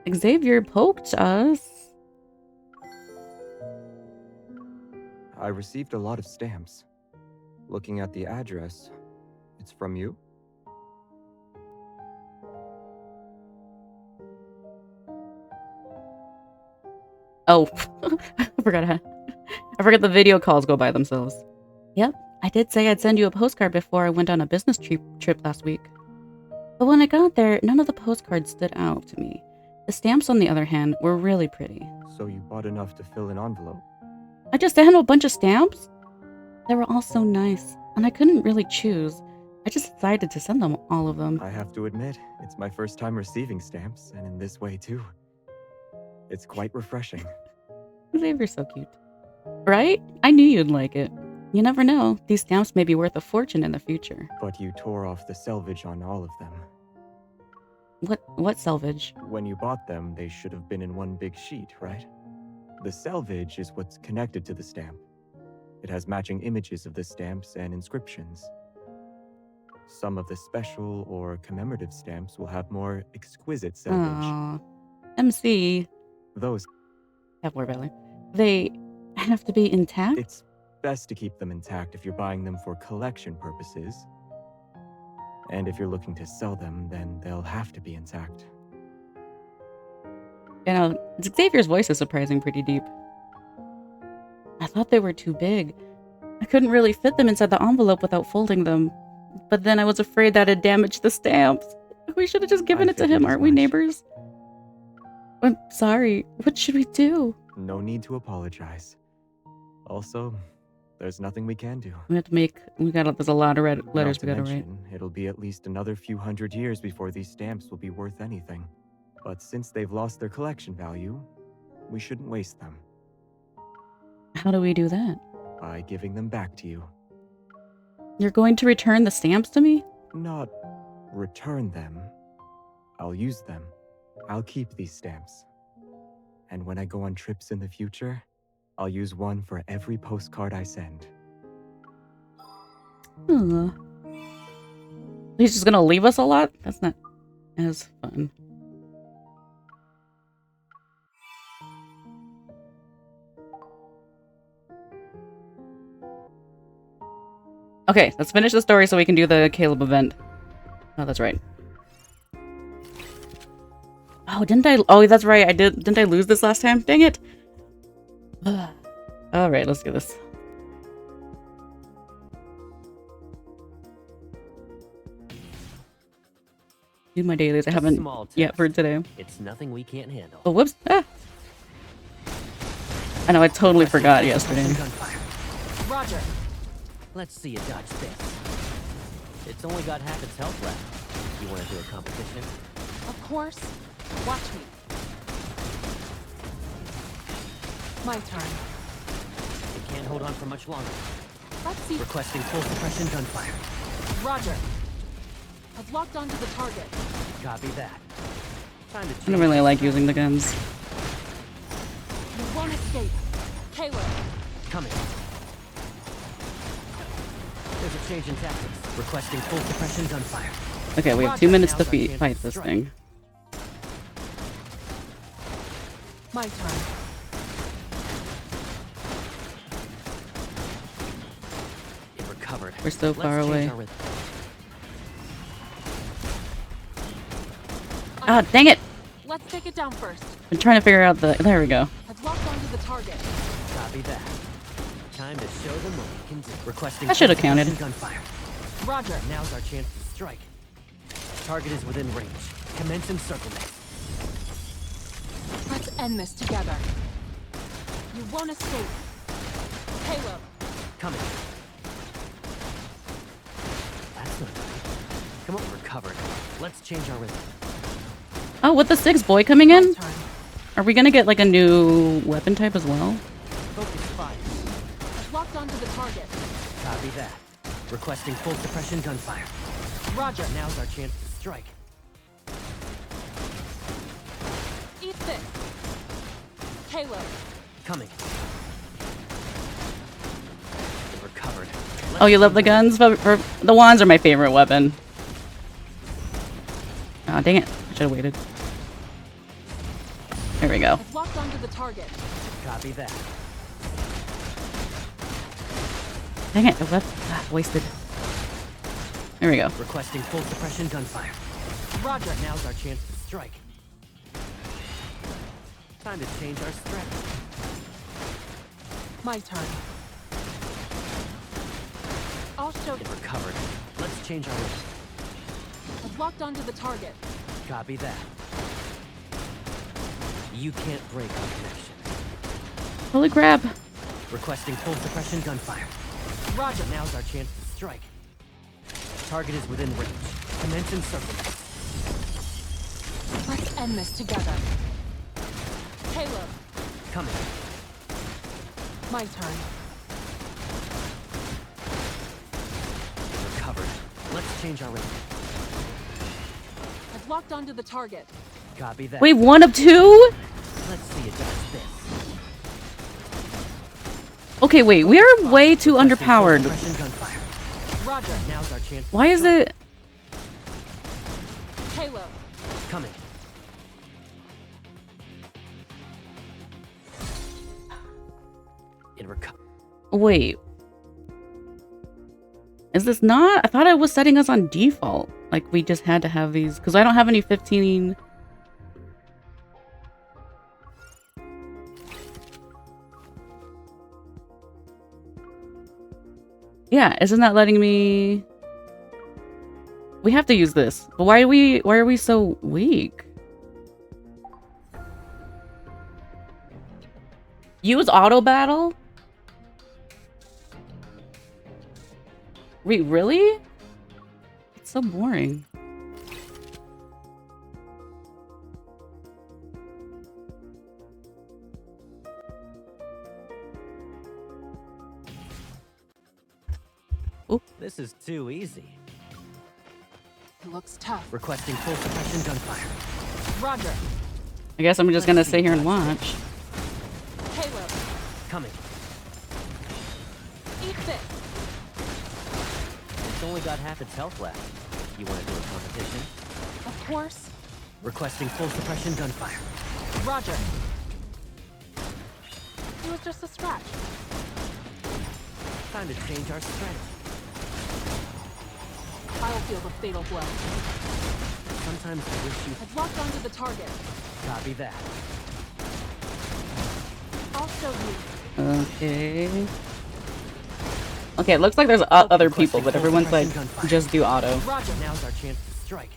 Xavier poked us. I received a lot of stamps. Looking at the address, it's from you? Oh, I forgot the video calls go by themselves. Yep, I did say I'd send you a postcard before I went on a business trip last week. But when I got there, none of the postcards stood out to me. The stamps, on the other hand, were really pretty. So you bought enough to fill an envelope? I just handled a bunch of stamps? They were all so nice, and I couldn't really choose. I just decided to send them all of them. I have to admit, it's my first time receiving stamps, and in this way too. It's quite refreshing. Xavier's so cute. Right? I knew you'd like it. You never know. These stamps may be worth a fortune in the future. But you tore off the selvage on all of them. What selvage? When you bought them, they should have been in one big sheet, right? The selvage is what's connected to the stamp. It has matching images of the stamps and inscriptions. Some of the special or commemorative stamps will have more exquisite selvage. Aww. MC. Those Have more value. They have to be intact? It's best to keep them intact if you're buying them for collection purposes. And if you're looking to sell them, then they'll have to be intact. You know, Xavier's voice is surprising pretty deep. I thought they were too big. I couldn't really fit them inside the envelope without folding them. But then I was afraid that it'd damage the stamps. We should have just given it to him, aren't we, neighbors? I'm sorry. What should we do? No need to apologize. Also, there's nothing we can do. There's a lot of letters we gotta write. It'll be at least another few hundred years before these stamps will be worth anything. But since they've lost their collection value, we shouldn't waste them. How do we do that? By giving them back to you. You're going to return the stamps to me? Not return them. I'll use them. I'll keep these stamps. And when I go on trips in the future, I'll use one for every postcard I send. He's just gonna leave us a lot? That's not as fun. Okay, let's finish the story so we can do the Caleb event. Oh, that's right. Oh, didn't I? Oh, that's right. Didn't I lose this last time? Dang it. All right, let's do this. Do my dailies. I haven't yet for today. It's nothing we can't handle. Oh, whoops. Ah. I know, I totally forgot yesterday. Roger. Let's see you dodge this. It's only got half its health left. You want to do a competition? Of course. Watch me. My turn. You can't hold on for much longer. Let's see. Requesting full suppression gunfire. Roger. I've locked onto the target. Copy that. Time to I don't really like using the guns. You won't escape. Caleb. Coming. There's a change in tactics. Requesting full suppression gunfire. Okay, we have 2 minutes to fight this thing. My turn. It recovered. We're so far away. Ah, dang it! Let's take it down first. I'm trying to figure out the... There we go. I've locked onto the target. Copy that. Time to show them what we can do. Requesting I should have counted. Gunfire. Roger. Now's our chance to strike. Target is within range. Commence encirclement. Let's end this together. You won't escape. Caleb. Coming. That's not right. Come on, recovered. Let's change our rhythm. Oh, with the 6th boy coming in? My turn. Are we gonna get like a new weapon type as well? Focus fire. I've locked onto the target. Copy that. Requesting full suppression gunfire. Roger. Now's our chance to strike. Eat this. Caleb. Coming. Recovered. Oh, you love the guns? The wands are my favorite weapon. Oh, dang it. I should have waited. There we go. I've locked onto the target. Copy that. Dang it, wasted. There we go. Requesting full suppression gunfire. Roger. Now's our chance to strike. Time to change our strategy. My turn. I'll show It recovered. Let's change our route. I've locked onto the target. Copy that. You can't break our connection. Holy crap. Requesting full suppression gunfire. Roger. Now's our chance to strike. Target is within range. Commence encirclement. Let's end this together. Caleb. Coming. My turn. Recovered. Let's change our route. I've locked onto the target. Copy that. Wait, 1 of 2? Let's see you dodge this. Okay, wait, we are way too Requesting underpowered. full suppression gunfire. Roger. Now's our chance. to Why is strike. it... Caleb. Coming. It recovered. Wait. Is this not? I thought it was setting us on default. Like, we just had to have these. Because I don't have any 15... Yeah, isn't that letting me... We have to use this. But why are we so weak? Use auto battle? Wait, really? It's so boring. This is too easy. It looks tough. Requesting full suppression gunfire. Roger. I guess I'm just gonna sit here and watch. Caleb. Coming. Eat this. It's only got half its health left. You want to do a competition? Of course. Requesting full suppression gunfire. Roger. It was just a scratch. Time to change our strategy. I'll feel the fatal blow. Sometimes I wish you I've locked onto the target. copy that. I'll show you. Okay. Okay, it looks like there's other people, but everyone's like, just do auto. Roger. Now's our chance to strike.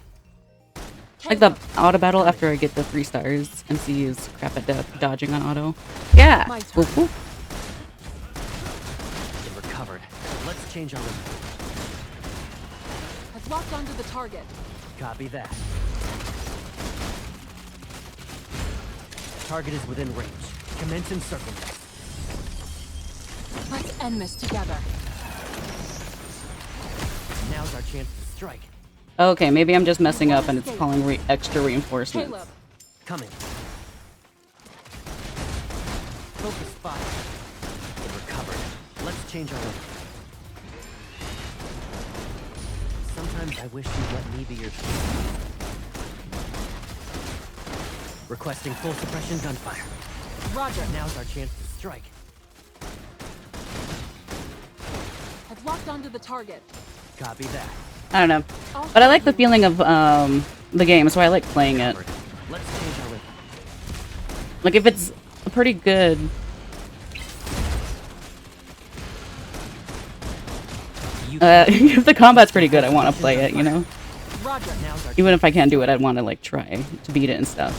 Like the auto battle after I get the 3 stars. MC is crap at dodging on auto. Yeah. My turn. Whoop, whoop. It recovered. Let's change our route. I've locked onto the target. Copy that. Target is within range. Commence encirclement. Let's end this together. Now's our chance to strike. Okay, maybe I'm just messing up and it's calling extra reinforcements. Caleb. Coming. Focus fire. It recovered. Let's change our route. Sometimes I wish you'd let me be your shield. Requesting full suppression gunfire. Roger. Now's our chance to strike. I've locked onto the target. Copy that. I don't know. I'll But I show like the you. feeling of the game, so I like playing it. Covered. Let's change our route. Like if it's pretty good. You If the combat's pretty good, I want to play it, you know? Roger. Now's our Even if I can't do it, I'd want to like try to beat it and stuff.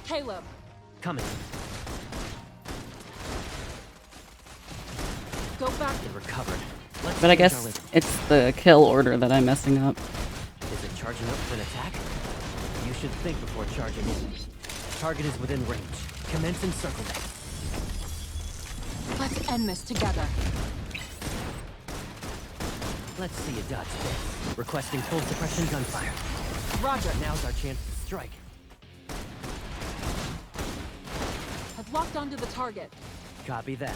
Caleb. coming. Go back. It recovered. Let's But I change our guess rhythm. it's the kill order that I'm messing up. Is it charging up for an attack? You should think before charging in. Target is within range. Commence encirclement. Let's end this together. Let's see you dodge this. Requesting full suppression gunfire. Roger. Now's our chance to strike. I've locked onto the target. Copy that.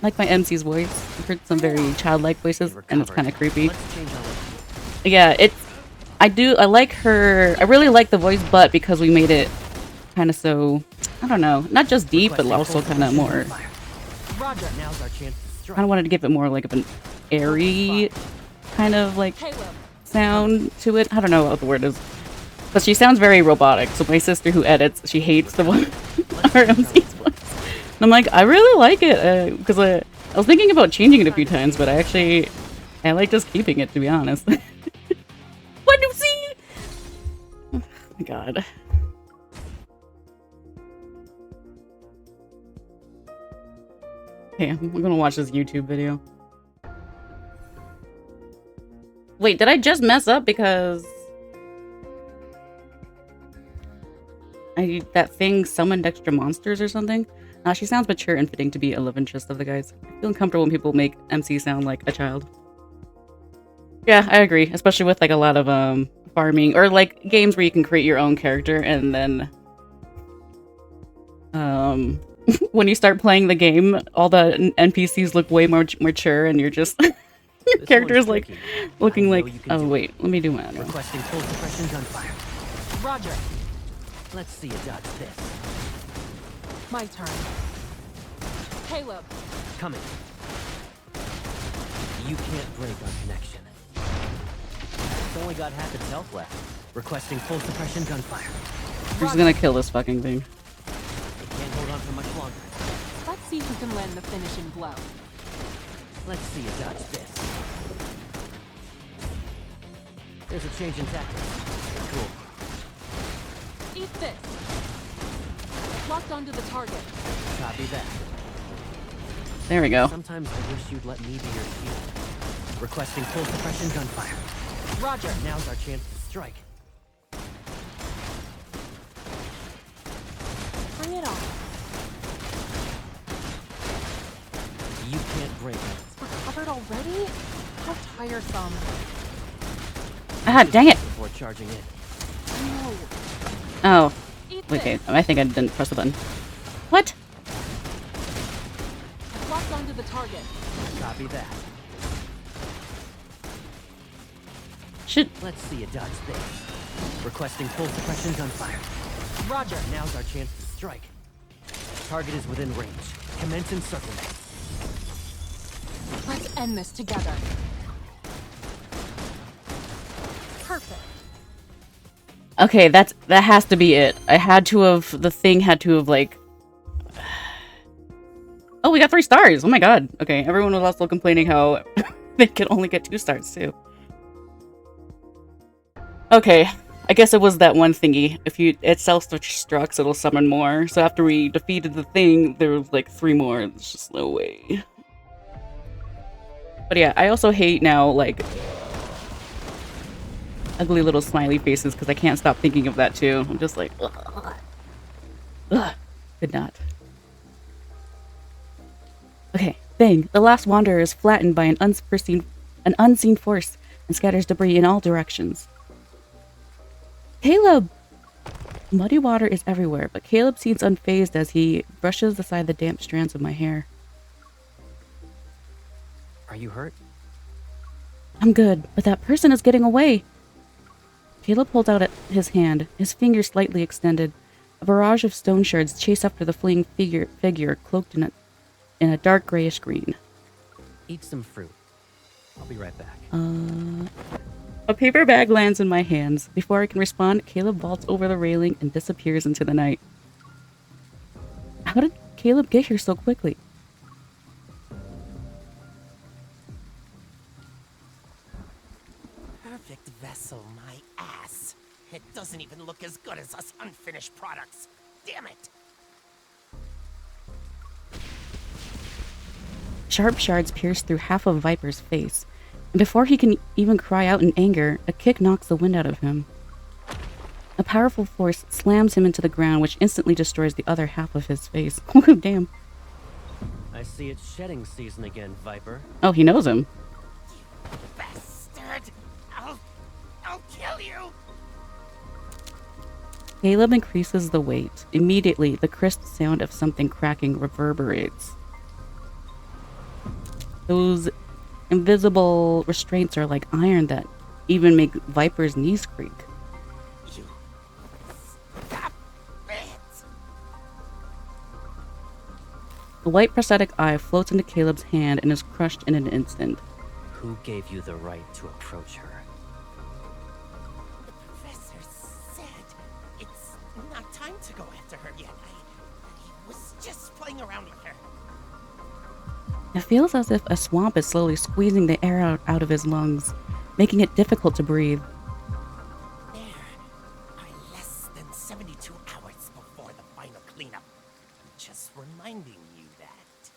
I like my MC's voice. I've heard some very childlike voices, and it's kind of creepy. Let's change our rhythm. Yeah, it's. I like her. I really like the voice, but because we made it kind of so, I don't know, not just deep, but Requesting also full kind of suppression more. on fire. Roger. Now's our chance to strike. I wanted to give it more like of an airy kind of like Caleb. sound to it. I don't know what the word is, but she sounds very robotic. So my sister who edits, she hates the one RMC's voice. And I'm like, I really like it because I was thinking about changing it a few times, but I like just keeping it, to be honest. What do you see? Oh my god. Okay, I'm gonna watch this YouTube video. Wait, did I just mess up because that thing summoned extra monsters or something? She sounds mature and fitting to be a love interest of the guys. I feel uncomfortable when people make MC sound like a child. Yeah, I agree, especially with like a lot of farming or like games where you can create your own character and then when you start playing the game, all the NPCs look way more mature and you're just your character is like looking like, oh wait, let me do my own. Requesting full suppression gunfire. Roger. Let's see you dodge this. My turn. Caleb. Coming. You can't break our connection. It's only got half its health left. Requesting full suppression gunfire. I'm just gonna kill this fucking thing. It can't hold on for much longer. Let's see who can land the finishing blow. Let's see you dodge this. There's a change in tactics. Cool. Eat this. Locked onto the target. Copy that. There we go. Sometimes I wish you'd let me be your shield. Requesting full suppression gunfire. Roger. Now's our chance to strike. Bring it on. You can't break it. It's recovered already? How tiresome. Ah, dang it! Before charging in. No. Oh, Eat okay. this. I think I didn't press the button. What? Locked onto the target. Copy that. Shit. Let's see you dodge this. Requesting full suppression gunfire. Roger. Now's our chance to strike. Target is within range. Commence encirclement. Let's end this together. Perfect. Okay, that has to be it. The thing had to have like. Oh, we got 3 stars. Oh my god. Okay, everyone was also complaining how they could only get 2 stars too. Okay, I guess it was that one thingy. If it self-destructs, it'll summon more. So after we defeated the thing, there was like 3 more. There's just no way. But yeah, I also hate now like ugly little smiley faces because I can't stop thinking of that too. I'm just like, ugh. Ugh. Could not. Okay, bang. The last wanderer is flattened by an unseen force and scatters debris in all directions. Caleb! Muddy water is everywhere, but Caleb seems unfazed as he brushes aside the damp strands of my hair. Are you hurt? I'm good, but that person is getting away. Caleb holds out his hand, his finger slightly extended. A barrage of stone shards chase after the fleeing figure cloaked in a dark grayish green. Eat some fruit. I'll be right back. A paper bag lands in my hands. Before I can respond, Caleb vaults over the railing and disappears into the night. How did Caleb get here so quickly? Perfect vessel, my ass. It doesn't even look as good as us unfinished products. Damn it! Sharp shards pierce through half of Viper's face, and before he can even cry out in anger, a kick knocks the wind out of him. A powerful force slams him into the ground, which instantly destroys the other half of his face. Oh, damn. I see it's shedding season again, Viper. Oh, he knows him. Bastard! I'll kill you! Caleb increases the weight. Immediately, the crisp sound of something cracking reverberates. Those invisible restraints are like iron that even make Viper's knees creak. You... Stop it! The white prosthetic eye floats into Caleb's hand and is crushed in an instant. Who gave you the right to approach her? The professor said it's not time to go after her yet. I was just playing around with her. It feels as if a swamp is slowly squeezing the air out of his lungs, making it difficult to breathe. There are less than 72 hours before the final cleanup. I'm just reminding you that.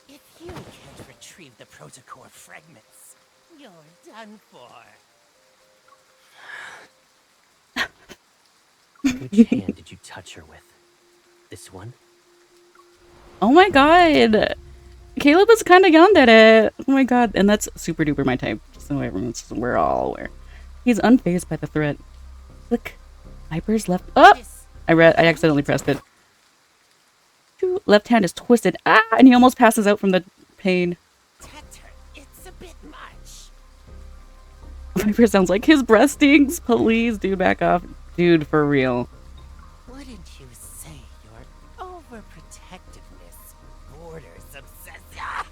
If you can't retrieve the protocore fragments, you're done for. Which hand did you touch her with? This one? Oh my god! Caleb was kind of yelled at it. Oh my god, and that's super duper my type, just so we're all aware. He's unfazed by the threat. Click. Viper's left. Oh! I accidentally pressed it. Left hand is twisted. Ah! And he almost passes out from the pain. Tector, it's a bit much. Viper sounds like his breath stings. Please do back off. Dude, for real. Wouldn't you say your overprotectiveness borders obsessive?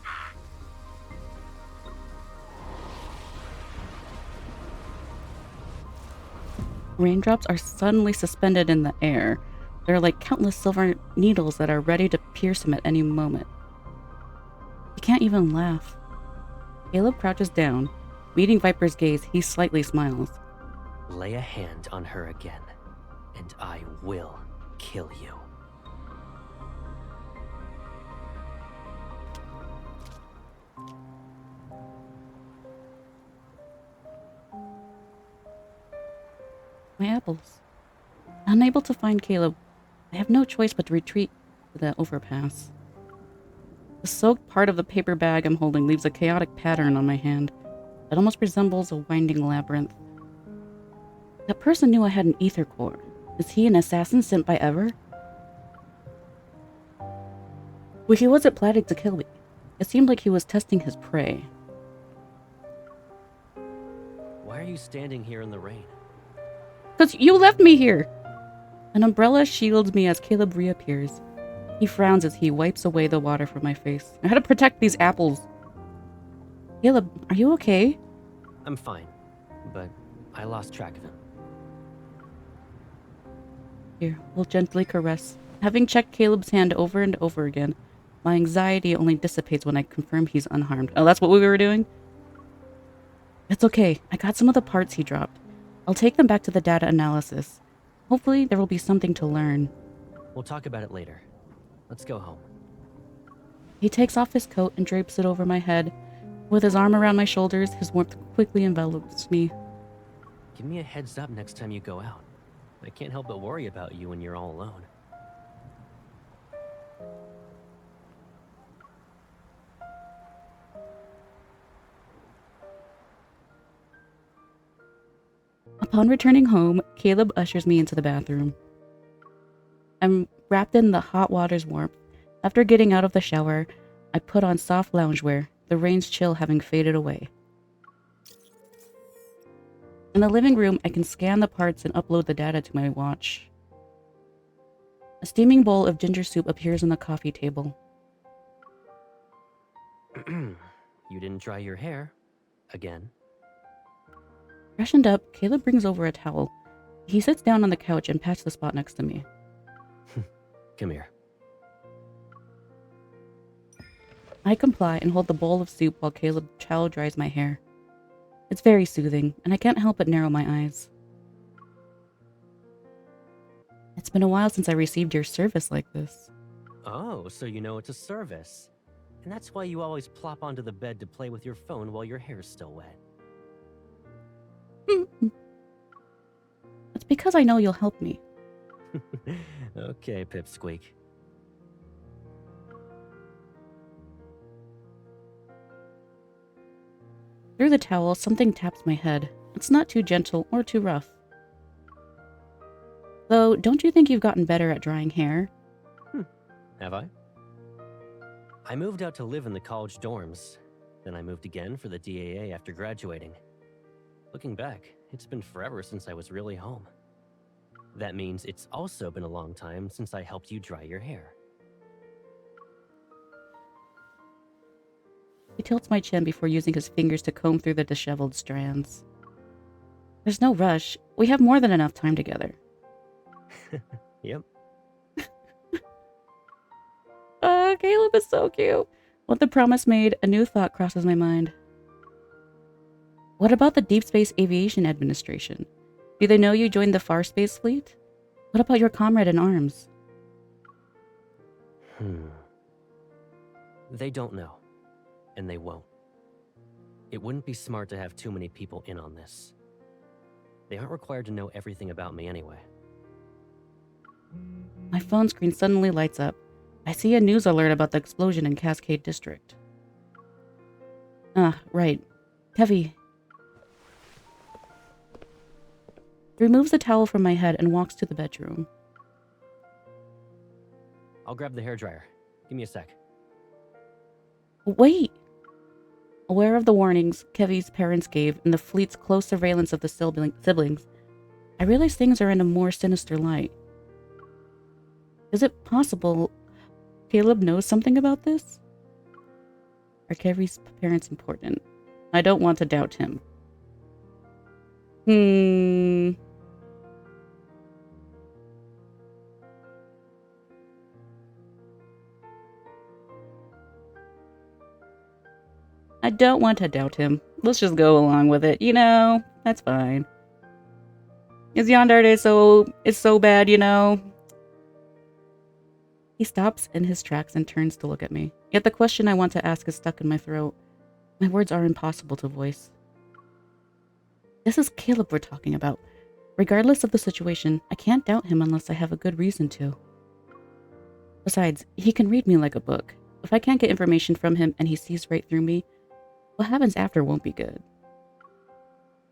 Raindrops are suddenly suspended in the air. They're like countless silver needles that are ready to pierce him at any moment. He can't even laugh. Caleb crouches down. Meeting Viper's gaze, he slightly smiles. Lay a hand on her again, and I will kill you. My apples. Unable to find Caleb, I have no choice but to retreat to the overpass. The soaked part of the paper bag I'm holding leaves a chaotic pattern on my hand that almost resembles a winding labyrinth. That person knew I had an ether core. Is he an assassin sent by Ever? Well, he wasn't planning to kill me. It seemed like he was testing his prey. Why are you standing here in the rain? 'Cause you left me here! An umbrella shields me as Caleb reappears. He frowns as he wipes away the water from my face. I had to protect these apples. Caleb, are you okay? I'm fine, but I lost track of him. Here, we'll gently caress. Having checked Caleb's hand over and over again, my anxiety only dissipates when I confirm he's unharmed. Oh, that's what we were doing? It's okay. I got some of the parts he dropped. I'll take them back to the data analysis. Hopefully, there will be something to learn. We'll talk about it later. Let's go home. He takes off his coat and drapes it over my head. With his arm around my shoulders, his warmth quickly envelops me. Give me a heads up next time you go out. I can't help but worry about you when you're all alone. Upon returning home, Caleb ushers me into the bathroom. I'm wrapped in the hot water's warmth. After getting out of the shower, I put on soft loungewear, the rain's chill having faded away. In the living room, I can scan the parts and upload the data to my watch. A steaming bowl of ginger soup appears on the coffee table. You didn't dry your hair. Again. Freshened up, Caleb brings over a towel. He sits down on the couch and pats the spot next to me. Come here. I comply and hold the bowl of soup while Caleb towel dries my hair. It's very soothing, and I can't help but narrow my eyes. It's been a while since I received your service like this. Oh, so you know it's a service. And that's why you always plop onto the bed to play with your phone while your hair's still wet. It's because I know you'll help me. Okay, Pipsqueak. Through the towel, something taps my head. It's not too gentle or too rough. Though, don't you think you've gotten better at drying hair? Have I? I moved out to live in the college dorms. Then I moved again for the DAA after graduating. Looking back, it's been forever since I was really home. That means it's also been a long time since I helped you dry your hair. He tilts my chin before using his fingers to comb through the disheveled strands. There's no rush. We have more than enough time together. Yep. Caleb is so cute. With the promise made, a new thought crosses my mind. What about the Deepspace Aviation Administration? Do they know you joined the Far Space Fleet? What about your comrade in arms? They don't know. And they won't. It wouldn't be smart to have too many people in on this. They aren't required to know everything about me anyway. My phone screen suddenly lights up. I see a news alert about the explosion in Cascade District. Ah, right. Kevy. He removes the towel from my head and walks to the bedroom. I'll grab the hairdryer. Give me a sec. Wait! Aware of the warnings Kevy's parents gave and the fleet's close surveillance of the siblings, I realize things are in a more sinister light. Is it possible Caleb knows something about this? Are Kevy's parents important? I don't want to doubt him. I don't want to doubt him. Let's just go along with it, That's fine. His yandere is so bad, He stops in his tracks and turns to look at me. Yet the question I want to ask is stuck in my throat. My words are impossible to voice. This is Caleb we're talking about. Regardless of the situation, I can't doubt him unless I have a good reason to. Besides, he can read me like a book. If I can't get information from him and he sees right through me, what happens after won't be good.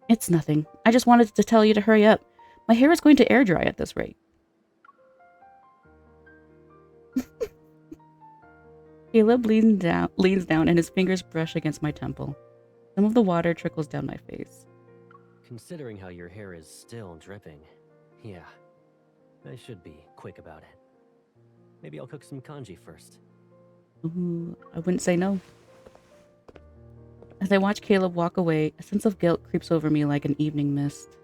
It's nothing. I just wanted to tell you to hurry up. My hair is going to air dry at this rate. Caleb leans down and his fingers brush against my temple. Some of the water trickles down my face. Considering how your hair is still dripping, yeah, I should be quick about it. Maybe I'll cook some kanji first. Ooh, I wouldn't say no. As I watch Caleb walk away, a sense of guilt creeps over me like an evening mist.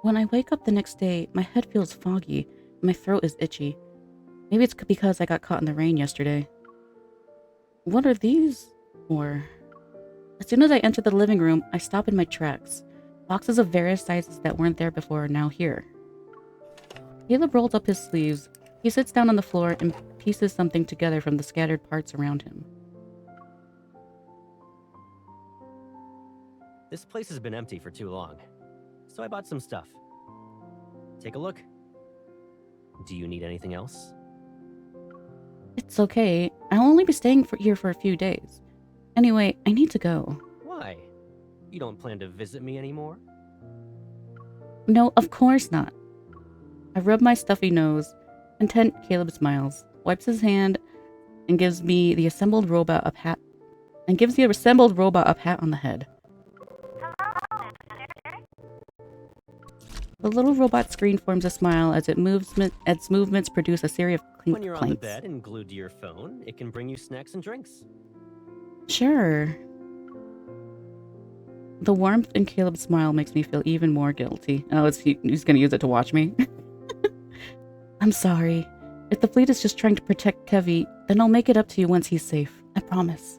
When I wake up the next day, my head feels foggy and my throat is itchy. Maybe it's because I got caught in the rain yesterday. What are these for? As soon as I enter the living room, I stop in my tracks. Boxes of various sizes that weren't there before are now here. Caleb rolls up his sleeves. He sits down on the floor and pieces something together from the scattered parts around him. This place has been empty for too long, so I bought some stuff. Take a look. Do you need anything else? It's okay. I'll only be staying here for a few days. Anyway, I need to go. Why? You don't plan to visit me anymore? No, of course not. I rub my stuffy nose. Content, Caleb smiles, wipes his hand, and gives the assembled robot a pat on the head. The little robot screen forms a smile as its movements produce a series of clink When you're on clanks. the bed and glued to your phone, it can bring you snacks and drinks. Sure. The warmth in Caleb's smile makes me feel even more guilty. Oh, he's gonna use it to watch me. I'm sorry. If the fleet is just trying to protect Kevy, then I'll make it up to you once he's safe. I promise.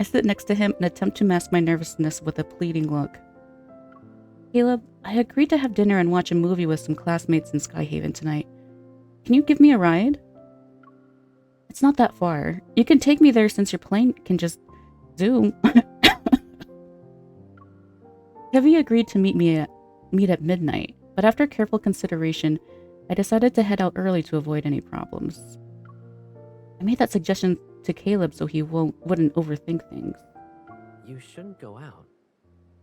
I sit next to him and attempt to mask my nervousness with a pleading look. Caleb, I agreed to have dinner and watch a movie with some classmates in Skyhaven tonight. Can you give me a ride? It's not that far. You can take me there since your plane can just zoom. Kevy agreed to meet at midnight, but after careful consideration, I decided to head out early to avoid any problems. I made that suggestion to Caleb so he wouldn't overthink things. You shouldn't go out.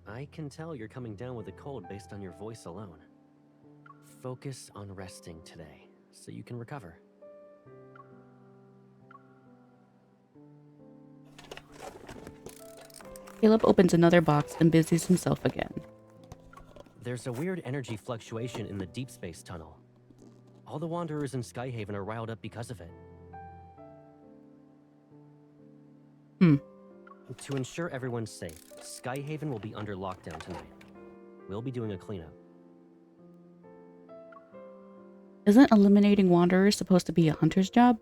I can tell you're coming down with a cold based on your voice alone. Focus on resting today, so you can recover. Caleb opens another box and busies himself again. There's a weird energy fluctuation in the Deepspace tunnel. All the Wanderers in Skyhaven are riled up because of it. To ensure everyone's safe, Skyhaven will be under lockdown tonight. We'll be doing a cleanup. Isn't eliminating Wanderers supposed to be a hunter's job?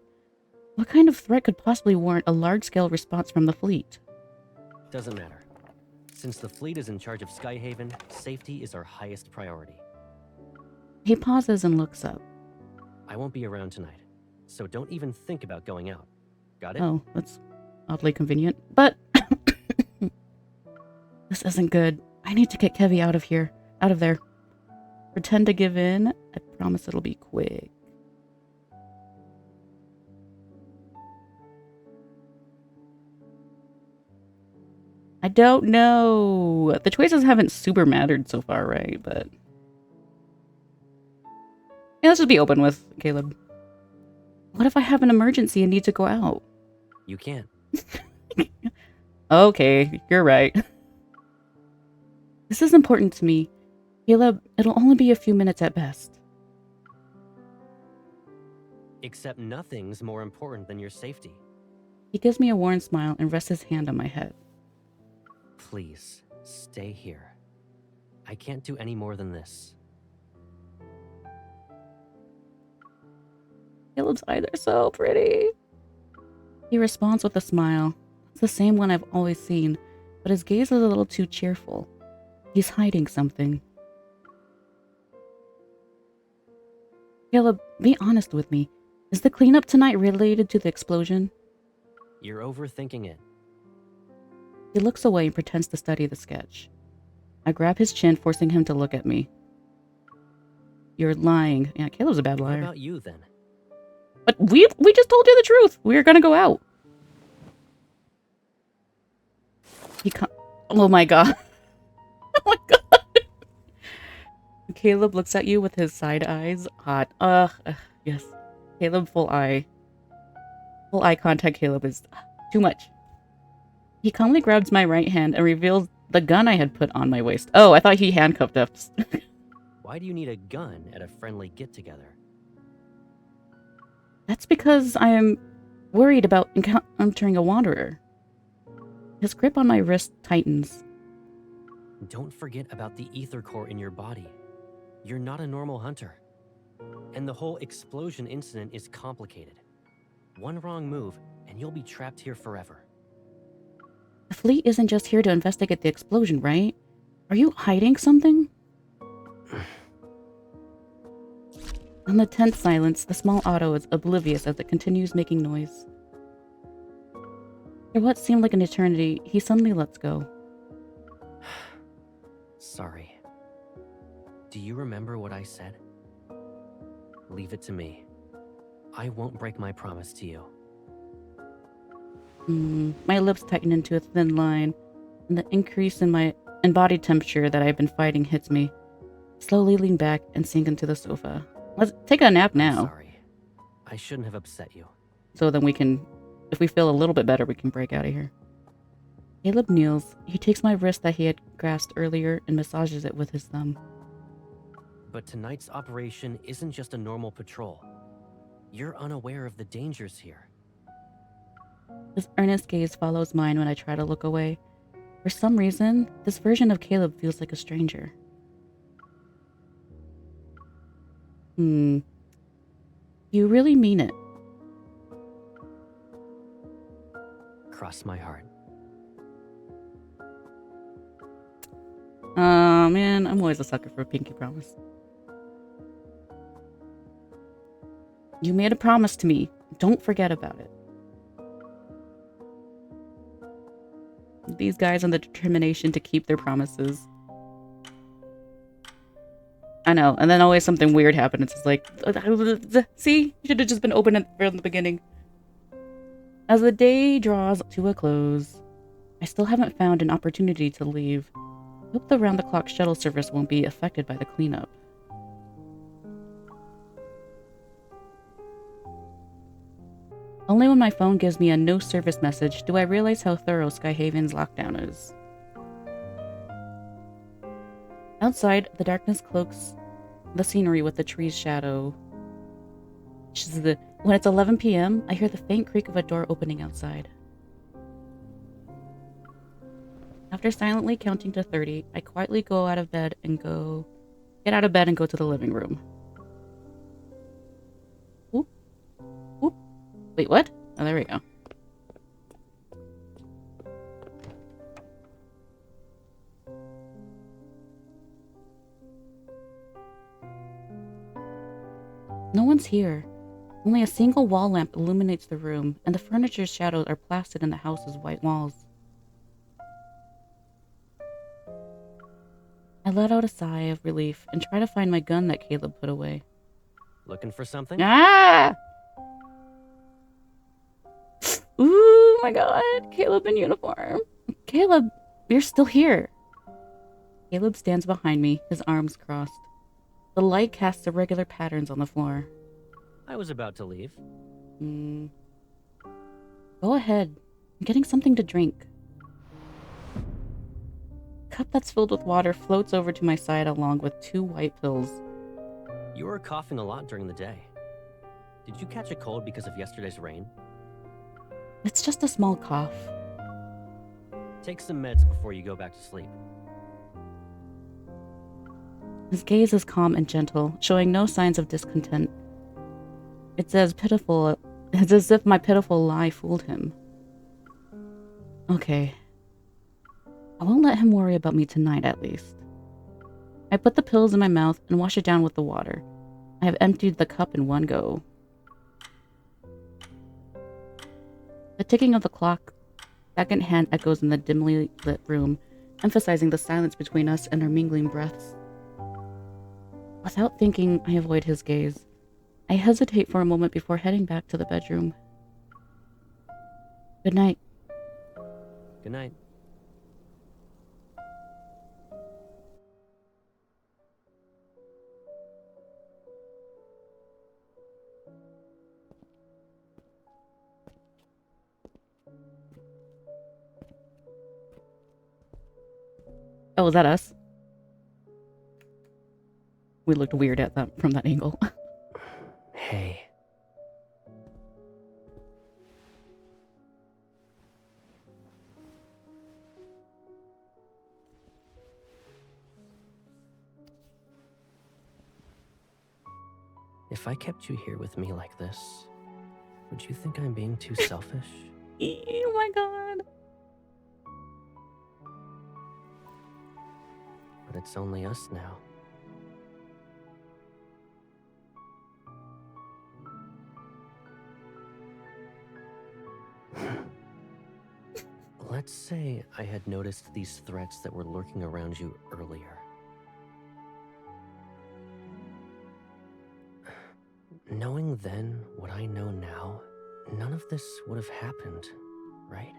What kind of threat could possibly warrant a large-scale response from the fleet? Doesn't matter. Since the fleet is in charge of Skyhaven, safety is our highest priority. He pauses and looks up. I won't be around tonight, so don't even think about going out. Got it? Oh, that's oddly convenient. But this isn't good. I need to get Kevy out of there. Pretend to give in. I promise it'll be quick. I don't know. The choices haven't super mattered so far, right? But yeah, let's just be open with Caleb. What if I have an emergency and need to go out? You can't. Okay, you're right. This is important to me. Caleb, it'll only be a few minutes at best. Except nothing's more important than your safety. He gives me a worn smile and rests his hand on my head. Please, stay here. I can't do any more than this. Caleb's eyes are so pretty. He responds with a smile. It's the same one I've always seen, but his gaze is a little too cheerful. He's hiding something. Caleb, be honest with me. Is the cleanup tonight related to the explosion? You're overthinking it. He looks away and pretends to study the sketch. I grab his chin, forcing him to look at me. You're lying. Yeah, Caleb's a bad What liar. about you, then? But we just told you the truth. We were gonna go out. Oh my god. Oh my god. Caleb looks at you with his side eyes. Hot. Yes. Caleb, full eye contact. Caleb is too much. He calmly grabs my right hand and reveals the gun I had put on my waist. Oh, I thought he handcuffed us. Why do you need a gun at a friendly get-together? That's because I am worried about encountering a wanderer. His grip on my wrist tightens. Don't forget about the ether core in your body. You're not a normal hunter. And the whole explosion incident is complicated. One wrong move, and you'll be trapped here forever. The fleet isn't just here to investigate the explosion, right? Are you hiding something? In the tense silence, the small auto is oblivious as it continues making noise. For what seemed like an eternity, he suddenly lets go. Sorry. Do you remember what I said? Leave it to me. I won't break my promise to you. My lips tighten into a thin line, and the increase in my body temperature that I've been fighting hits me. Slowly lean back and sink into the sofa. Let's take a nap now. I'm sorry. I shouldn't have upset you. So then we can, if we feel a little bit better, we can break out of here. Caleb kneels. He takes my wrist that he had grasped earlier and massages it with his thumb. But tonight's operation isn't just a normal patrol. You're unaware of the dangers here. His earnest gaze follows mine when I try to look away. For some reason, this version of Caleb feels like a stranger. You really mean it? Cross my heart. Man, I'm always a sucker for a pinky promise. You made a promise to me. Don't forget about it. These guys and the determination to keep their promises. I know, and then always something weird happens. It's like, see? You should have just been open from the beginning. As the day draws to a close, I still haven't found an opportunity to leave. Hope the round-the-clock shuttle service won't be affected by the cleanup. Only when my phone gives me a no-service message do I realize how thorough Skyhaven's lockdown is. Outside, the darkness cloaks the scenery with the tree's shadow. When it's 11 p.m., I hear the faint creak of a door opening outside. After silently counting to 30, I quietly get out of bed and go to the living room. Whoop. Whoop. Wait, what? Oh, there we go. No one's here. Only a single wall lamp illuminates the room, and the furniture's shadows are plastered in the house's white walls. I let out a sigh of relief and try to find my gun that Caleb put away. Looking for something? Ah! Ooh, my god. Caleb in uniform. Caleb, you're still here. Caleb stands behind me, his arms crossed. The light casts irregular patterns on the floor. I was about to leave. Go ahead. I'm getting something to drink. A cup that's filled with water floats over to my side along with 2 white pills. You were coughing a lot during the day. Did you catch a cold because of yesterday's rain? It's just a small cough. Take some meds before you go back to sleep. His gaze is calm and gentle, showing no signs of discontent. It's as if my pitiful lie fooled him. Okay. I won't let him worry about me tonight, at least. I put the pills in my mouth and wash it down with the water. I have emptied the cup in one go. The ticking of the clock, second hand echoes in the dimly lit room, emphasizing the silence between us and our mingling breaths. Without thinking, I avoid his gaze. I hesitate for a moment before heading back to the bedroom. Good night. Good night. Oh, is that us? We looked weird at that from that angle. Hey. If I kept you here with me like this, would you think I'm being too selfish? Oh my god. But it's only us now. Let's say I had noticed these threats that were lurking around you earlier. Knowing then what I know now, none of this would have happened, right?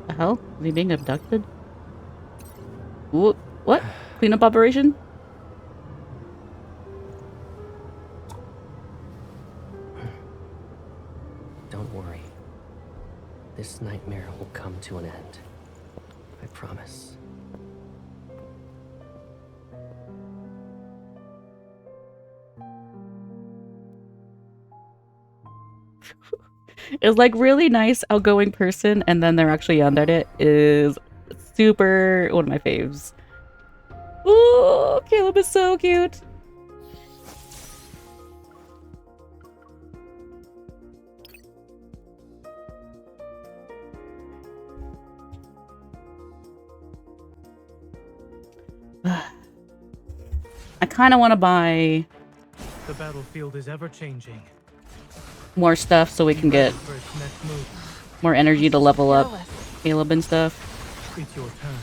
The hell? Is he being abducted? What? Cleanup operation? Don't worry. This nightmare will come to an end. I promise. Is like really nice, outgoing person, and then they're actually on it is super one of my faves. Ooh, Caleb is so cute. I kind of want to buy The battlefield is ever changing. more stuff so we can get For its next move. more energy to level up Caleb and stuff. It's your turn.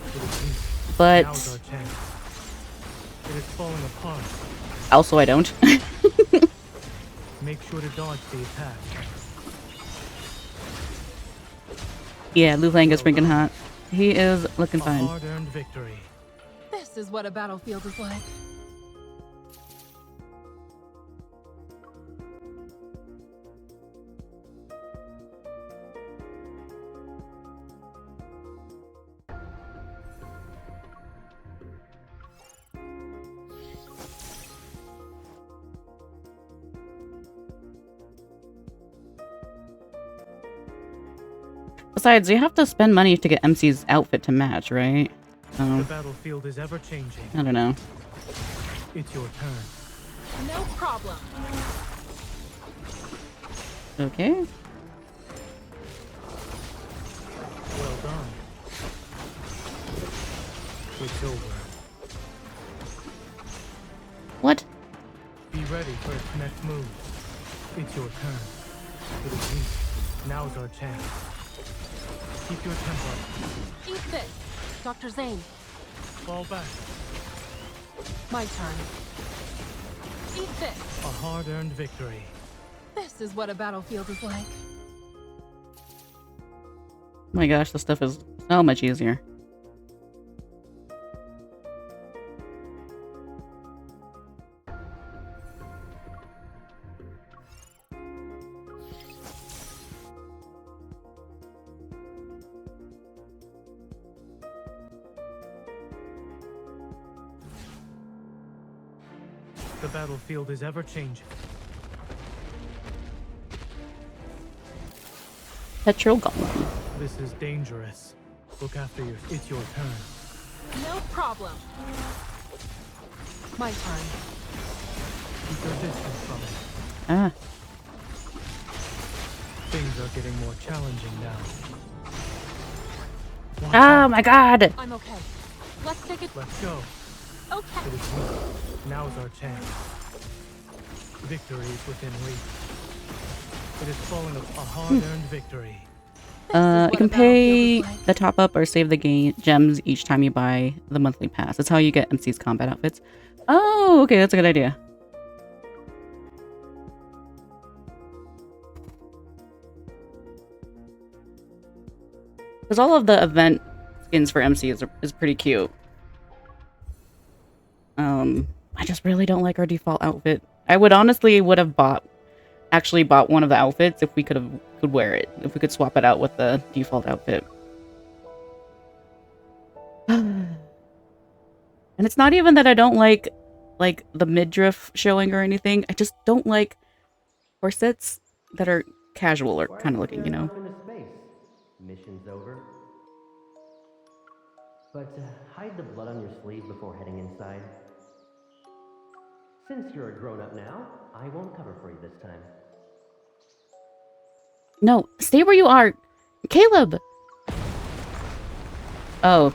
It is you. But Now's our chance. It is falling apart. also I don't. Make sure to dodge the attack. Yeah, Liu Lang is freaking hot. He is looking A fine. hard-earned victory. This is what a battlefield is like. Besides, you have to spend money to get MC's outfit to match, right? The battlefield is ever changing. I don't know. It's your turn. No problem. Okay. Well done. It's over. What? Be ready for its next move. It's your turn. It is weak. Now's our chance. Keep your tempo. Eat this, Dr. Zane. Fall back. My turn. Eat this. A hard-earned victory. This is what a battlefield is like. Oh my gosh, this stuff is so much easier. The battlefield is ever changing. Petrol Golem. This is dangerous. Look after your. It's your turn. No problem. My turn. Keep your distance from it. Ah. Things are getting more challenging now. Watch Oh out. my god! I'm okay. Let's take it. Let's go. Okay. It is weak. Now's our chance. Victory is within reach. It is falling a hard-earned victory. This is You what can a battlefield pay is like. the top up or save the game gems each time you buy the monthly pass. That's how you get MC's combat outfits. Oh, okay, that's a good idea. Because all of the event skins for MC is pretty cute. I just really don't like our default outfit. I would have actually bought one of the outfits if we could wear it. If we could swap it out with the default outfit. And it's not even that I don't like the midriff showing or anything. I just don't like corsets that are casual or kind of looking, you know. Off into space. Mission's over. But hide the blood on your sleeve before heading inside. Since you're a grown-up now, I won't cover for you this time. No, stay where you are. Caleb! Oh.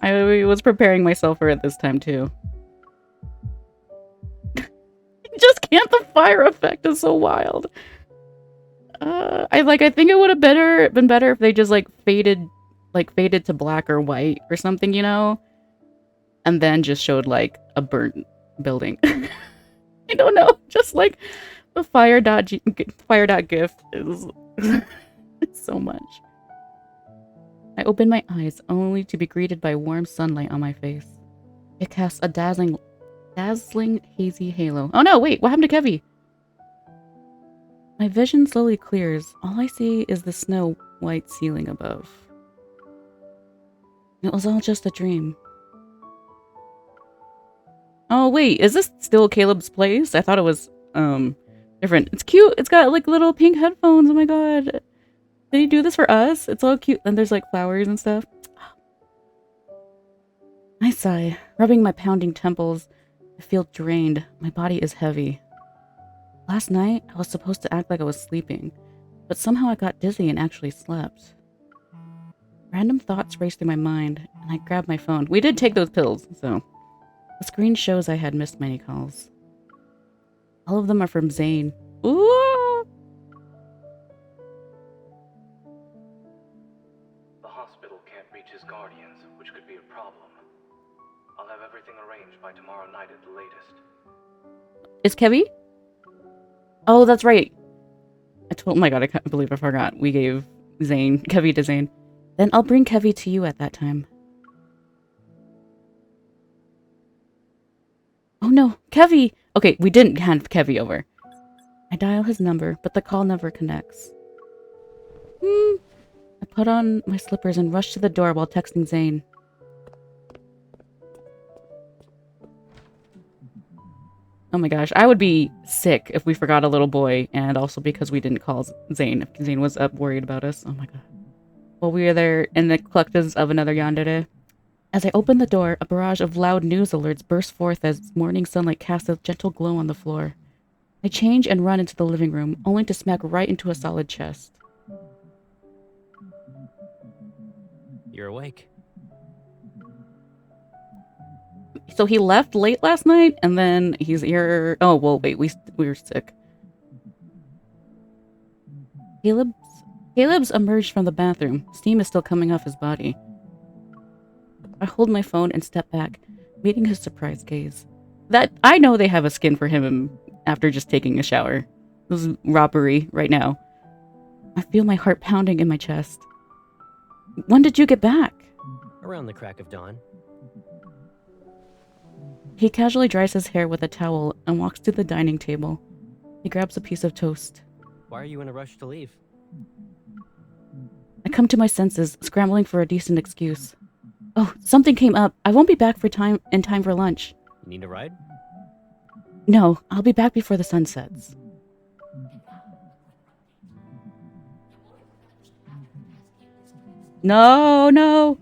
I was preparing myself for it this time too. Just can't, the fire effect is so wild. I think it would have been better if they just faded to black or white or something, you know? And then just showed a burnt building. I don't know, just the fire dot gif is it's so much. I opened my eyes only to be greeted by warm sunlight on my face. It casts a dazzling hazy halo. Oh no, wait, what happened to Kevy? My vision slowly clears. All I see is the snow white ceiling above. It was all just a dream. Oh wait, is this still Caleb's place? I thought it was different. It's cute. It's got little pink headphones. Oh my god. Did he do this for us? It's all cute. And there's flowers and stuff. I sigh, rubbing my pounding temples. I feel drained. My body is heavy. Last night, I was supposed to act like I was sleeping, but somehow I got dizzy and actually slept. Random thoughts raced through my mind, and I grabbed my phone. We did take those pills, so... The screen shows I had missed many calls. All of them are from Zane. Ooh! The hospital can't reach his guardians, which could be a problem. I'll have everything arranged by tomorrow night at the latest. Is Kevy? Oh, that's right. Oh my god, I can't believe I forgot. We gave Kevy to Zane. Then I'll bring Kevy to you at that time. Oh no, Kevy! Okay, we didn't hand Kevy over. I dial his number, but the call never connects. I put on my slippers and rush to the door while texting Zane. Oh my gosh, I would be sick if we forgot a little boy, and also because we didn't call Zane. If Zane was up worried about us. Oh my god. While we were there in the collectives of another yandere. As I opened the door, a barrage of loud news alerts burst forth as morning sunlight cast a gentle glow on the floor. I change and run into the living room, only to smack right into a solid chest. You're awake. So he left late last night, and then he's here. Oh, well, wait, we were sick. Caleb's emerged from the bathroom. Steam is still coming off his body. I hold my phone and step back, meeting his surprised gaze. That I know they have a skin for him after just taking a shower. This is robbery right now. I feel my heart pounding in my chest. When did you get back? Around the crack of dawn. He casually dries his hair with a towel and walks to the dining table. He grabs a piece of toast. Why are you in a rush to leave? I come to my senses, scrambling for a decent excuse. Oh, something came up. I won't be back in time for lunch. You need a ride? No, I'll be back before the sun sets. No, no.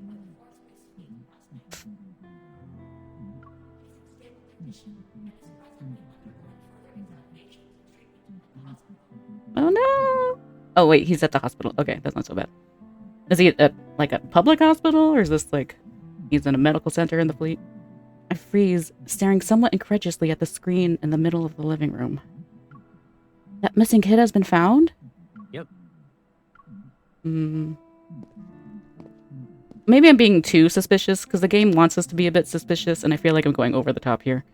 Oh no. Oh wait, he's at the hospital. Okay, that's not so bad. Is he at like a public hospital, or is this like he's in a medical center in the fleet? I freeze, staring somewhat incredulously at the screen in the middle of the living room. That missing kid has been found? Yep. Maybe I'm being too suspicious, because the game wants us to be a bit suspicious, and I feel like I'm going over the top here.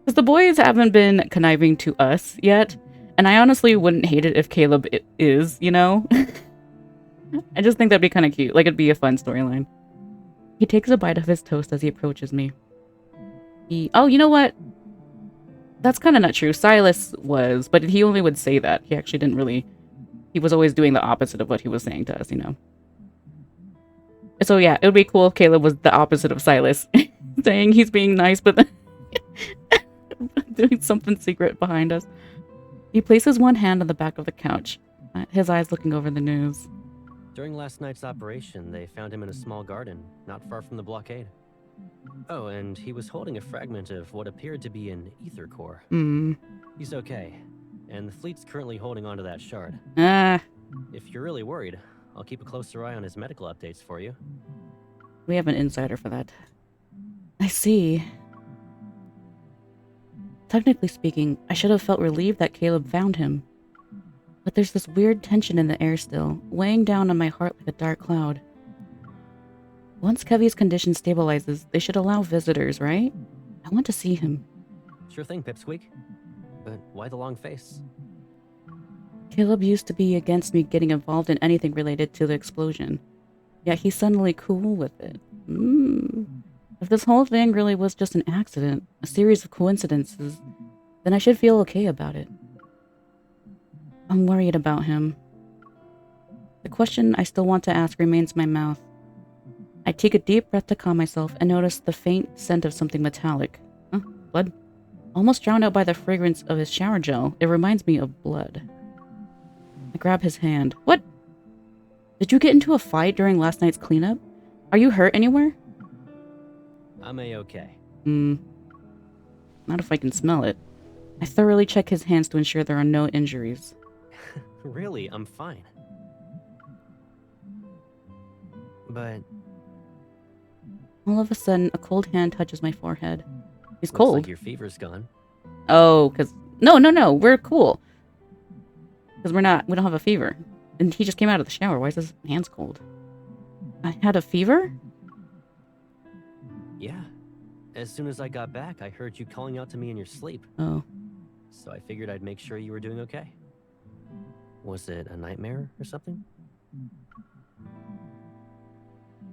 Because the boys haven't been conniving to us yet, and I honestly wouldn't hate it if Caleb is, you know? I just think that'd be kind of cute. Like, it'd be a fun storyline. He takes a bite of his toast as he approaches me. Oh, you know what? That's kind of not true. Silas was, but he only would say that. He actually didn't really... He was always doing the opposite of what he was saying to us, you know? So yeah, it would be cool if Caleb was the opposite of Silas. Saying he's being nice, but then doing something secret behind us. He places one hand on the back of the couch, his eyes looking over the news. During last night's operation, they found him in a small garden, not far from the blockade. Oh, and he was holding a fragment of what appeared to be an ether core. He's okay, and the fleet's currently holding onto that shard. If you're really worried, I'll keep a closer eye on his medical updates for you. We have an insider for that. I see. Technically speaking, I should have felt relieved that Caleb found him. But there's this weird tension in the air still, weighing down on my heart like a dark cloud. Once Kevy's condition stabilizes, they should allow visitors, right? I want to see him. Sure thing, Pipsqueak. But why the long face? Caleb used to be against me getting involved in anything related to the explosion. Yet he's suddenly cool with it. If this whole thing really was just an accident, a series of coincidences, then I should feel okay about it. I'm worried about him. The question I still want to ask remains in my mouth. I take a deep breath to calm myself and notice the faint scent of something metallic. Blood? Almost drowned out by the fragrance of his shower gel, it reminds me of blood. I grab his hand. What? Did you get into a fight during last night's cleanup? Are you hurt anywhere? I'm A-okay. Not if I can smell it. I thoroughly check his hands to ensure there are no injuries. Really, I'm fine. But... All of a sudden, a cold hand touches my forehead. He's looks cold. like your fever's gone. Oh, because... No, we're cool. Because we don't have a fever. And he just came out of the shower. Why is his hands cold? I had a fever? Yeah. As soon as I got back, I heard you calling out to me in your sleep. Oh. So I figured I'd make sure you were doing okay. Was it a nightmare or something?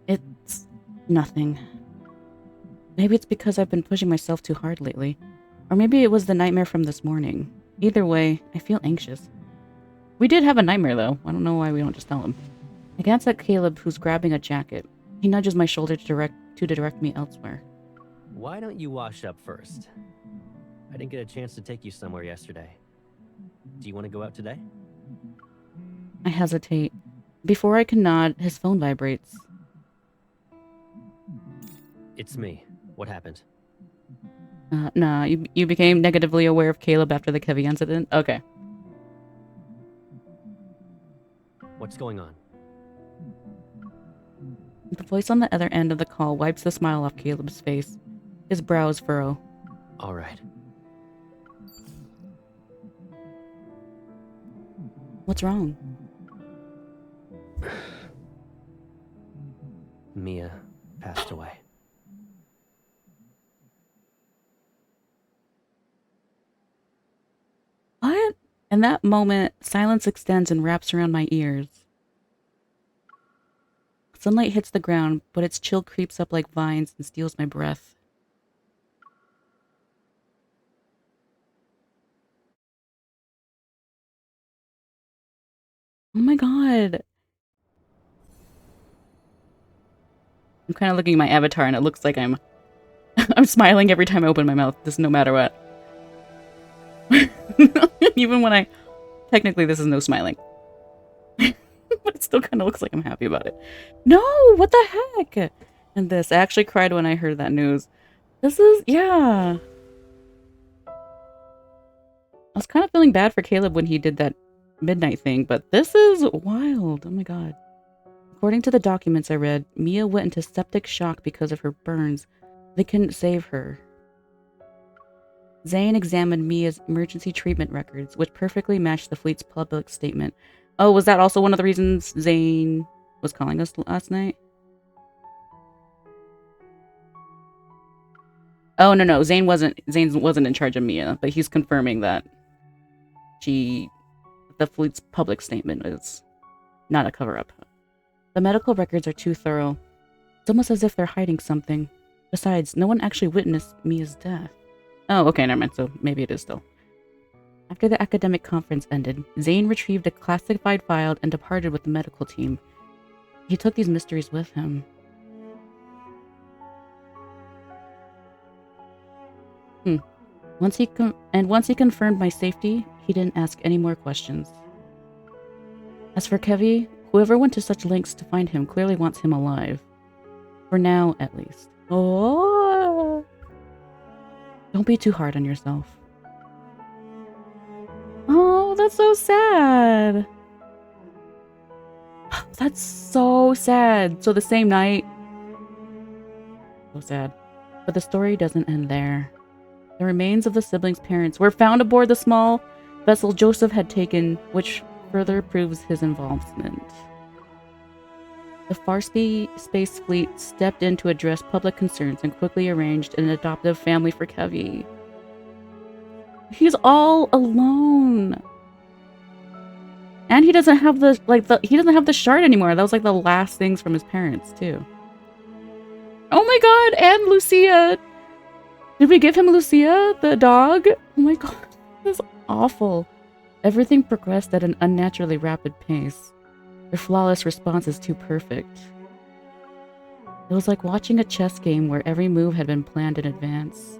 It's nothing. Maybe it's because I've been pushing myself too hard lately. Or maybe it was the nightmare from this morning. Either way, I feel anxious. We did have a nightmare, though. I don't know why we don't just tell him. I glance at Caleb, who's grabbing a jacket. He nudges my shoulder to direct me elsewhere. Why don't you wash up first? I didn't get a chance to take you somewhere yesterday. Do you want to go out today? I hesitate. Before I can nod, his phone vibrates. It's me. What happened? Nah, you became negatively aware of Caleb after the Kevy incident? Okay. What's going on? The voice on the other end of the call wipes the smile off Caleb's face. His brows furrow. All right. What's wrong? Mia passed away. What? In that moment, silence extends and wraps around my ears. Sunlight hits the ground, but its chill creeps up like vines and steals my breath. Oh my god. I'm kind of looking at my avatar and it looks like I'm smiling every time I open my mouth, just no matter what. Even when I... Technically, this is no smiling. But it still kind of looks like I'm happy about it. No! What the heck? And this, I actually cried when I heard that news. This is... Yeah. I was kind of feeling bad for Caleb when he did that midnight thing, but this is wild. Oh my god. According to the documents I read, Mia went into septic shock because of her burns. They couldn't save her. Zane examined Mia's emergency treatment records, which perfectly matched the fleet's public statement. Oh, was that also one of the reasons Zane was calling us last night? Oh, no. Zane wasn't in charge of Mia, but he's confirming that the fleet's public statement is not a cover-up. The medical records are too thorough. It's almost as if they're hiding something. Besides, no one actually witnessed Mia's death. Oh, okay, never mind. So maybe it is still. After the academic conference ended, Zane retrieved a classified file and departed with the medical team. He took these mysteries with him. Once he confirmed my safety, he didn't ask any more questions. As for Kevy, whoever went to such lengths to find him clearly wants him alive. For now, at least. Oh! Don't be too hard on yourself. Oh, that's so sad. That's so sad. So the same night. So sad. But the story doesn't end there. The remains of the siblings' parents were found aboard the small vessel Joseph had taken, which further proves his involvement. The Deepspace fleet stepped in to address public concerns and quickly arranged an adoptive family for Kevy. He's all alone. And he doesn't have the shard anymore. That was like the last things from his parents, too. Oh my god, and Lucia. Did we give him Lucia, the dog? Oh my god, this is awful. Everything progressed at an unnaturally rapid pace. Their flawless response is too perfect. It was like watching a chess game where every move had been planned in advance.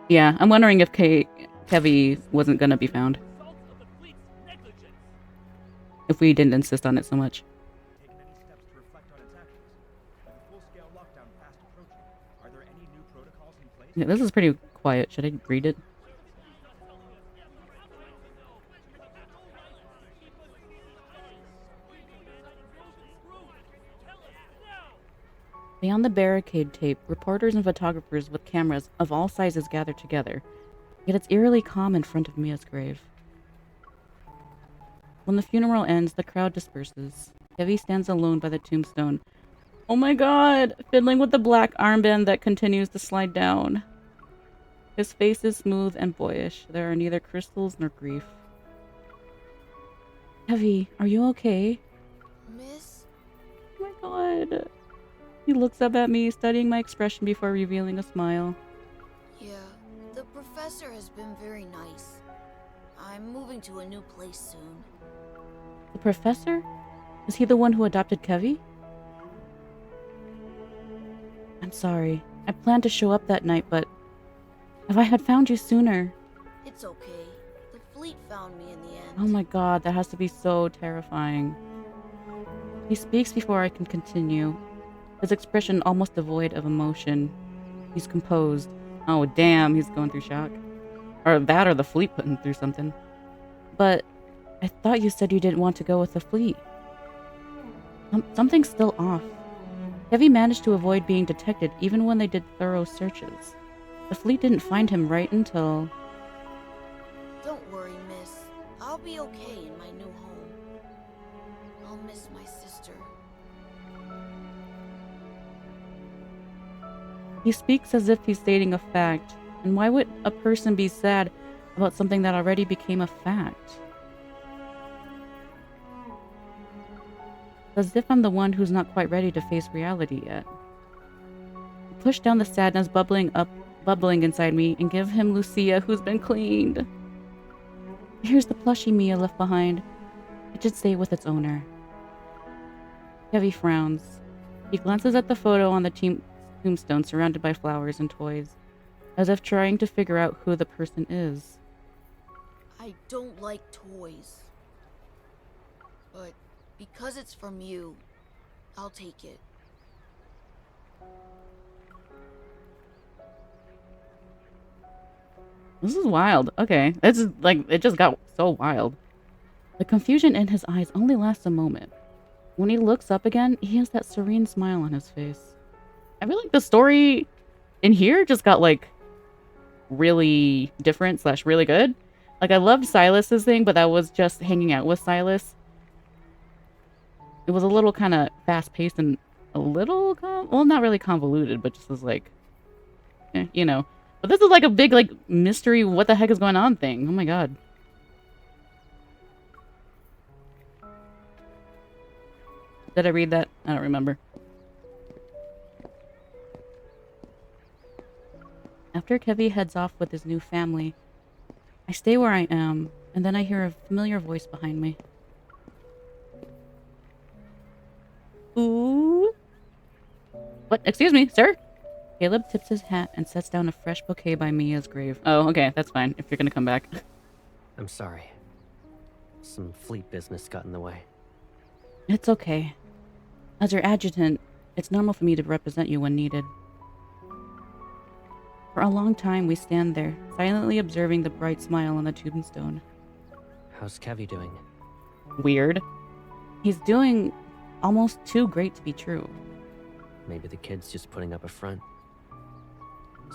Yeah, I'm wondering if Kevy wasn't gonna be found. If we didn't insist on it so much. Yeah, this is pretty quiet. Should I read it? Beyond the barricade tape, reporters and photographers with cameras of all sizes gather together. Yet it's eerily calm in front of Mia's grave. When the funeral ends, the crowd disperses. Kevy stands alone by the tombstone. Oh my god. Fiddling with the black armband that continues to slide down. His face is smooth and boyish. There are neither crystals nor grief. Heavy, are you okay? Miss? Oh my god. He looks up at me, studying my expression before revealing a smile. Yeah, the professor has been very nice. I'm moving to a new place soon. The professor? Is he the one who adopted Kevy? I'm sorry. I planned to show up that night, but if I had found you sooner... It's okay. The fleet found me in the end. Oh my god, that has to be so terrifying. He speaks before I can continue, his expression almost devoid of emotion. He's composed. Oh damn, he's going through shock. Or that or the fleet put him through something. But I thought you said you didn't want to go with the fleet. Something's still off. Heavy managed to avoid being detected even when they did thorough searches. The fleet didn't find him right until... Don't worry, miss. I'll be okay in my new home. I'll miss my sister. He speaks as if he's stating a fact. And why would a person be sad about something that already became a fact? As if I'm the one who's not quite ready to face reality yet. I push down the sadness bubbling inside me and give him Lucia, who's been cleaned. Here's the plushie Mia left behind. It should stay with its owner. Heavy frowns. He glances at the photo on the tombstone surrounded by flowers and toys, as if trying to figure out who the person is. I don't like toys. But because it's from you, I'll take it. This is wild. Okay. This is like, it just got so wild. The confusion in his eyes only lasts a moment. When he looks up again, he has that serene smile on his face. I feel like the story in here just got like really different / really good. Like I loved Silas's thing, but that was just hanging out with Silas. It was a little kind of fast-paced and a little, well, not really convoluted, but just was like, you know. But this is like a big, like, mystery, what the heck is going on thing. Oh my god. Did I read that? I don't remember. After Kevy heads off with his new family, I stay where I am, and then I hear a familiar voice behind me. Ooh. What? Excuse me, sir? Caleb tips his hat and sets down a fresh bouquet by Mia's grave. Oh, okay, that's fine, if you're gonna come back. I'm sorry. Some fleet business got in the way. It's okay. As your adjutant, it's normal for me to represent you when needed. For a long time, we stand there, silently observing the bright smile on the tombstone. How's Kevy doing? Weird. He's doing almost too great to be true. Maybe the kid's just putting up a front.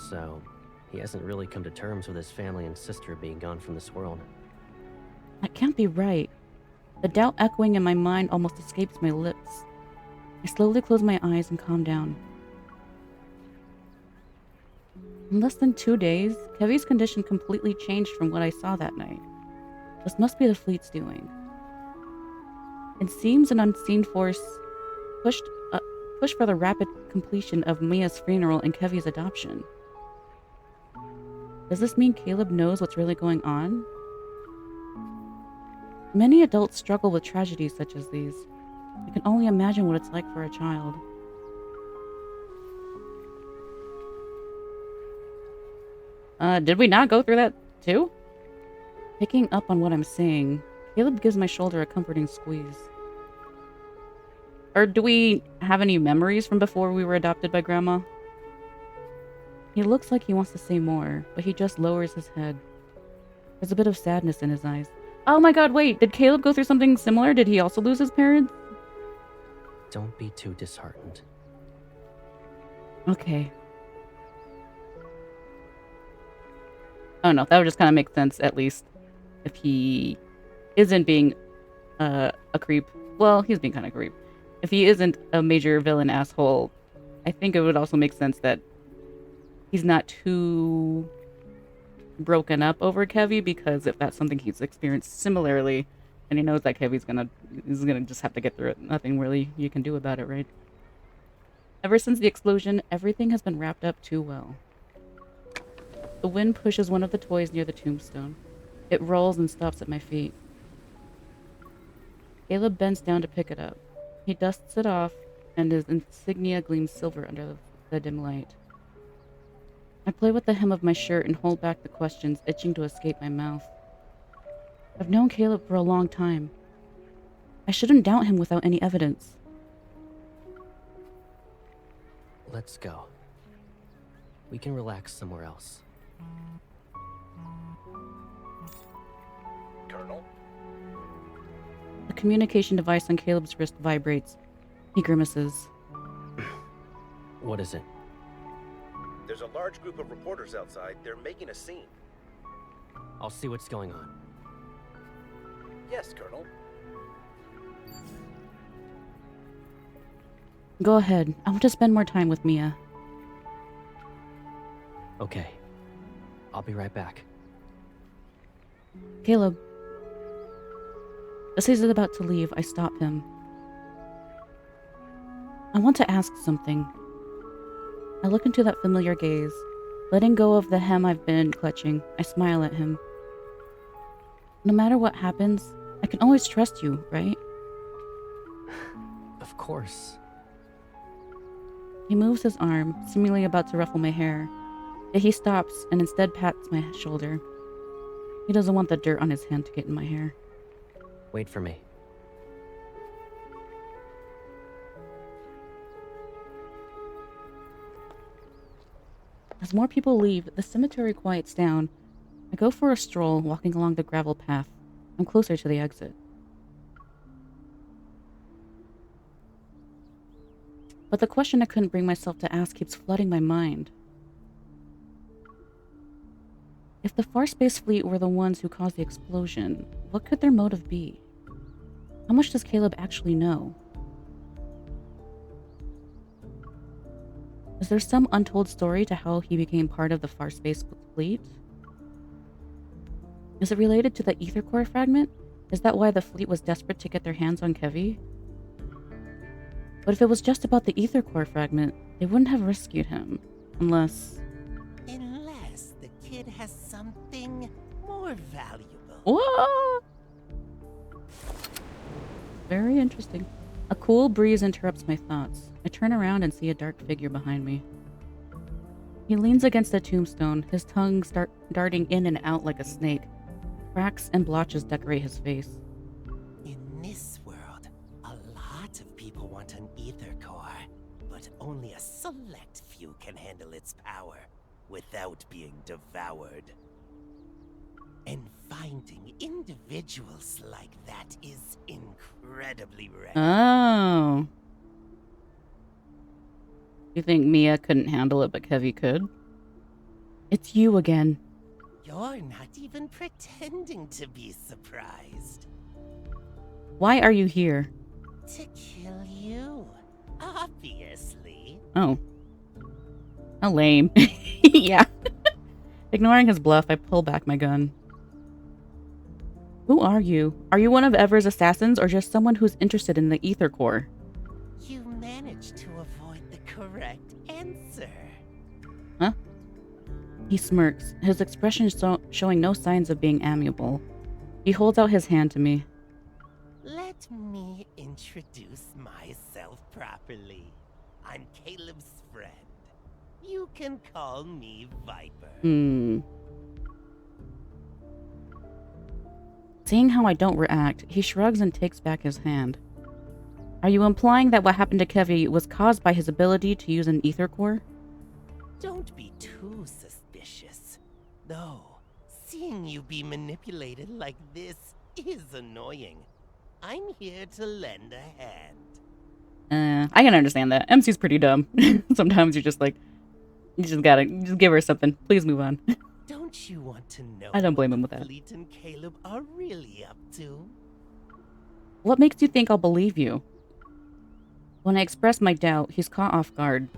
So, he hasn't really come to terms with his family and sister being gone from this world. That can't be right. The doubt echoing in my mind almost escapes my lips. I slowly close my eyes and calm down. In less than 2 days, Kevy's condition completely changed from what I saw that night. This must be the fleet's doing. It seems an unseen force pushed for the rapid completion of Mia's funeral and Kevy's adoption. Does this mean Caleb knows what's really going on? Many adults struggle with tragedies such as these. I can only imagine what it's like for a child. Did we not go through that too? Picking up on what I'm saying, Caleb gives my shoulder a comforting squeeze. Or do we have any memories from before we were adopted by Grandma? He looks like he wants to say more, but he just lowers his head. There's a bit of sadness in his eyes. Oh my god, wait, did Caleb go through something similar? Did he also lose his parents? Don't be too disheartened. Okay. Oh no, that would just kind of make sense, at least. If he isn't being a creep. Well, he's being kind of creep. if he isn't a major villain asshole, I think it would also make sense that he's not too broken up over Kevy, because if that's something he's experienced similarly, and he knows that Kevy's he's gonna just have to get through it. Nothing really you can do about it, right? Ever since the explosion, everything has been wrapped up too well. The wind pushes one of the toys near the tombstone. It rolls and stops at my feet. Caleb bends down to pick it up. He dusts it off, and his insignia gleams silver under the dim light. I play with the hem of my shirt and hold back the questions itching to escape my mouth. I've known Caleb for a long time. I shouldn't doubt him without any evidence. Let's go. We can relax somewhere else. Colonel? The communication device on Caleb's wrist vibrates. He grimaces. What is it? There's a large group of reporters outside. They're making a scene. I'll see what's going on. Yes, Colonel. Go ahead. I want to spend more time with Mia. Okay. I'll be right back. Caleb. As he's about to leave, I stop him. I want to ask something. I look into that familiar gaze. Letting go of the hem I've been clutching, I smile at him. No matter what happens, I can always trust you, right? Of course. He moves his arm, seemingly about to ruffle my hair. Yet he stops and instead pats my shoulder. He doesn't want the dirt on his hand to get in my hair. Wait for me. As more people leave, the cemetery quiets down. I go for a stroll, walking along the gravel path. I'm closer to the exit. But the question I couldn't bring myself to ask keeps flooding my mind. If the Far Space Fleet were the ones who caused the explosion, what could their motive be? How much does Caleb actually know? Is there some untold story to how he became part of the Far Space Fleet? Is it related to the ether core fragment? Is that why the fleet was desperate to get their hands on Kevy? But if it was just about the ether core fragment, they wouldn't have rescued him. Unless the kid has something more valuable. Whoa! Very interesting. A cool breeze interrupts my thoughts. I turn around and see a dark figure behind me. He leans against a tombstone, his tongue darting in and out like a snake. Cracks and blotches decorate his face. In this world, a lot of people want an ether core, but only a select few can handle its power without being devoured. And finding individuals like that is incredibly rare. Oh. You think Mia couldn't handle it, but Kevy could? It's you again. You're not even pretending to be surprised. Why are you here? To kill you, obviously. Oh. How lame. Yeah. Ignoring his bluff, I pull back my gun. Who are you? Are you one of Ever's assassins or just someone who's interested in the ether core? You managed to avoid the correct answer. Huh? He smirks, his expression showing no signs of being amiable. He holds out his hand to me. Let me introduce myself properly. I'm Caleb's friend. You can call me Viper. Seeing how I don't react, he shrugs and takes back his hand. Are you implying that what happened to Kevy was caused by his ability to use an ether core? Don't be too suspicious. Though, seeing you be manipulated like this is annoying. I'm here to lend a hand. I can understand that. MC's pretty dumb. Sometimes you're just like, you just give her something. Please move on. Don't you want to know I don't blame what him the with that. Fleet and Caleb are really up to? What makes you think I'll believe you? When I express my doubt, he's caught off guard.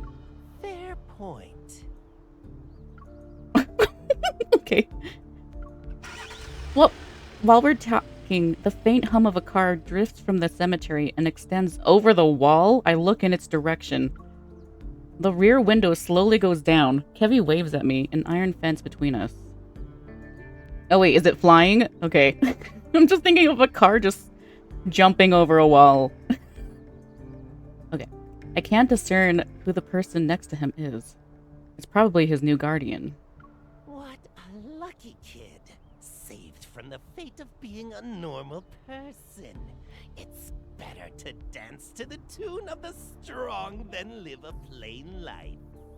Fair point. Okay. Well, while we're talking, the faint hum of a car drifts from the cemetery and extends over the wall. I look in its direction. The rear window slowly goes down. Kevy waves at me, an iron fence between us. Oh wait, is it flying? Okay. I'm just thinking of a car just jumping over a wall. Okay. I can't discern who the person next to him is. It's probably his new guardian. What a lucky kid. Saved from the fate of being a normal person. It's better to dance to the tune of the strong than live a plain life.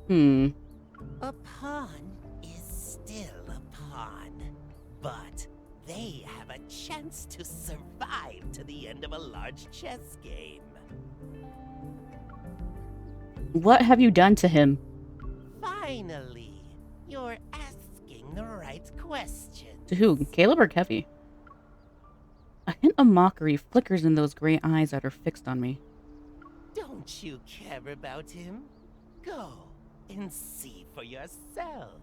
A pawn is still a pawn. But they have a chance to survive to the end of a large chess game. What have you done to him? Finally, you're asking the right question. To who? Caleb or Kevy? A hint of mockery flickers in those gray eyes that are fixed on me. Don't you care about him? Go and see for yourself.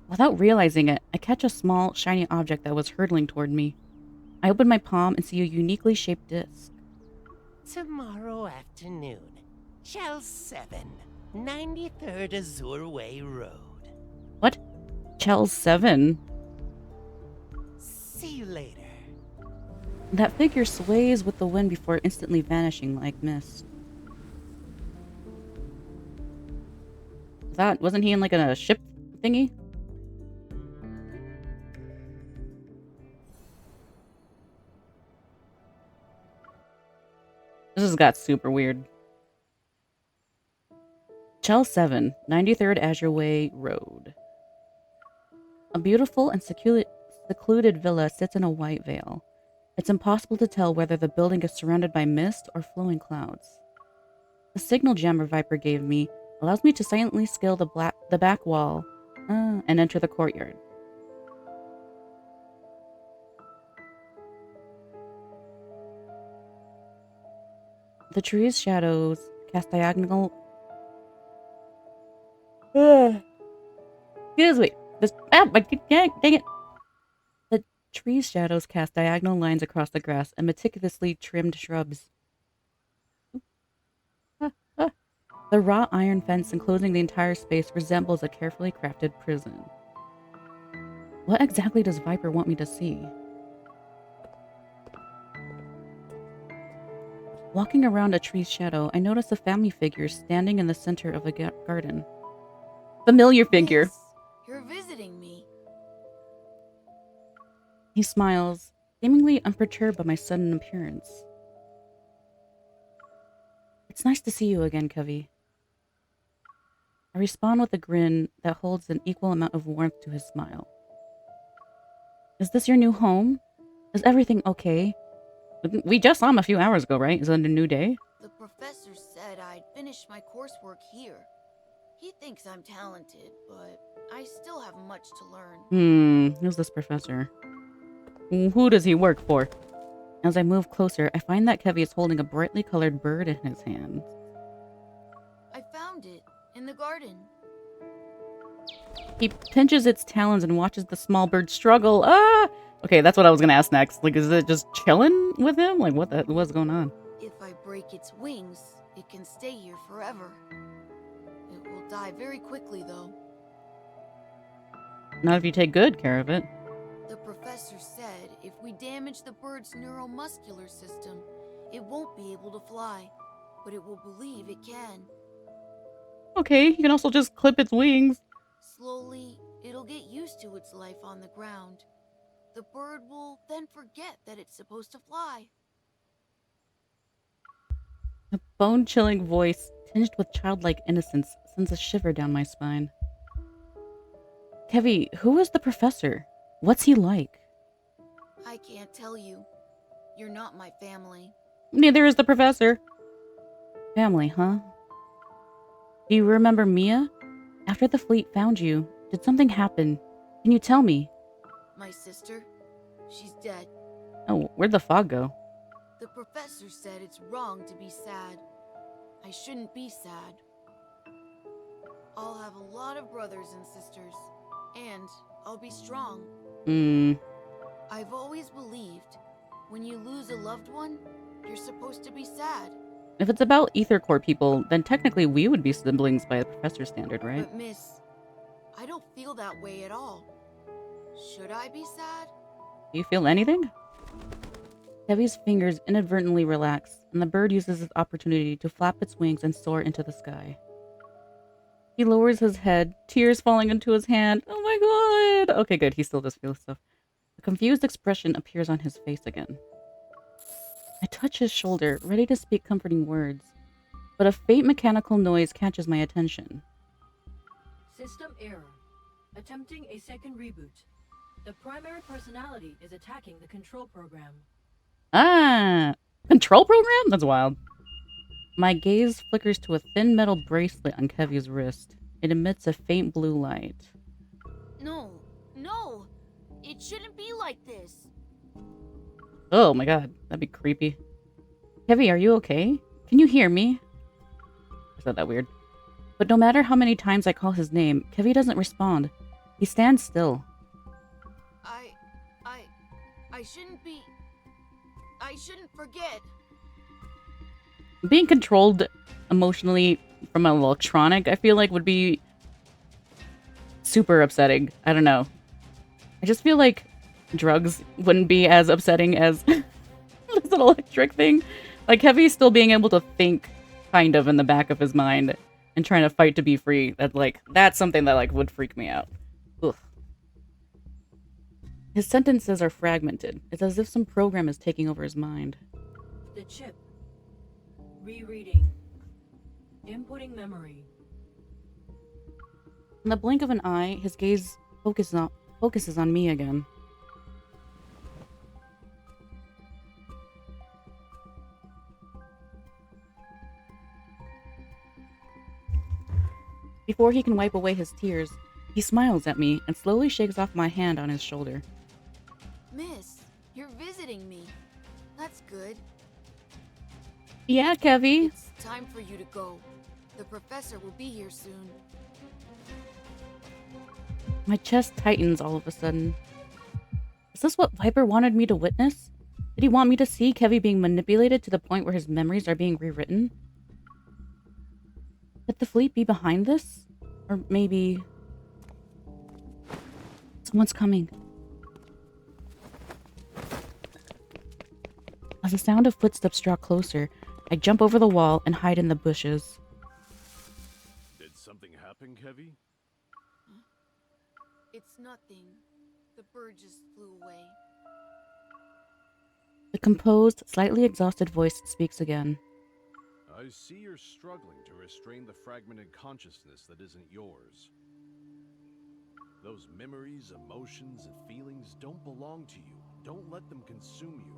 Without realizing it, I catch a small, shiny object that was hurtling toward me. I open my palm and see a uniquely shaped disc. Tomorrow afternoon, Cheel 7, 93rd Azure Way Road. What? Chell 7? See you later. That figure sways with the wind before instantly vanishing like mist. Wasn't he in like a ship thingy? This has got super weird. Chell 7, 93rd Azure Way Road. A beautiful and secluded villa sits in a white veil. It's impossible to tell whether the building is surrounded by mist or flowing clouds. The signal jammer Viper gave me allows me to silently scale the back wall and enter the courtyard. The tree's shadows cast diagonal. Excuse me. Dang it. The tree's shadows cast diagonal lines across the grass and meticulously trimmed shrubs. The wrought iron fence enclosing the entire space resembles a carefully crafted prison. What exactly does Viper want me to see? Walking around a tree's shadow, I notice a family figure standing in the center of a garden. Familiar figure. Yes, you're visiting me. He smiles, seemingly unperturbed by my sudden appearance. It's nice to see you again, Kevy. I respond with a grin that holds an equal amount of warmth to his smile. Is this your new home? Is everything okay? We just saw him a few hours ago, right? Is it a new day? The professor said I'd finish my coursework here. He thinks I'm talented, but I still have much to learn. Who's this professor? Who does he work for? As I move closer, I find that Kevy is holding a brightly colored bird in his hand. I found it in the garden. He pinches its talons and watches the small bird struggle. Okay, that's what I was gonna ask next. Like, is it just chilling with him? Like, what's going on? If I break its wings, it can stay here forever. It will die very quickly, though. Not if you take good care of it. The professor said if we damage the bird's neuromuscular system, it won't be able to fly, but it will believe it can. Okay, you can also just clip its wings. Slowly, it'll get used to its life on the ground. The bird will then forget that it's supposed to fly. A bone-chilling voice, tinged with childlike innocence, sends a shiver down my spine. Kevy, who is the professor? What's he like? I can't tell you. You're not my family. Neither is the professor. Family, huh? Do you remember Mia? After the fleet found you, did something happen? Can you tell me? My sister? She's dead. Oh, where'd the fog go? The professor said it's wrong to be sad. I shouldn't be sad. I'll have a lot of brothers and sisters, and I'll be strong. I've always believed when you lose a loved one, you're supposed to be sad. If it's about ether core people, then technically we would be siblings by the professor standard, right? But miss, I don't feel that way at all. Should I be sad? Do you feel anything? Kevy's fingers inadvertently relax, and the bird uses this opportunity to flap its wings and soar into the sky. He lowers his head, tears falling into his hand. Oh my god! Okay, good. He still does feel stuff. A confused expression appears on his face again. I touch his shoulder, ready to speak comforting words, but a faint mechanical noise catches my attention. System error. Attempting a second reboot. The primary personality is attacking the control program. Ah! Control program? That's wild. My gaze flickers to a thin metal bracelet on Kevy's wrist. It emits a faint blue light. No, no! It shouldn't be like this. Oh my god, that'd be creepy. Kevy, are you okay? Can you hear me? I said that weird. But no matter how many times I call his name, Kevy doesn't respond. He stands still. I shouldn't be... I shouldn't forget. Being controlled emotionally from an electronic, I feel like would be super upsetting. I don't know. I just feel like drugs wouldn't be as upsetting as this electric thing. Like Heavy still being able to think kind of in the back of his mind and trying to fight to be free. That's something that would freak me out. Ugh. His sentences are fragmented. It's as if some program is taking over his mind. The chip. Rereading. Inputting memory. In the blink of an eye, his gaze focuses on me again. Before he can wipe away his tears, he smiles at me and slowly shakes off my hand on his shoulder. Miss, you're visiting me. That's good. Yeah, Kevy. It's time for you to go. The professor will be here soon. My chest tightens all of a sudden. Is this what Viper wanted me to witness? Did he want me to see Kevy being manipulated to the point where his memories are being rewritten? Could the fleet be behind this? Or maybe... someone's coming. As the sound of footsteps draw closer, I jump over the wall and hide in the bushes. Did something happen, Kevy? It's nothing. The bird just flew away. The composed, slightly exhausted voice speaks again. I see you're struggling to restrain the fragmented consciousness that isn't yours. Those memories, emotions, and feelings don't belong to you. Don't let them consume you.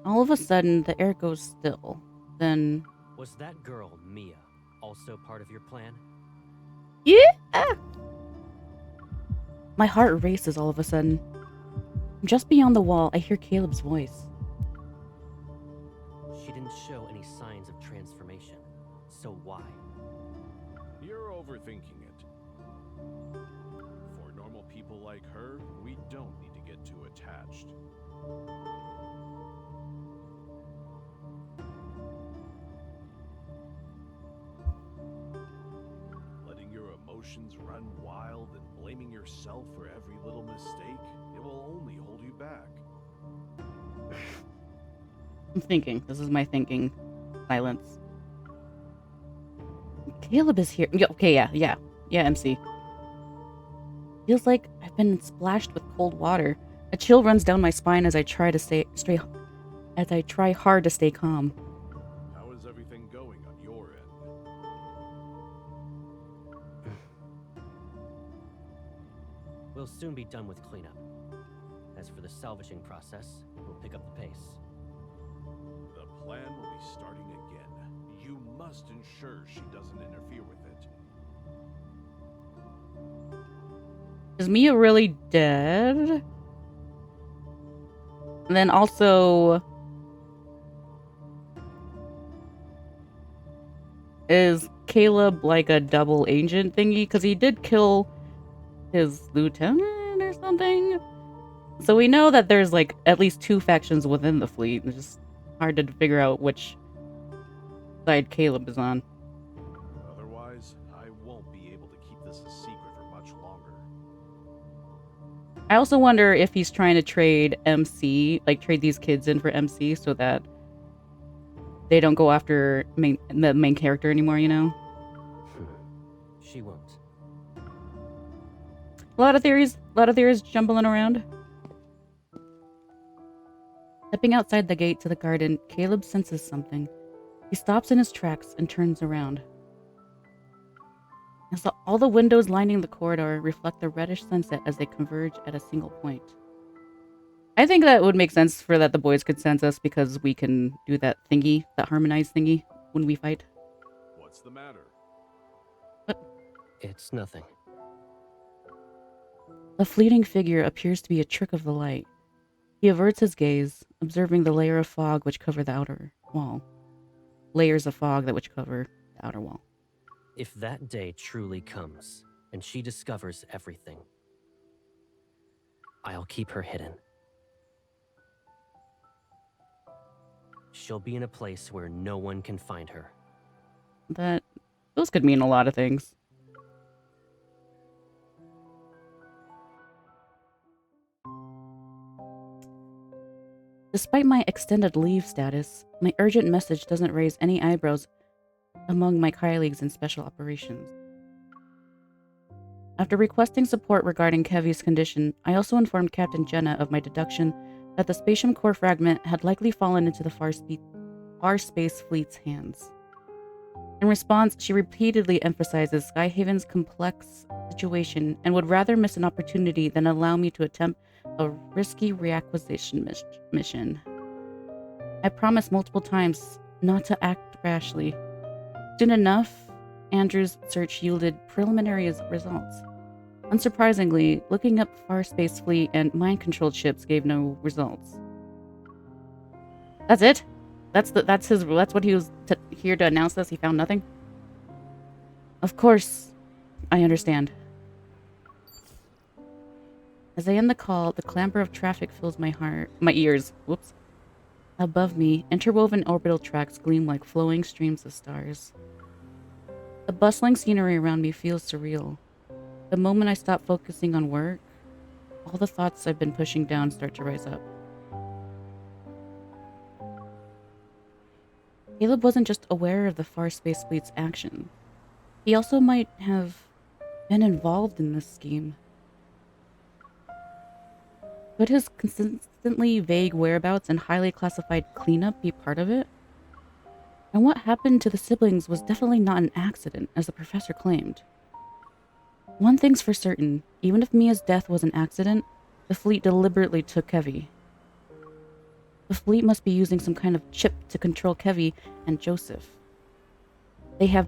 All of a sudden, the air goes still. Then... Was that girl, Mia, also part of your plan? Yeah! My heart races all of a sudden. Just beyond the wall, I hear Caleb's voice. She didn't show any signs of transformation. So why? You're overthinking it. For normal people like her, we don't need to get too attached. Letting your emotions run wild and blaming yourself for every little mistake, it will only hold you back. I'm thinking. This is my thinking. Silence. Caleb is here. Okay, yeah, MC. Feels like I've been splashed with cold water. A chill runs down my spine as I try hard to stay calm. How is everything going on your end? We'll soon be done with cleanup. As for the salvaging process, we'll pick up the pace. The plan will be starting again. You must ensure she doesn't interfere with it. Is Mia really dead? And then also, is Caleb like a double agent thingy? Because he did kill his lieutenant or something. So we know that there's like at least 2 factions within the fleet. It's just hard to figure out which side Caleb is on. Otherwise, I won't be able to keep this a secret for much longer. I also wonder if he's trying to trade MC, like trade these kids in for MC so that they don't go after the main character anymore, you know? She won't. A lot of theories jumbling around. Stepping outside the gate to the garden, Caleb senses something. He stops in his tracks and turns around. As all the windows lining the corridor reflect the reddish sunset as they converge at a single point. I think that would make sense for that the boys could sense us because we can do that thingy, that harmonized thingy, when we fight. What's the matter? What? It's nothing. The fleeting figure appears to be a trick of the light. He averts his gaze, observing the layer of fog which cover the outer wall. Layers of fog that which cover the outer wall. If that day truly comes, and she discovers everything, I'll keep her hidden. She'll be in a place where no one can find her. Those could mean a lot of things. Despite my extended leave status, my urgent message doesn't raise any eyebrows among my colleagues in special operations. After requesting support regarding Kevy's condition, I also informed Captain Jenna of my deduction that the spatium core fragment had likely fallen into the Far Space Fleet's hands. In response, she repeatedly emphasizes Skyhaven's complex situation and would rather miss an opportunity than allow me to attempt a risky reacquisition mission. I promised multiple times not to act rashly. Soon enough, Andrew's search yielded preliminary results. Unsurprisingly, looking up Far Space Fleet and mind-controlled ships gave no results. That's it? That's what he was here to announce us? He found nothing? Of course, I understand. As I end the call, the clamor of traffic fills my ears. Whoops. Above me, interwoven orbital tracks gleam like flowing streams of stars. The bustling scenery around me feels surreal. The moment I stop focusing on work, all the thoughts I've been pushing down start to rise up. Caleb wasn't just aware of the Far Space Fleet's action. He also might have been involved in this scheme. Could his consistently vague whereabouts and highly classified cleanup be part of it? And what happened to the siblings was definitely not an accident, as the professor claimed. One thing's for certain, even if Mia's death was an accident, the fleet deliberately took Kevy. The fleet must be using some kind of chip to control Kevy and Joseph. They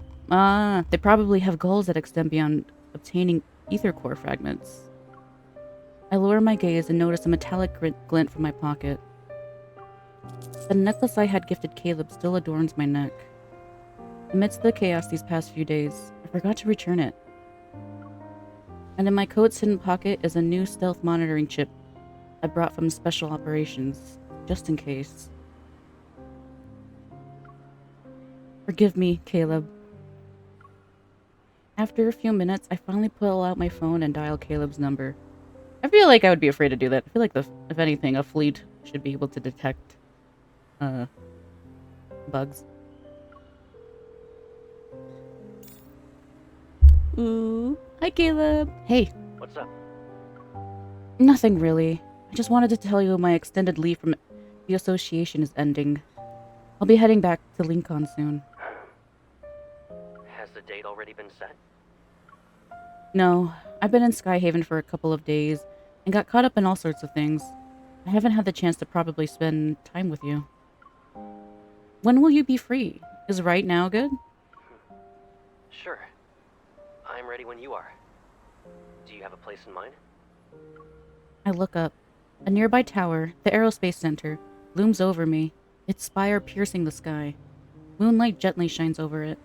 probably have goals that extend beyond obtaining ether core fragments. I lower my gaze and notice a metallic glint from my pocket. The necklace I had gifted Caleb still adorns my neck. Amidst the chaos these past few days, I forgot to return it. And in my coat's hidden pocket is a new stealth monitoring chip I brought from special operations, just in case. Forgive me, Caleb. After a few minutes, I finally pull out my phone and dial Caleb's number. I feel like I would be afraid to do that. I feel like, if anything, a fleet should be able to detect bugs. Ooh. Hi, Caleb. Hey. What's up? Nothing really. I just wanted to tell you my extended leave from the association is ending. I'll be heading back to Lincoln soon. Has the date already been set? No, I've been in Skyhaven for a couple of days and got caught up in all sorts of things. I haven't had the chance to probably spend time with you. When will you be free? Is right now good? Sure. I'm ready when you are. Do you have a place in mind? I look up. A nearby tower, the Aerospace Center, looms over me, its spire piercing the sky. Moonlight gently shines over it.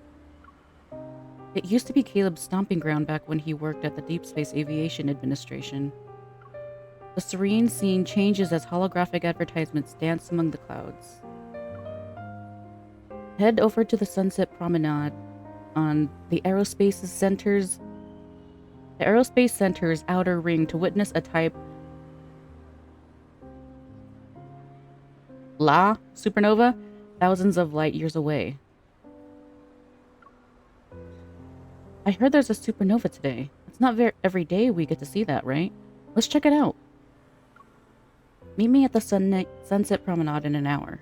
It used to be Caleb's stomping ground back when he worked at the Deepspace Aviation Administration. The serene scene changes as holographic advertisements dance among the clouds. Head over to the Sunset Promenade on the Aerospace Center's outer ring to witness a Type La supernova thousands of light years away. I heard there's a supernova today. It's not every day we get to see that, right? Let's check it out. Meet me at the Sunset Promenade in an hour.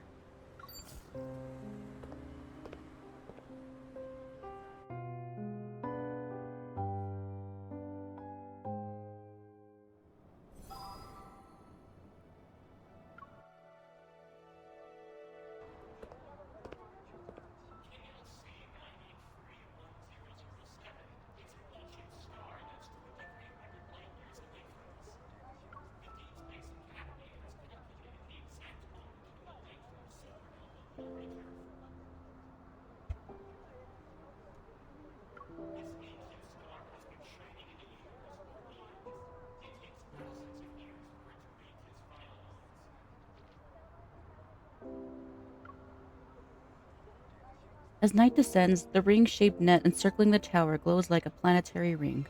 As night descends, the ring-shaped net encircling the tower glows like a planetary ring.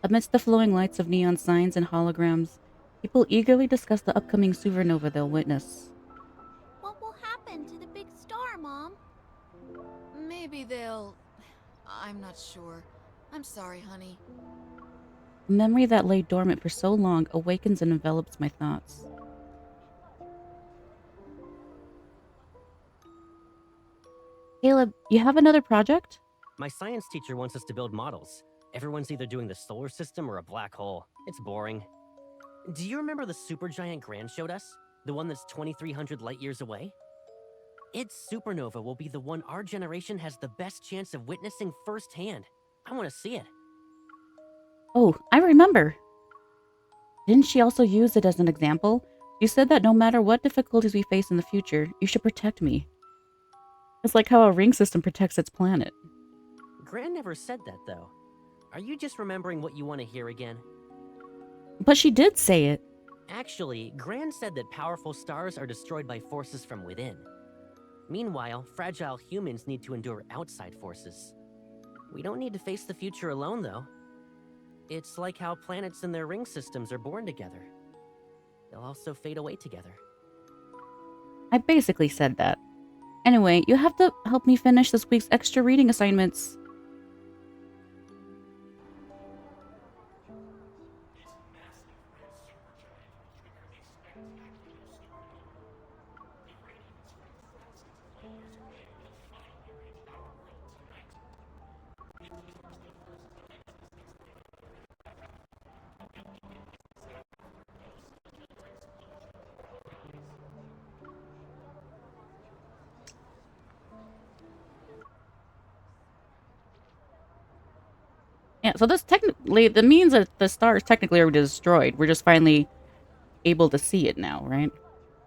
Amidst the flowing lights of neon signs and holograms, people eagerly discuss the upcoming supernova they'll witness. What will happen to the big star, Mom? Maybe they'll... I'm not sure. I'm sorry, honey. A memory that lay dormant for so long awakens and envelops my thoughts. Caleb, you have another project? My science teacher wants us to build models. Everyone's either doing the solar system or a black hole. It's boring. Do you remember the supergiant Gran showed us? The one that's 2,300 light years away? Its supernova will be the one our generation has the best chance of witnessing firsthand. I want to see it. Oh, I remember. Didn't she also use it as an example? You said that no matter what difficulties we face in the future, you should protect me. It's like how a ring system protects its planet. Gran never said that, though. Are you just remembering what you want to hear again? But she did say it. Actually, Gran said that powerful stars are destroyed by forces from within. Meanwhile, fragile humans need to endure outside forces. We don't need to face the future alone, though. It's like how planets and their ring systems are born together. They'll also fade away together. I basically said that. Anyway, you have to help me finish this week's extra reading assignments. Yeah, so this technically, that means that the stars technically are destroyed. We're just finally able to see it now, right?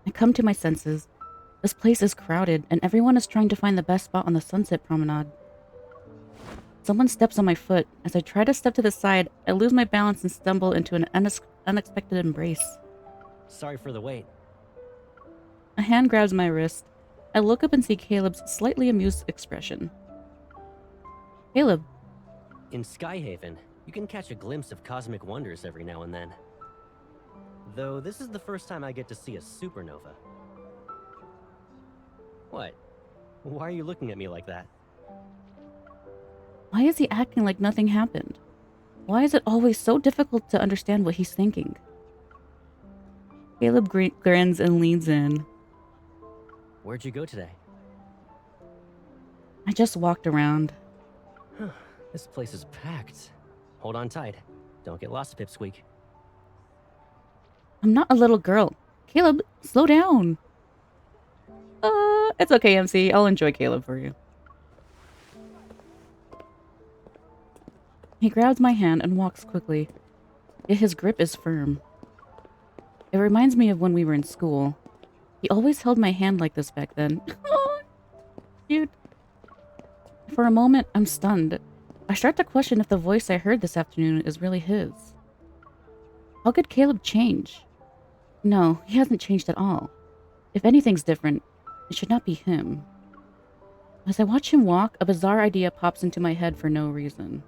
I come to my senses. This place is crowded, and everyone is trying to find the best spot on the Sunset Promenade. Someone steps on my foot. As I try to step to the side, I lose my balance and stumble into an unexpected embrace. Sorry for the wait. A hand grabs my wrist. I look up and see Caleb's slightly amused expression. Caleb. In Skyhaven, you can catch a glimpse of cosmic wonders every now and then. Though this is the first time I get to see a supernova. What? Why are you looking at me like that? Why is he acting like nothing happened? Why is it always so difficult to understand what he's thinking? Caleb grins and leans in. Where'd you go today? I just walked around. This place is packed. Hold on tight. Don't get lost, Pipsqueak. I'm not a little girl. Caleb, slow down. It's okay, MC. I'll enjoy Caleb for you. He grabs my hand and walks quickly. Yet his grip is firm. It reminds me of when we were in school. He always held my hand like this back then. Cute. For a moment, I'm stunned. I start to question if the voice I heard this afternoon is really his. How could Caleb change? No, he hasn't changed at all. If anything's different, it should not be him. As I watch him walk, a bizarre idea pops into my head for no reason.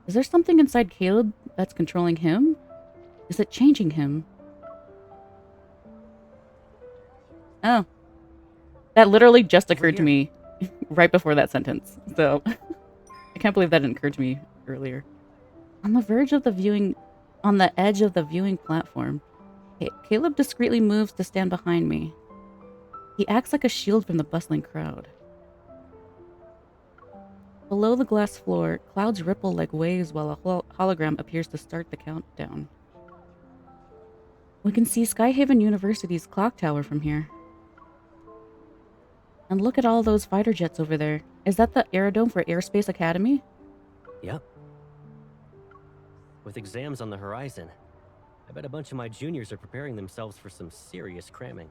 Is there something inside Caleb that's controlling him? Is it changing him? Oh. That literally just occurred to me right before that sentence. So, I can't believe that didn't occur to me earlier. On the edge of the viewing platform, Caleb discreetly moves to stand behind me. He acts like a shield from the bustling crowd. Below the glass floor, clouds ripple like waves while a hologram appears to start the countdown. We can see Skyhaven University's clock tower from here. And look at all those fighter jets over there. Is that the aerodrome for Airspace Academy? Yep. With exams on the horizon, I bet a bunch of my juniors are preparing themselves for some serious cramming.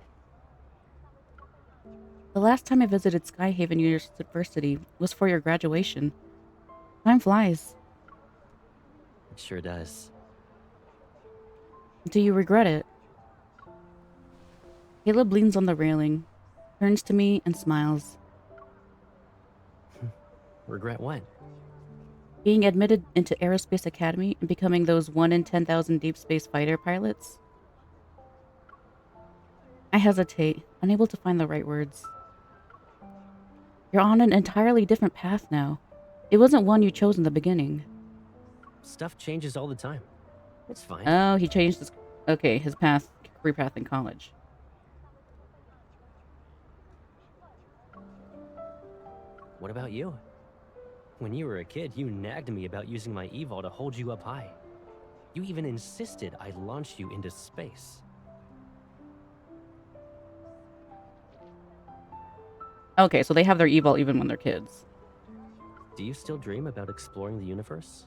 The last time I visited Skyhaven University was for your graduation. Time flies. It sure does. Do you regret it? Caleb leans on the railing, turns to me, and smiles. Regret what? Being admitted into Aerospace Academy and becoming those 1 in 10,000 deep space fighter pilots? I hesitate, unable to find the right words. You're on an entirely different path now. It wasn't one you chose in the beginning. Stuff changes all the time. It's fine. Oh, he changed his... Okay, his career path in college. What about you? When you were a kid, you nagged me about using my evol to hold you up high. You even insisted I launch you into space. Okay, so they have their evil even when they're kids. Do you still dream about exploring the universe?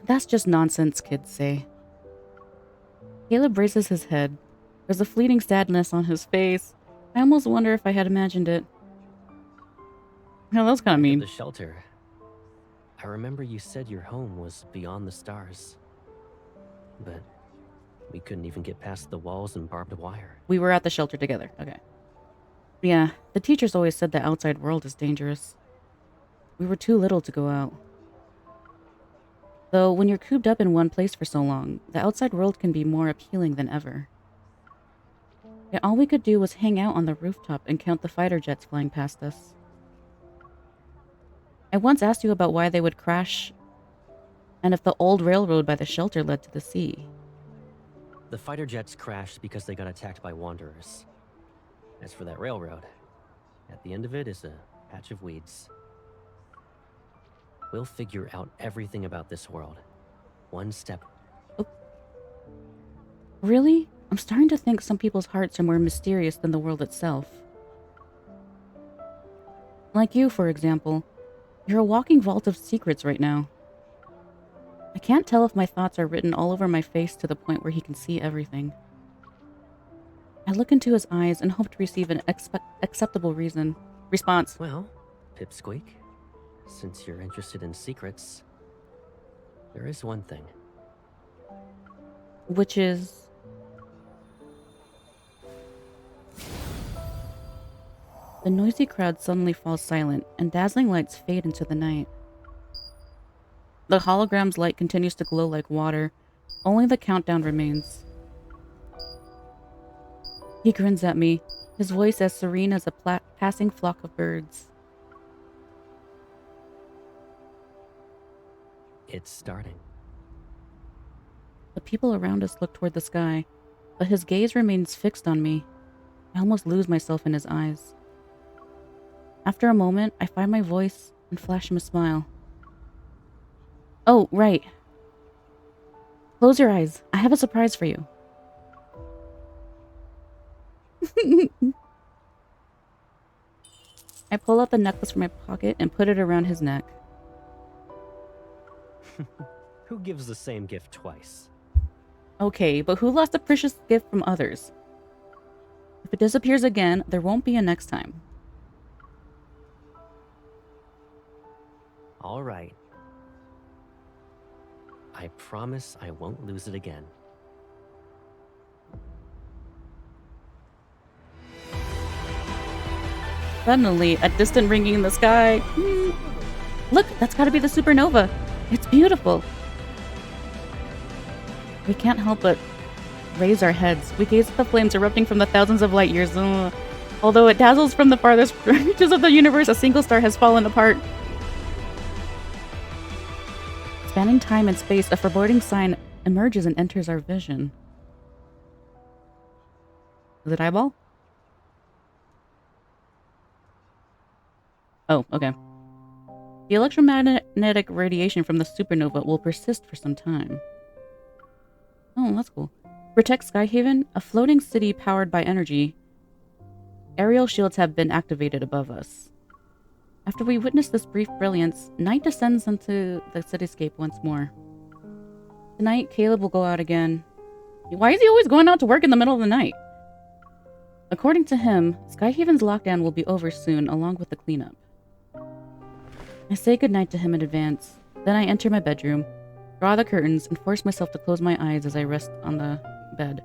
That's just nonsense, kids say. Caleb raises his head. There's a fleeting sadness on his face. I almost wonder if I had imagined it. No, that was kind of mean. The shelter. I remember you said your home was beyond the stars. But we couldn't even get past the walls and barbed wire. We were at the shelter together. Okay. Yeah, the teachers always said the outside world is dangerous. We were too little to go out. Though, when you're cooped up in one place for so long, the outside world can be more appealing than ever. Yet all we could do was hang out on the rooftop and count the fighter jets flying past us. I once asked you about why they would crash, and if the old railroad by the shelter led to the sea. The fighter jets crashed because they got attacked by wanderers. As for that railroad, at the end of it is a patch of weeds. We'll figure out everything about this world. One step. Oh. Really? I'm starting to think some people's hearts are more mysterious than the world itself. Like you, for example. You're a walking vault of secrets right now. I can't tell if my thoughts are written all over my face to the point where he can see everything. I look into his eyes and hope to receive an acceptable response. Well, Pipsqueak, since you're interested in secrets, there is one thing. Which is... The noisy crowd suddenly falls silent, and dazzling lights fade into the night. The hologram's light continues to glow like water. Only the countdown remains. He grins at me, his voice as serene as a passing flock of birds. It's starting. The people around us look toward the sky, but his gaze remains fixed on me. I almost lose myself in his eyes. After a moment, I find my voice and flash him a smile. Oh, right. Close your eyes. I have a surprise for you. I pull out the necklace from my pocket and put it around his neck. Who gives the same gift twice? Okay, but who lost a precious gift from others? If it disappears again, there won't be a next time. All right. I promise I won't lose it again. Suddenly, a distant ringing in the sky. Look, that's gotta be the supernova. It's beautiful. We can't help but raise our heads. We gaze at the flames erupting from the thousands of light years. Although it dazzles from the farthest reaches of the universe, a single star has fallen apart. Spanning time and space, a foreboding sign emerges and enters our vision. Is it eyeball? Oh, okay. The electromagnetic radiation from the supernova will persist for some time. Oh, that's cool. Protect Skyhaven, a floating city powered by energy. Aerial shields have been activated above us. After we witness this brief brilliance, night descends into the cityscape once more. Tonight, Caleb will go out again. Why is he always going out to work in the middle of the night? According to him, Skyhaven's lockdown will be over soon, along with the cleanup. I say goodnight to him in advance. Then I enter my bedroom, draw the curtains, and force myself to close my eyes as I rest on the bed.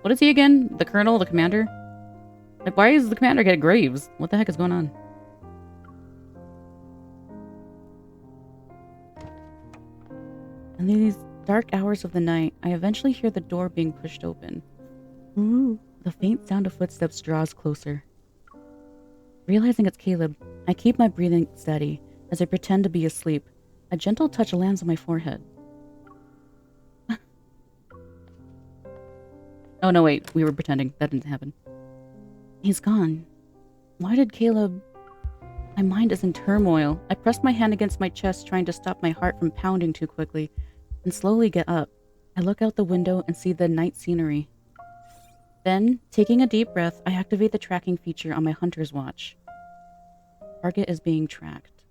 What is he again? The colonel? The commander? Like, why is the commander getting graves? What the heck is going on? In these dark hours of the night, I eventually hear the door being pushed open. Ooh, the faint sound of footsteps draws closer. Realizing it's Caleb, I keep my breathing steady as I pretend to be asleep. A gentle touch lands on my forehead. Oh no, wait, we were pretending. That didn't happen. He's gone. Why did Caleb... My mind is in turmoil. I press my hand against my chest, trying to stop my heart from pounding too quickly, and slowly get up. I look out the window and see the night scenery. Then, taking a deep breath, I activate the tracking feature on my hunter's watch. Target is being tracked.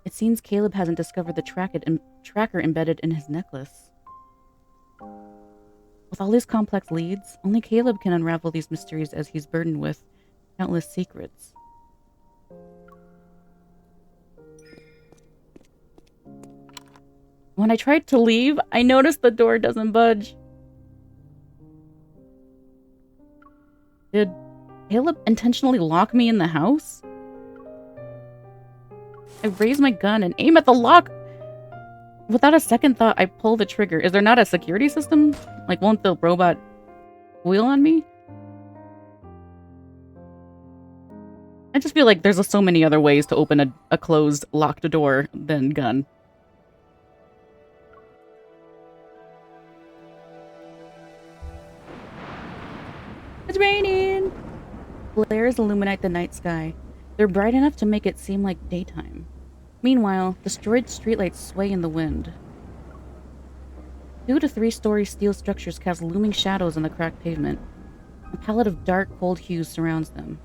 It seems Caleb hasn't discovered the tracker embedded in his necklace. With all these complex leads, only Caleb can unravel these mysteries as he's burdened with countless secrets. When I tried to leave, I noticed the door doesn't budge. Did Caleb intentionally lock me in the house? I raise my gun and aim at the lock. Without a second thought, I pull the trigger. Is there not a security system? Like, won't the robot wheel on me? I just feel like there's so many other ways to open a closed, locked door than gun. It's raining! Flares illuminate the night sky. They're bright enough to make it seem like daytime. Meanwhile, destroyed streetlights sway in the wind. 2 to 3-story steel structures cast looming shadows on the cracked pavement. A palette of dark, cold hues surrounds them.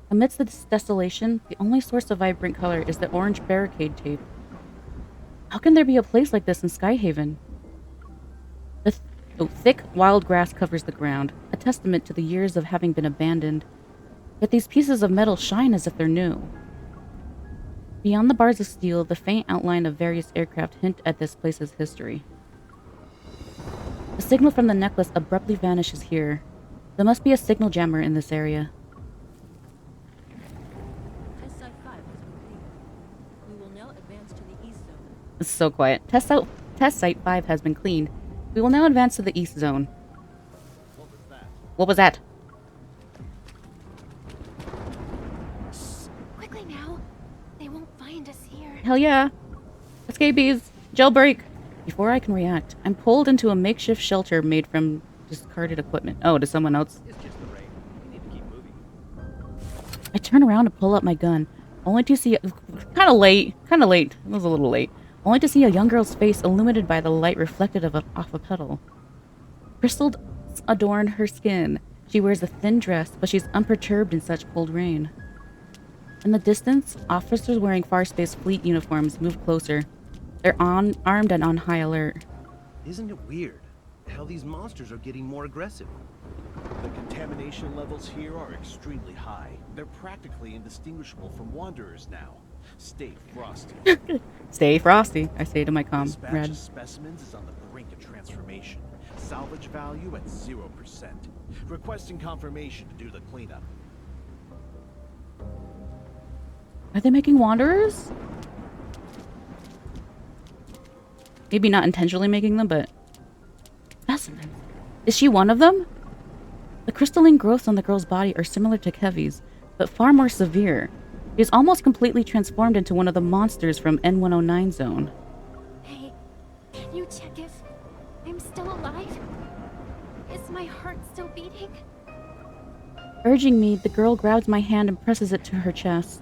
Amidst this desolation, the only source of vibrant color is the orange barricade tape. How can there be a place like this in Skyhaven? The thick, wild grass covers the ground, a testament to the years of having been abandoned. Yet these pieces of metal shine as if they're new. Beyond the bars of steel, the faint outline of various aircraft hint at this place's history. The signal from the necklace abruptly vanishes here. There must be a signal jammer in this area. Test Site 5 has completed. We will now advance to the east zone. It's so quiet. Test Site 5 has been cleaned. We will now advance to the east zone. What was that? What was that? Quickly now. They won't find us here. Hell yeah. Escapees. Jailbreak. Before I can react, I'm pulled into a makeshift shelter made from discarded equipment. Oh, to someone else? It's just the rain. We need to keep moving. I turn around to pull up my gun, only to see... Kind of late. It was a little late. Only to see a young girl's face illuminated by the light reflected off a petal. Crystals adorn her skin. She wears a thin dress, but she's unperturbed in such cold rain. In the distance, officers wearing Farspace fleet uniforms move closer. They're armed and on high alert. Isn't it weird how these monsters are getting more aggressive? The contamination levels here are extremely high. They're practically indistinguishable from wanderers now. Stay frosty. Stay frosty, I say to my This batch comrade. of specimens is on the brink of transformation. Salvage value at 0%. Requesting confirmation to do the cleanup. Are they making wanderers? Maybe not intentionally making them, but... Specimens. Is she one of them? The crystalline growths on the girl's body are similar to Kevy's, but far more severe. She is almost completely transformed into one of the monsters from N109 zone. Hey, can you check if I'm still alive? Is my heart still beating? Urging me, the girl grabs my hand and presses it to her chest.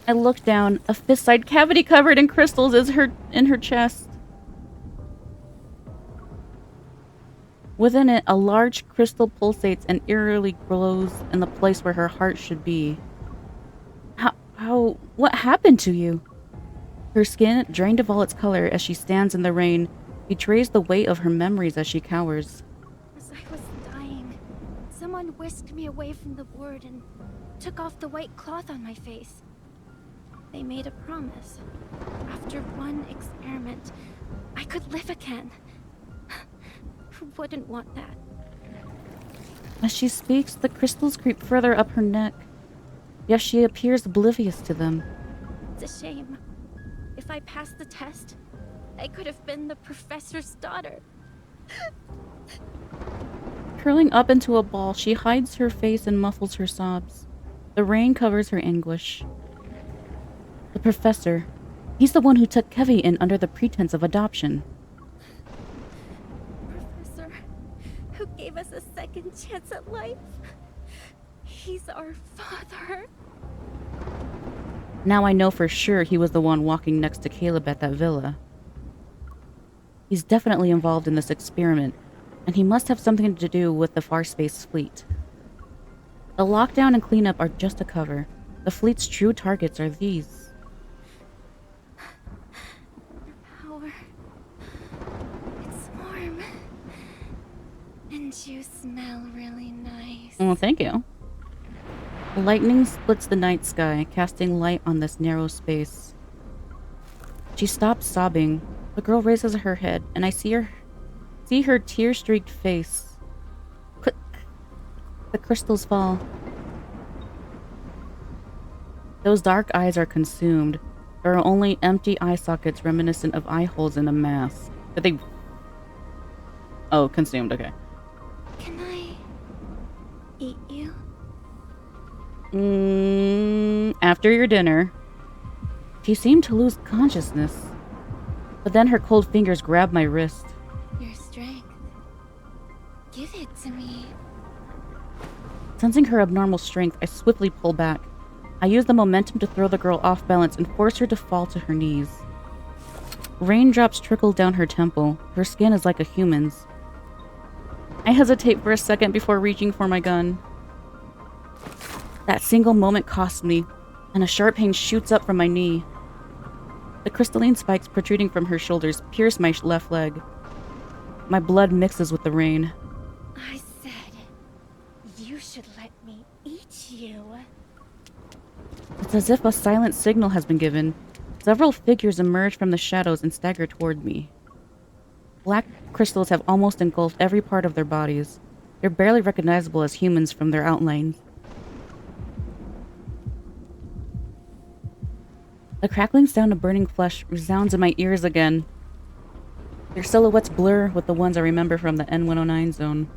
I look down. A fist-sized cavity covered in crystals is in her chest. Within it, a large crystal pulsates and eerily glows in the place where her heart should be. What happened to you? Her skin, drained of all its color as she stands in the rain, betrays the weight of her memories as she cowers. As I was dying, someone whisked me away from the ward and took off the white cloth on my face. They made a promise. After one experiment, I could live again. Who wouldn't want that? As she speaks, the crystals creep further up her neck. Yet she appears oblivious to them. It's a shame. If I passed the test, I could have been the professor's daughter. Curling up into a ball, she hides her face and muffles her sobs. The rain covers her anguish. The professor. He's the one who took Kevy in under the pretense of adoption. Professor, who gave us a second chance at life. He's our father. Now I know for sure he was the one walking next to Caleb at that villa. He's definitely involved in this experiment, and he must have something to do with the Far Space fleet. The lockdown and cleanup are just a cover. The fleet's true targets are these. Power. It's warm. And you smell really nice. Well, thank you. Lightning splits the night sky, casting light on this narrow space. She stops sobbing. The girl raises her head, and I see her tear-streaked face. Click. The crystals fall. Those dark eyes are consumed. There are only empty eye sockets reminiscent of eye holes in a mask. But they... Oh, consumed, okay. Can I eat you? After your dinner. She seemed to lose consciousness. But then her cold fingers grabbed my wrist. Your strength. Give it to me. Sensing her abnormal strength, I swiftly pull back. I use the momentum to throw the girl off balance and force her to fall to her knees. Raindrops trickle down her temple. Her skin is like a human's. I hesitate for a second before reaching for my gun. That single moment costs me, and a sharp pain shoots up from my knee. The crystalline spikes protruding from her shoulders pierce my left leg. My blood mixes with the rain. I said, you should let me eat you. It's as if a silent signal has been given. Several figures emerge from the shadows and stagger toward me. Black crystals have almost engulfed every part of their bodies. They're barely recognizable as humans from their outlines. The crackling sound of burning flesh resounds in my ears again. Their silhouettes blur with the ones I remember from the N109 zone.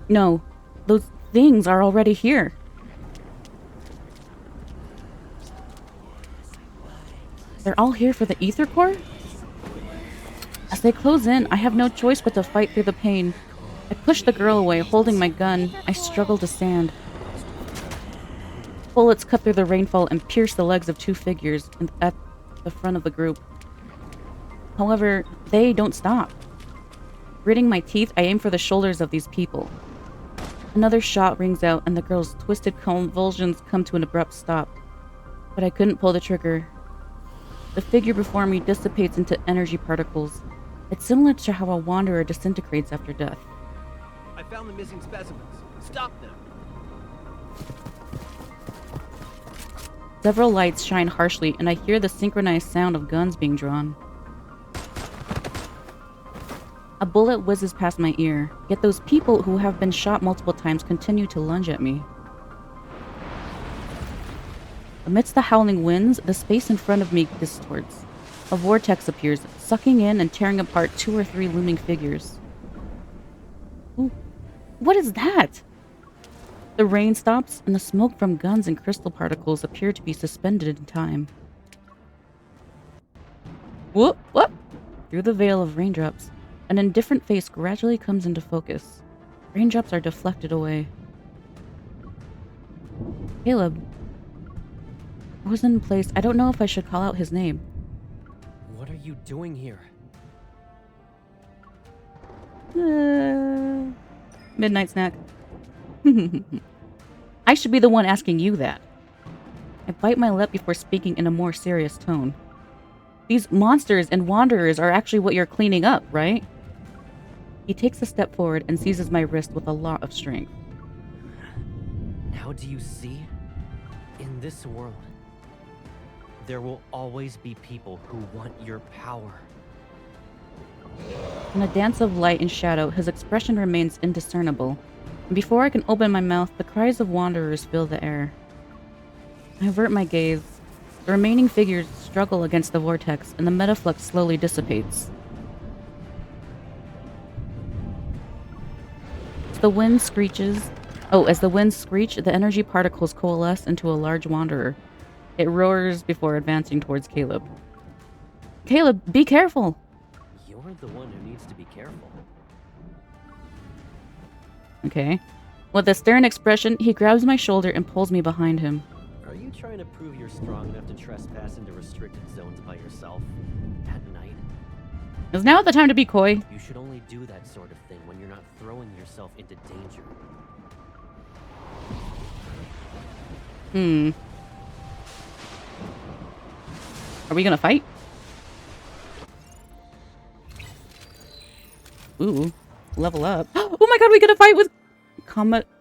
No, those things are already here. They're all here for the ether core? As they close in, I have no choice but to fight through the pain. I push the girl away, holding my gun. I struggle to stand. Bullets cut through the rainfall and pierce the legs of two figures at the front of the group. However, they don't stop. Gritting my teeth, I aim for the shoulders of these people. Another shot rings out and the girl's twisted convulsions come to an abrupt stop. But I couldn't pull the trigger. The figure before me dissipates into energy particles. It's similar to how a wanderer disintegrates after death. I found the missing specimens. Stop them. Several lights shine harshly, and I hear the synchronized sound of guns being drawn. A bullet whizzes past my ear, yet those people who have been shot multiple times continue to lunge at me. Amidst the howling winds, the space in front of me distorts. A vortex appears, sucking in and tearing apart 2 or 3 looming figures. Ooh. What is that? The rain stops, and the smoke from guns and crystal particles appear to be suspended in time. Whoop, whoop! Through the veil of raindrops, an indifferent face gradually comes into focus. Raindrops are deflected away. Caleb. I was in place. I don't know if I should call out his name. What are you doing here? Midnight snack. I should be the one asking you that. I bite my lip before speaking in a more serious tone. These monsters and wanderers are actually what you're cleaning up, right? He takes a step forward and seizes my wrist with a lot of strength. Now do you see? In this world, there will always be people who want your power. In a dance of light and shadow, his expression remains indiscernible. And before I can open my mouth, the cries of wanderers fill the air. I avert my gaze. The remaining figures struggle against the vortex, and the metaflux slowly dissipates. As the wind screech, the energy particles coalesce into a large wanderer. It roars before advancing towards Caleb. Caleb, be careful! You're the one who needs to be careful. Okay. With a stern expression, he grabs my shoulder and pulls me behind him. Are you trying to prove you're strong enough to trespass into restricted zones by yourself? At night? Is now the time to be coy? You should only do that sort of thing when you're not throwing yourself into danger. Are we gonna fight? Ooh, level up. Oh my god, we gonna fight with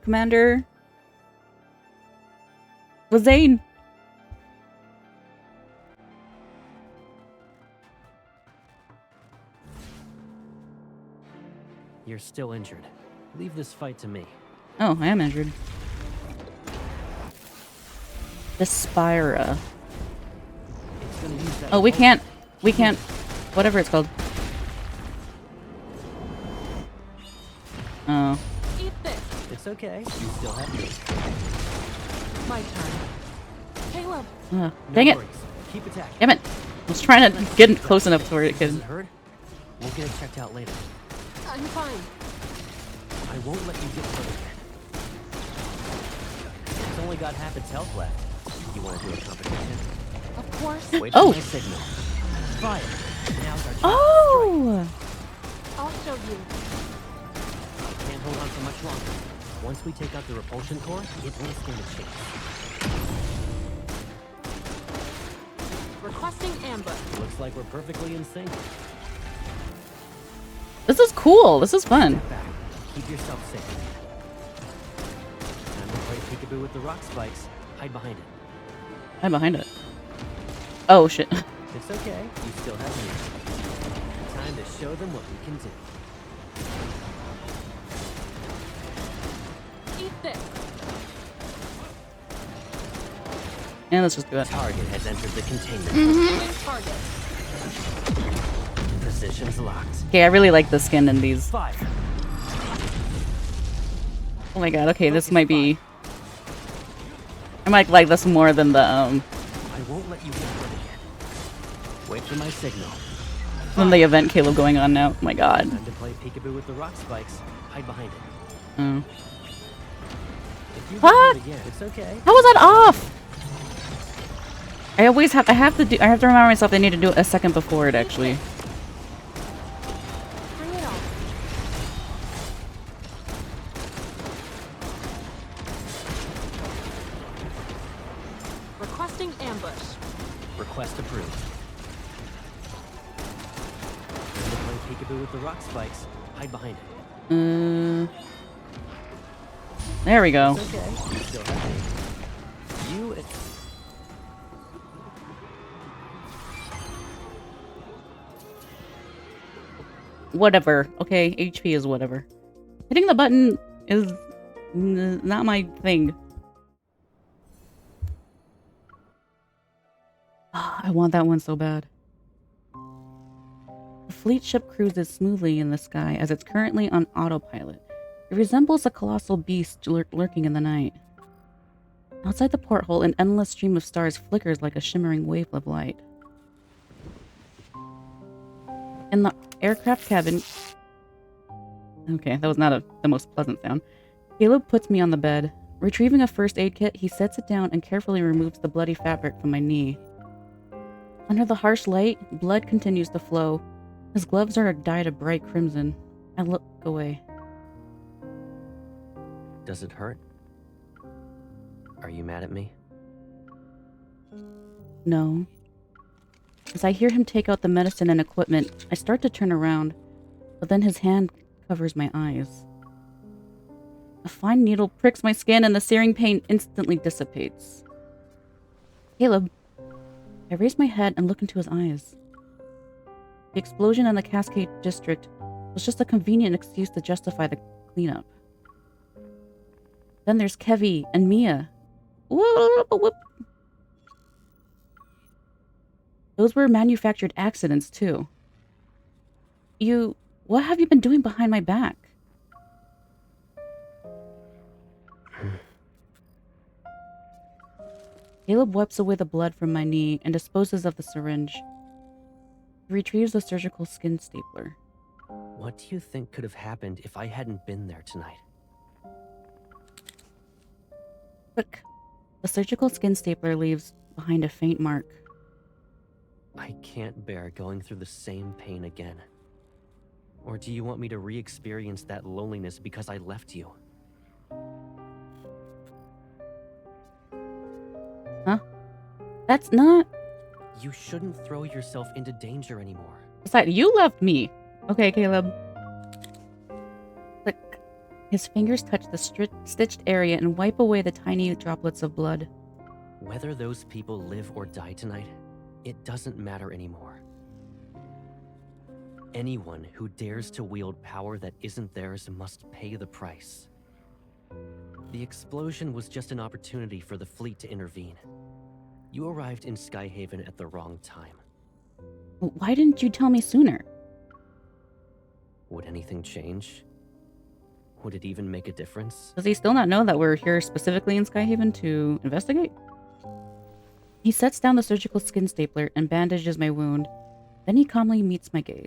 Commander Zane. You're still injured. Leave this fight to me. Oh, I am injured. The Spira. Oh, we can't, whatever it's called. Oh. Eat this. It's okay. You still have me. My turn. Caleb. Dang it. Worries. Keep attacking. Damn it. I was trying to get close enough to where it could. Hurt? We'll get it checked out later. I'm fine. I won't let you get hurt again. It's only got half its health left. You want to do a competition? Of course. Wait for my signal. Fire. Now's our chance. Oh! I'll show you. Can't hold on for much longer. Once we take out the repulsion core, it won't stand a chance. Requesting ambush. Looks like we're perfectly in sync. This is cool. This is fun. Step back. Keep yourself safe. Time to play peekaboo with the rock spikes. Hide behind it. I'm behind it. Oh shit. It's okay. You still have me. Time to show them what we can do. Eat this. Yeah, let's just do it. Target has entered the containment. Next target. Positions locked. Okay, I really like the skin in these. Fire. Oh my god, okay, this might be... I might like this more than the, I won't let you get hurt again. Wait for my signal. than the event Caleb going on now. Oh my god. Time to play peekaboo with the rock spikes. Hide behind it. Oh. If you What? do it again, it's okay. How was that off? I have to remind myself I need to do it a second before it actually. Bring it on. Requesting ambush. Request approved. peekaboo with the rock spikes. Hide behind it. There we go. It's okay. You still have me. You. Whatever. Okay, HP is whatever. Hitting the button is not my thing. I want that one so bad. The fleet ship cruises smoothly in the sky as it's currently on autopilot. It resembles a colossal beast lurking in the night. Outside the porthole, an endless stream of stars flickers like a shimmering wave of light. In the aircraft cabin... Okay, that was not the most pleasant sound. Caleb puts me on the bed. Retrieving a first aid kit, he sets it down and carefully removes the bloody fabric from my knee. Under the harsh light, blood continues to flow. His gloves are dyed a bright crimson. I look away. Does it hurt? Are you mad at me? No. As I hear him take out the medicine and equipment, I start to turn around, but then his hand covers my eyes. A fine needle pricks my skin and the searing pain instantly dissipates. Caleb. I raise my head and look into his eyes. The explosion in the Cascade district was just a convenient excuse to justify the cleanup. Then there's Kevy and Mia. Whoop. Those were manufactured accidents, too. What have you been doing behind my back? Caleb wipes away the blood from my knee and disposes of the syringe. He retrieves the surgical skin stapler. What do you think could have happened if I hadn't been there tonight? Look, the surgical skin stapler leaves behind a faint mark. I can't bear going through the same pain again. Or do you want me to re-experience that loneliness because I left you? Huh? That's not... You shouldn't throw yourself into danger anymore. Besides, you left me. Okay, Caleb. Click. His fingers touch the stitched area and wipe away the tiny droplets of blood. Whether those people live or die tonight, it doesn't matter anymore. Anyone who dares to wield power that isn't theirs must pay the price. The explosion was just an opportunity for the fleet to intervene. You arrived in Skyhaven at the wrong time. Why didn't you tell me sooner? Would anything change? Would it even make a difference? Does he still not know that we're here specifically in Skyhaven to investigate? He sets down the surgical skin stapler and bandages my wound. Then he calmly meets my gaze.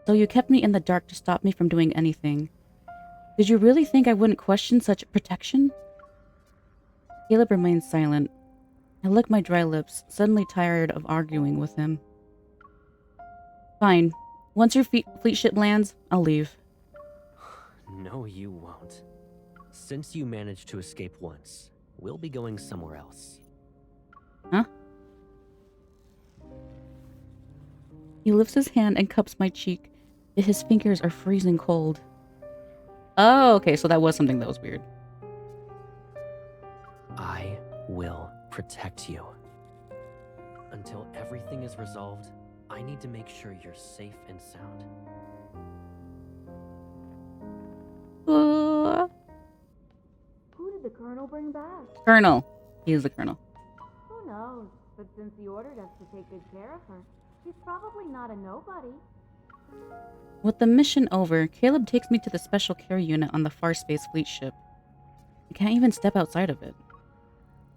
So you kept me in the dark to stop me from doing anything. Did you really think I wouldn't question such protection? Caleb remains silent. I lick my dry lips, suddenly tired of arguing with him. Fine. Once your fleet ship lands, I'll leave. No, you won't. Since you managed to escape once, we'll be going somewhere else. Huh? He lifts his hand and cups my cheek, yet his fingers are freezing cold. Oh, okay, so that was something that was weird. I will protect you. Until everything is resolved, I need to make sure you're safe and sound. Who did the Colonel bring back? Colonel. He is the Colonel. Who knows? But since he ordered us to take good care of her, she's probably not a nobody. With the mission over, Caleb takes me to the special care unit on the Far Space Fleet ship. I can't even step outside of it.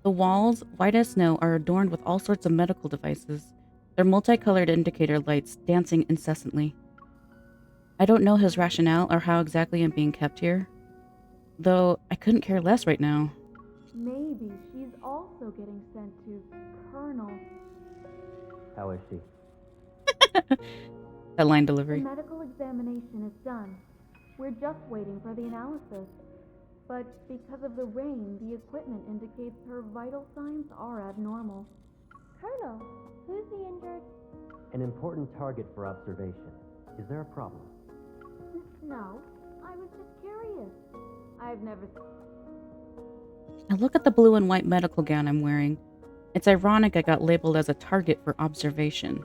The walls, white as snow, are adorned with all sorts of medical devices, their multicolored indicator lights dancing incessantly. I don't know his rationale or how exactly I'm being kept here, though I couldn't care less right now. Maybe she's also getting sent to Colonel. How is she? That line The delivery. medical examination is done. We're just waiting for the analysis. But because of the rain, the equipment indicates her vital signs are abnormal. Colonel, who's the injured? An important target for observation. Is there a problem? No, I was just curious. I've never... I look at the blue and white medical gown I'm wearing. It's ironic I got labeled as a target for observation.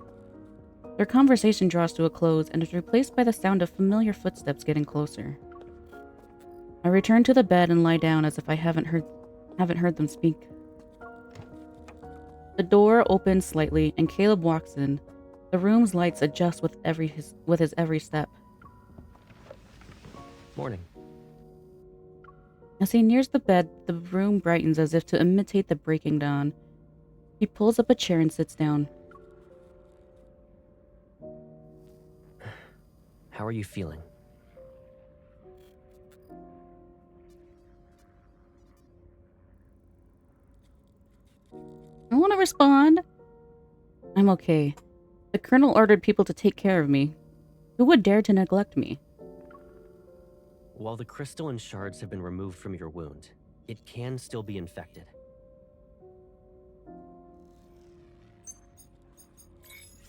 Their conversation draws to a close and is replaced by the sound of familiar footsteps getting closer. I return to the bed and lie down as if I haven't heard them speak. The door opens slightly and Caleb walks in. The room's lights adjust with his every step. Morning. As he nears the bed, the room brightens as if to imitate the breaking dawn. He pulls up a chair and sits down. How are you feeling? I want to respond. I'm okay. The colonel ordered people to take care of me. Who would dare to neglect me? While the crystalline shards have been removed from your wound, it can still be infected.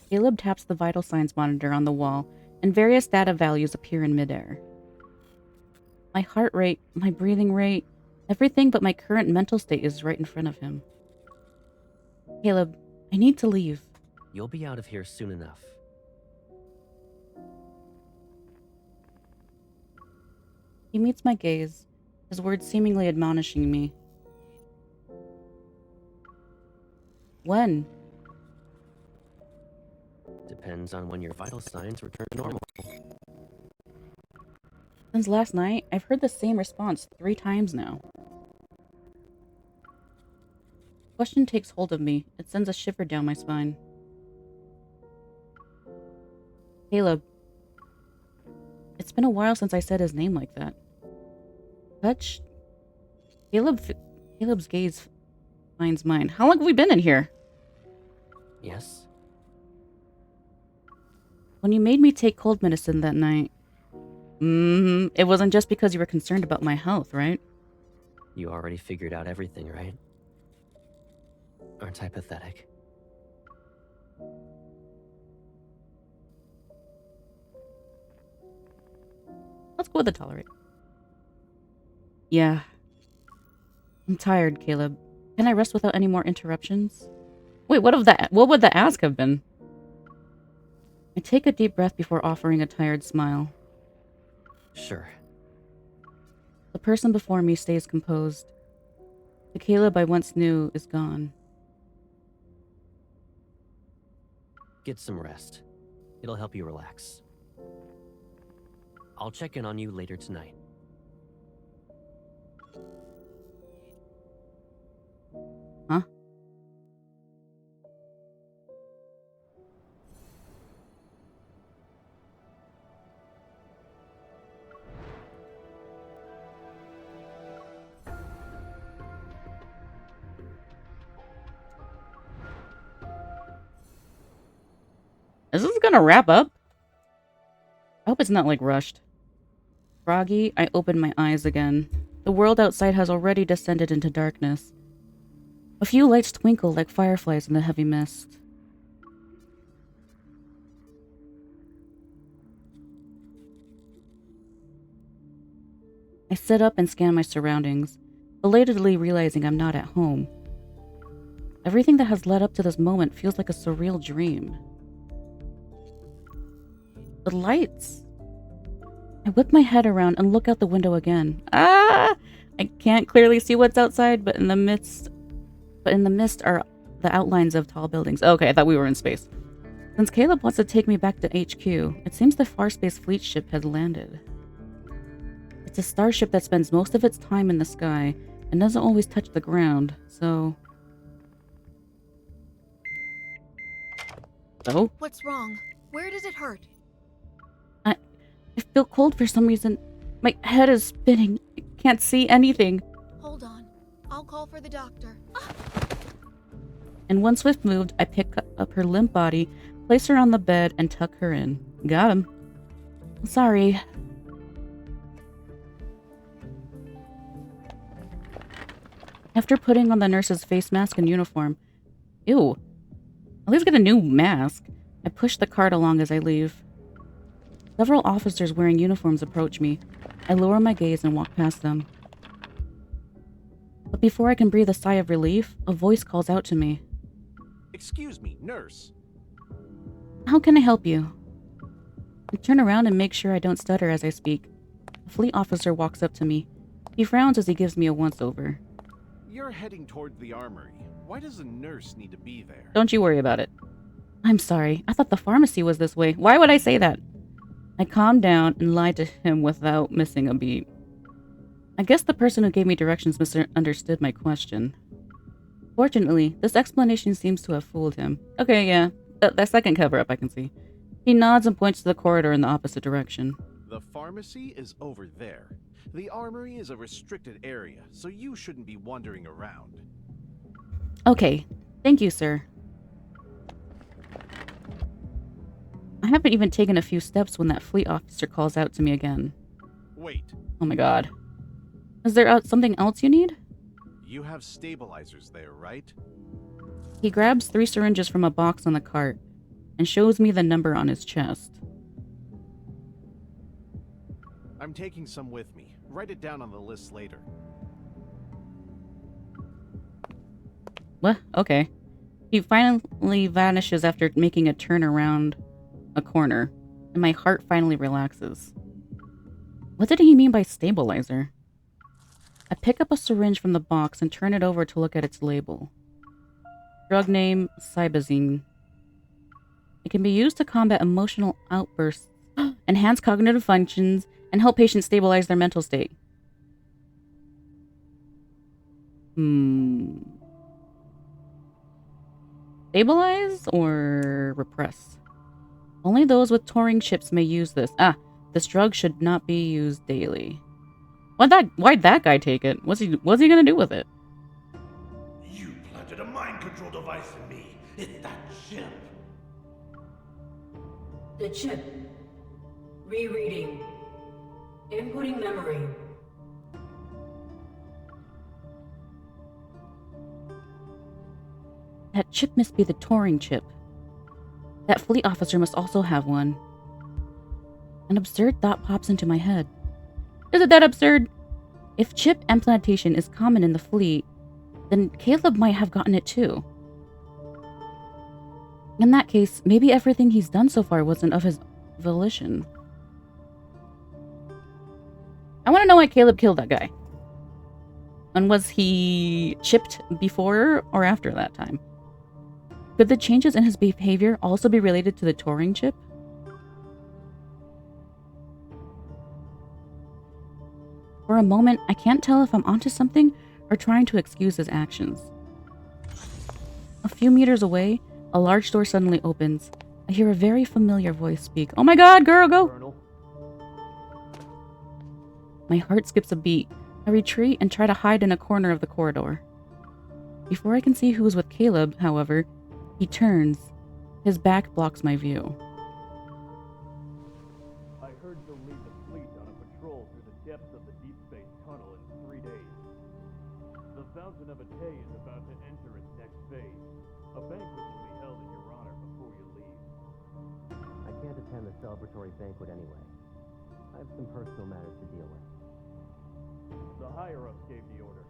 Caleb taps the vital signs monitor on the wall, and various data values appear in midair. My heart rate, my breathing rate, everything but my current mental state is right in front of him. Caleb, I need to leave. You'll be out of here soon enough. He meets my gaze, his words seemingly admonishing me. When? Depends on when your vital signs return to normal. Since last night, I've heard the same response 3 times now. Question takes hold of me. It sends a shiver down my spine. Caleb. It's been a while since I said his name like that. Touch? Caleb's gaze finds mine. How long have we been in here? Yes? When you made me take cold medicine that night, it wasn't just because you were concerned about my health, right? You already figured out everything, right? Aren't I pathetic? Let's go with the tolerate. Yeah. I'm tired, Caleb. Can I rest without any more interruptions? Wait, what would the ask have been? I take a deep breath before offering a tired smile. Sure. The person before me stays composed. The Caleb I once knew is gone. Get some rest. It'll help you relax. I'll check in on you later tonight. Huh? Is this gonna wrap up? I hope it's not, like, rushed. Groggy, I open my eyes again. The world outside has already descended into darkness. A few lights twinkle like fireflies in the heavy mist. I sit up and scan my surroundings, belatedly realizing I'm not at home. Everything that has led up to this moment feels like a surreal dream. The lights! I whip my head around and look out the window again. Ah! I can't clearly see what's outside, but in the mist are the outlines of tall buildings. Okay, I thought we were in space. Since Caleb wants to take me back to HQ, it seems the Farspace fleet ship has landed. It's a starship that spends most of its time in the sky and doesn't always touch the ground, so... Oh? What's wrong? Where does it hurt? I feel cold for some reason. My head is spinning. I can't see anything. Hold on. I'll call for the doctor. In one swift move, I pick up her limp body, place her on the bed, and tuck her in. Got him. Sorry. After putting on the nurse's face mask and uniform, ew, at least get a new mask, I push the cart along as I leave. Several officers wearing uniforms approach me. I lower my gaze and walk past them. But before I can breathe a sigh of relief, a voice calls out to me. Excuse me, nurse. How can I help you? I turn around and make sure I don't stutter as I speak. A fleet officer walks up to me. He frowns as he gives me a once-over. You're heading toward the armory. Why does a nurse need to be there? Don't you worry about it. I'm sorry. I thought the pharmacy was this way. Why would I say that? I calmed down and lied to him without missing a beat. I guess the person who gave me directions misunderstood my question. Fortunately, this explanation seems to have fooled him. Okay, yeah. That second cover-up I can see. He nods and points to the corridor in the opposite direction. The pharmacy is over there. The armory is a restricted area, so you shouldn't be wandering around. Okay. Thank you, sir. I haven't even taken a few steps when that fleet officer calls out to me again. Wait. Oh my god. Is there something else you need? You have stabilizers there, right? He grabs 3 syringes from a box on the cart and shows me the number on his chest. I'm taking some with me. Write it down on the list later. What? Okay. He finally vanishes after making a turn around a corner, and my heart finally relaxes. What did he mean by stabilizer? I pick up a syringe from the box and turn it over to look at its label. Drug name, Cybazine. It can be used to combat emotional outbursts, enhance cognitive functions, and help patients stabilize their mental state. Stabilize or repress? Only those with Turing chips may use this. This drug should not be used daily. Why'd that guy take it? What's he gonna do with it? You planted a mind control device in me. It's that chip. The chip. Rereading. Inputting memory. That chip must be the Turing chip. That fleet officer must also have one. An absurd thought pops into my head. Isn't that absurd? If chip implantation is common in the fleet, then Caleb might have gotten it too. In that case, maybe everything he's done so far wasn't of his volition. I want to know why Caleb killed that guy. And was he chipped before or after that time? Could the changes in his behavior also be related to the Turing chip? For a moment, I can't tell if I'm onto something or trying to excuse his actions. A few meters away, a large door suddenly opens. I hear a very familiar voice speak. Oh my god, girl, go! Colonel. My heart skips a beat. I retreat and try to hide in a corner of the corridor. Before I can see who is with Caleb, however, he turns. His back blocks my view. I heard you'll lead the fleet on a patrol through the depths of the Deepspace tunnel in 3 days. The Fountain of Atay is about to enter its next phase. A banquet will be held in your honor before you leave. I can't attend the celebratory banquet anyway. I have some personal matters to deal with. The higher-ups gave the order.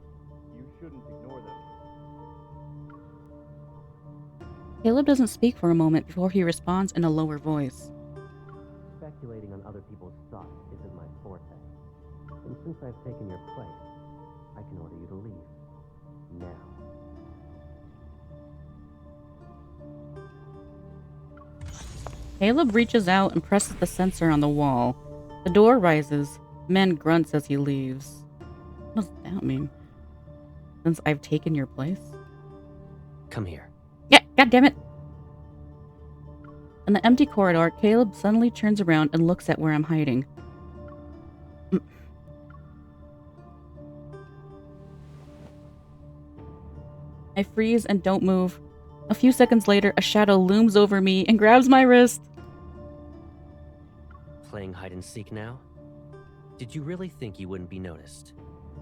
You shouldn't ignore them. Caleb doesn't speak for a moment before he responds in a lower voice. Speculating on other people's thoughts isn't my forte. And since I've taken your place, I can order you to leave. Now. Caleb reaches out and presses the sensor on the wall. The door rises. Man grunts as he leaves. What does that mean? Since I've taken your place? Come here. Yeah, god damn it! In the empty corridor, Caleb suddenly turns around and looks at where I'm hiding. I freeze and don't move. A few seconds later, a shadow looms over me and grabs my wrist. Playing hide and seek now? Did you really think you wouldn't be noticed?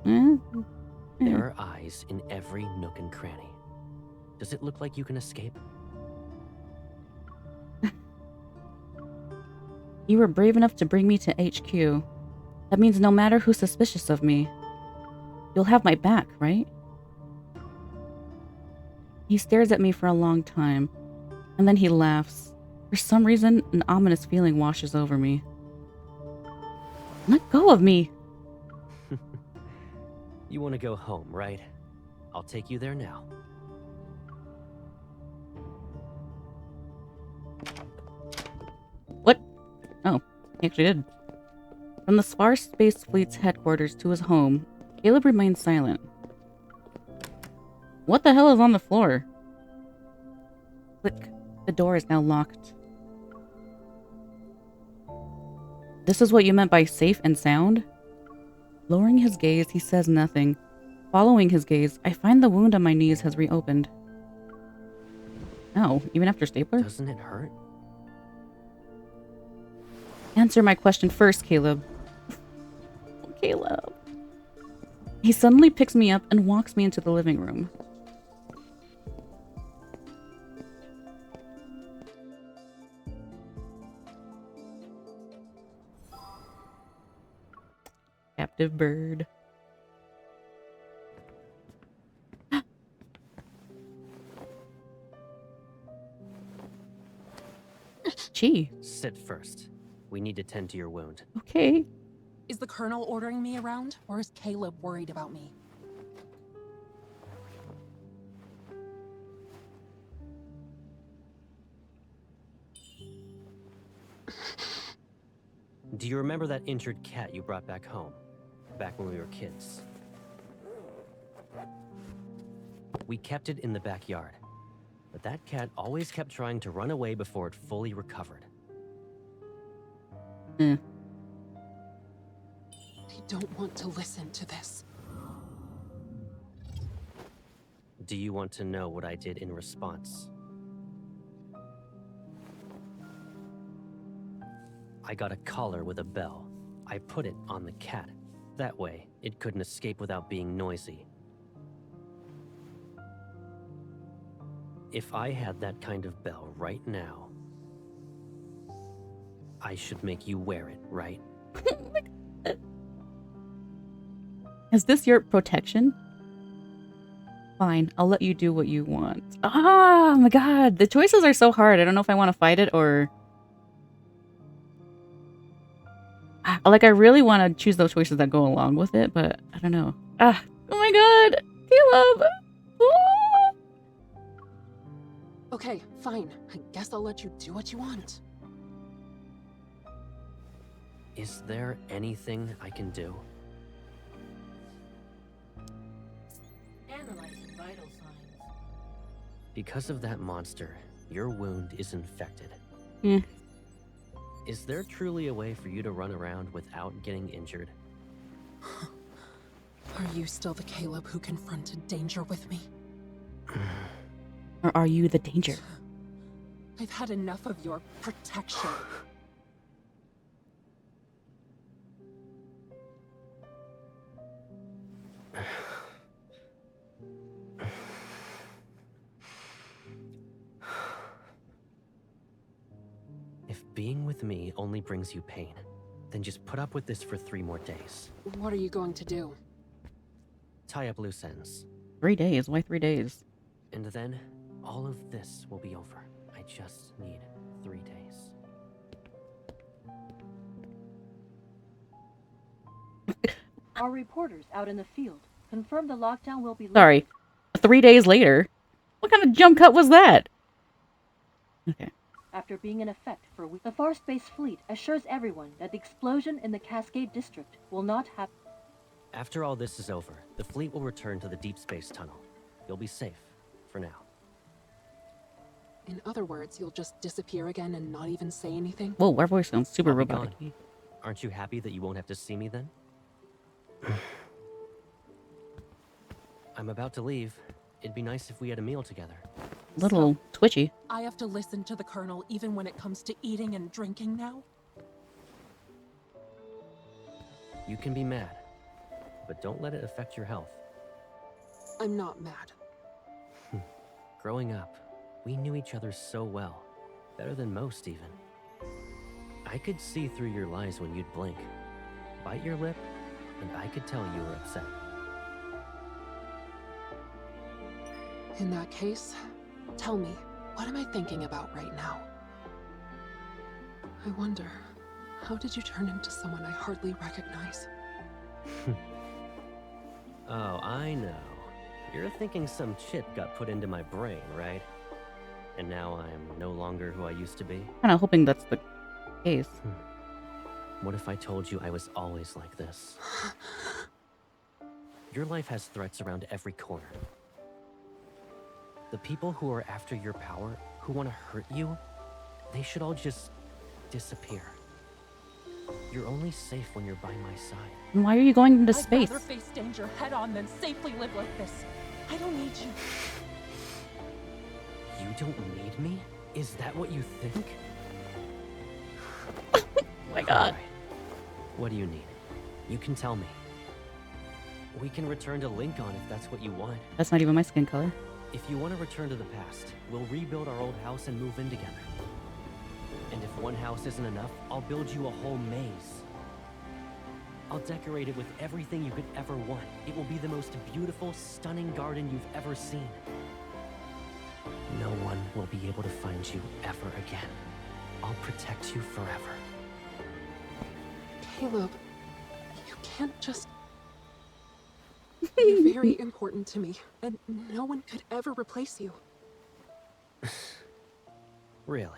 There are eyes in every nook and cranny. Does it look like you can escape? You were brave enough to bring me to HQ. That means no matter who's suspicious of me, you'll have my back, right? He stares at me for a long time, and then he laughs. For some reason, an ominous feeling washes over me. Let go of me! You want to go home, right? I'll take you there now. What? Oh, he actually did. From the sparse space fleet's headquarters to his home, Caleb remained silent. What the hell is on the floor? Click. The door is now locked. This is what you meant by safe and sound? Lowering his gaze, he says nothing. Following his gaze, I find the wound on my knees has reopened. Oh, even after stapler? Doesn't it hurt? Answer my question first, Caleb. Caleb. He suddenly picks me up and walks me into the living room. Captive bird. Gee. Sit first. We need to tend to your wound. Okay. Is the Colonel ordering me around, or is Caleb worried about me? Do you remember that injured cat you brought back home? Back when we were kids? We kept it in the backyard. But that cat always kept trying to run away before it fully recovered. I don't want to listen to this. Do you want to know what I did in response? I got a collar with a bell. I put it on the cat. That way, it couldn't escape without being noisy. If I had that kind of bell right now, I should make you wear it, right? Is this your protection? Fine, I'll let you do what you want. Oh my god, the choices are so hard. I don't know if I want to fight it or... Like, I really want to choose those choices that go along with it, but I don't know. Oh my god! Caleb! Ah! Okay, fine. I guess I'll let you do what you want. Is there anything I can do? Analyzing vital signs. Because of that monster, your wound is infected. Hmm. Is there truly a way for you to run around without getting injured? Are you still the Caleb who confronted danger with me? Or are you the danger? I've had enough of your protection. If being with me only brings you pain, then just put up with this for 3 more days. What are you going to do? Tie up loose ends. 3 days? Why 3 days? And then, all of this will be over. I just need 3 days. Our reporters out in the field confirm the lockdown will be... Sorry. 3 days later? What kind of jump cut was that? Okay. After being in effect for a week, the Far Space Fleet assures everyone that the explosion in the Cascade District will not happen. After all this is over, the fleet will return to the Deepspace tunnel. You'll be safe, for now. In other words, you'll just disappear again and not even say anything? Whoa, our voice sounds super I'll be robotic. gone. Aren't you happy that you won't have to see me then? I'm about to leave. It'd be nice if we had a meal together. Little twitchy. I have to listen to the Colonel even when it comes to eating and drinking now? You can be mad, but don't let it affect your health. I'm not mad. Growing up, we knew each other so well. Better than most, even. I could see through your lies when you'd blink. Bite your lip, and I could tell you were upset. In that case, tell me, what am I thinking about right now? I wonder, how did you turn into someone I hardly recognize? Oh, I know. You're thinking some chip got put into my brain, right? And now I'm no longer who I used to be? Kind of hoping that's the case. What if I told you I was always like this? Your life has threats around every corner. The people who are after your power, who want to hurt you, they should all just disappear. You're only safe when you're by my side. And why are you going into space? I'd rather face danger head on than safely live like this. I don't need you. You don't need me? Is that what you think? Oh my god. Right. What do you need? You can tell me. We can return to Lincoln if that's what you want. That's not even my skin color. If you want to return to the past, we'll rebuild our old house and move in together. And if one house isn't enough, I'll build you a whole maze. I'll decorate it with everything you could ever want. It will be the most beautiful, stunning garden you've ever seen. No one will be able to find you ever again. I'll protect you forever. Caleb, you can't just... You're very important to me, and no one could ever replace you. Really?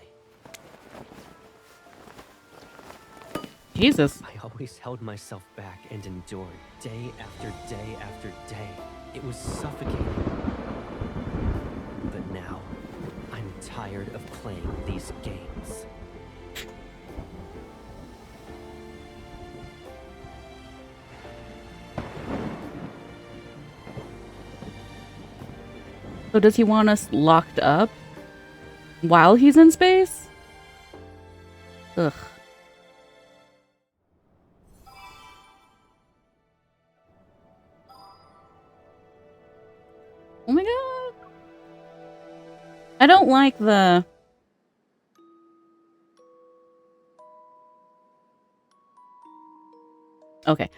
Jesus. I always held myself back and endured, day after day after day. It was suffocating. But now, I'm tired of playing these games. So does he want us locked up while he's in space? Ugh. Oh my god. I don't like the... Okay.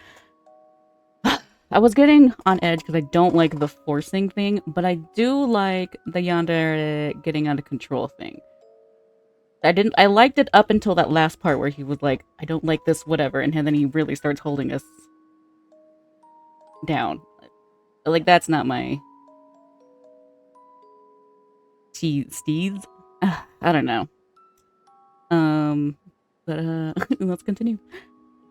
I was getting on edge because I don't like the forcing thing, but I do like the yandere getting out of control thing. I liked it up until that last part where he was like, I don't like this, whatever, and then he really starts holding us down. Like, that's not my... steeds? I don't know. Let's continue.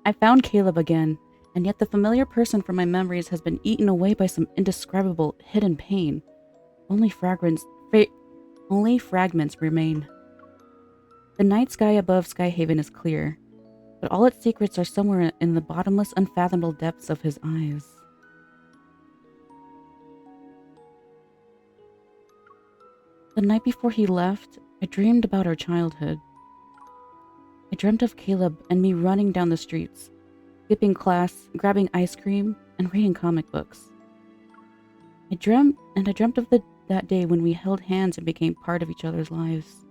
I found Caleb again, and yet the familiar person from my memories has been eaten away by some indescribable hidden pain. Only fragments remain. The night sky above Skyhaven is clear, but all its secrets are somewhere in the bottomless, unfathomable depths of his eyes. The night before he left, I dreamed about our childhood. I dreamt of Caleb and me running down the streets, skipping class, grabbing ice cream, and reading comic books. I dreamt of that day when we held hands and became part of each other's lives.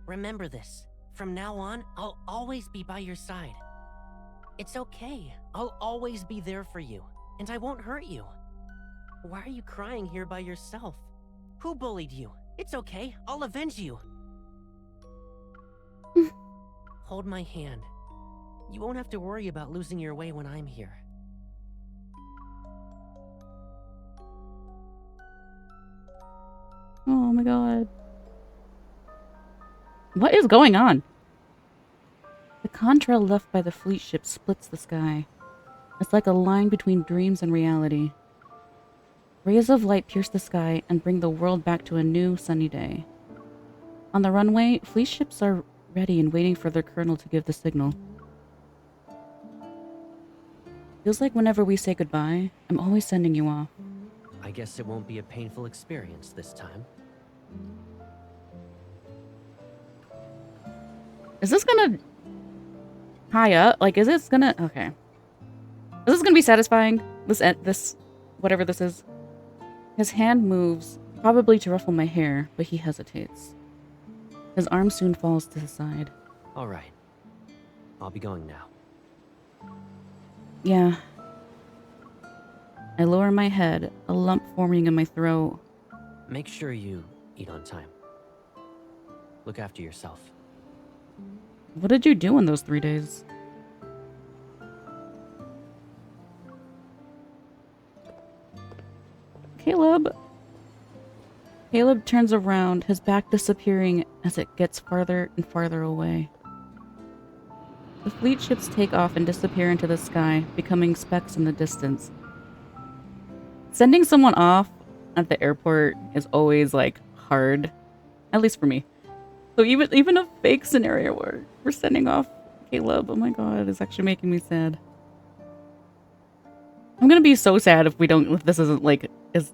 Remember this. From now on, I'll always be by your side. It's okay. I'll always be there for you, and I won't hurt you. Why are you crying here by yourself? Who bullied you? It's okay. I'll avenge you. Hold my hand. You won't have to worry about losing your way when I'm here. Oh my god. What is going on? The contrail left by the fleet ship splits the sky. It's like a line between dreams and reality. Rays of light pierce the sky and bring the world back to a new, sunny day. On the runway, fleet ships are ready and waiting for their colonel to give the signal. Feels like whenever we say goodbye, I'm always sending you off. I guess it won't be a painful experience this time. Is this gonna... high up? Like, is this gonna... okay. Is this gonna be satisfying? This... whatever this is. His hand moves, probably to ruffle my hair, but he hesitates. His arm soon falls to his side. All right. I'll be going now. Yeah. I lower my head, a lump forming in my throat. Make sure you eat on time. Look after yourself. What did you do in those 3 days? Caleb. Caleb turns around, his back disappearing as it gets farther and farther away. The fleet ships take off and disappear into the sky, becoming specks in the distance. Sending someone off at the airport is always, like, hard. At least for me. So even a fake scenario where we're sending off Caleb, oh my god, is actually making me sad. I'm gonna be so sad if this isn't, like, okay.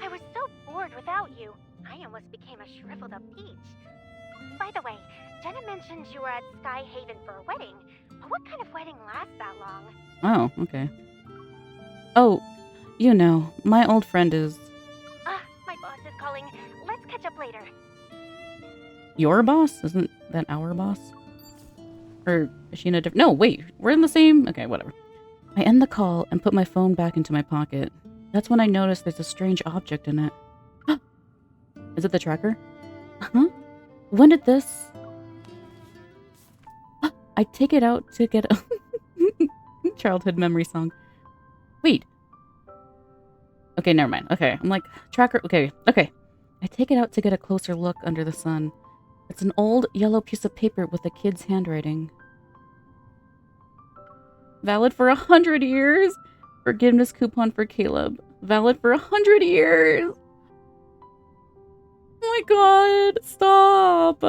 I was so bored without you. I almost became a shriveled up peach. By the way, Jenna mentioned you were at Sky Haven for a wedding. What kind of wedding lasts that long? Oh, okay. Oh, you know, my old friend is... My boss is calling. Let's catch up later. Your boss? Isn't that our boss? Or is she in a different... No, wait, we're in the same... Okay, whatever. I end the call and put my phone back into my pocket. That's when I notice there's a strange object in it. Is it the tracker? Huh? When did this... I take it out to get a... childhood memory song. Wait. Okay, never mind. Okay, I'm like, tracker... Okay. I take it out to get a closer look under the sun. It's an old yellow piece of paper with a kid's handwriting. Valid for 100 years? Forgiveness coupon for Caleb. Valid for 100 years! Oh my god, stop!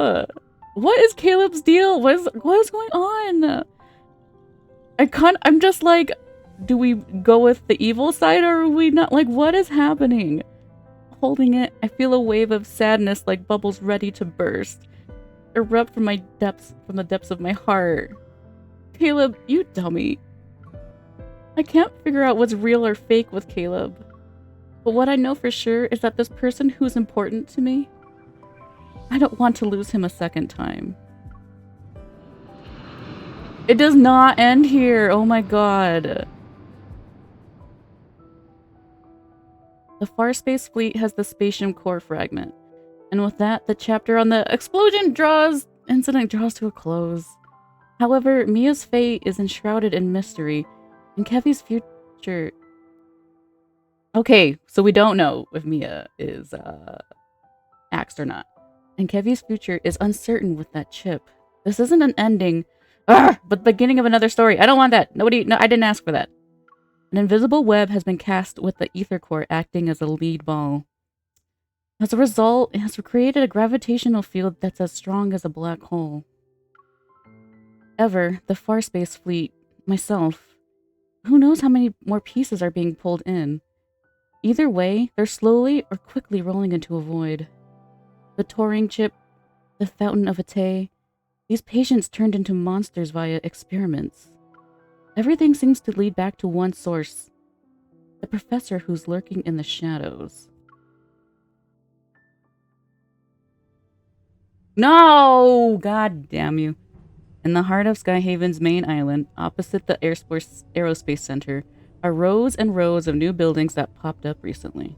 What is Caleb's deal? What is going on? I'm just like, do we go with the evil side or are we not? Like, what is happening? Holding it, I feel a wave of sadness like bubbles ready to burst. Erupt from the depths of my heart. Caleb, you dummy. I can't figure out what's real or fake with Caleb. But what I know for sure is that this person who's important to me, I don't want to lose him a second time. It does not end here. Oh my god. The Far Space Fleet has the spatium core fragment. And with that, the chapter on the incident draws to a close. However, Mia's fate is enshrouded in mystery, and Kevy's future... Okay, so we don't know if Mia is, axed or not. And Kevy's future is uncertain with that chip. This isn't an ending, but the beginning of another story. I don't want that. No, I didn't ask for that. An invisible web has been cast with the ether core acting as a lead ball. As a result, it has created a gravitational field that's as strong as a black hole. Ever, the Far Space Fleet, myself, who knows how many more pieces are being pulled in. Either way, they're slowly or quickly rolling into a void. The Turing chip, the Fountain of Ate, these patients turned into monsters via experiments. Everything seems to lead back to one source, the professor who's lurking in the shadows. No! God damn you. In the heart of Skyhaven's main island, opposite the Aerospace Center, are rows and rows of new buildings that popped up recently.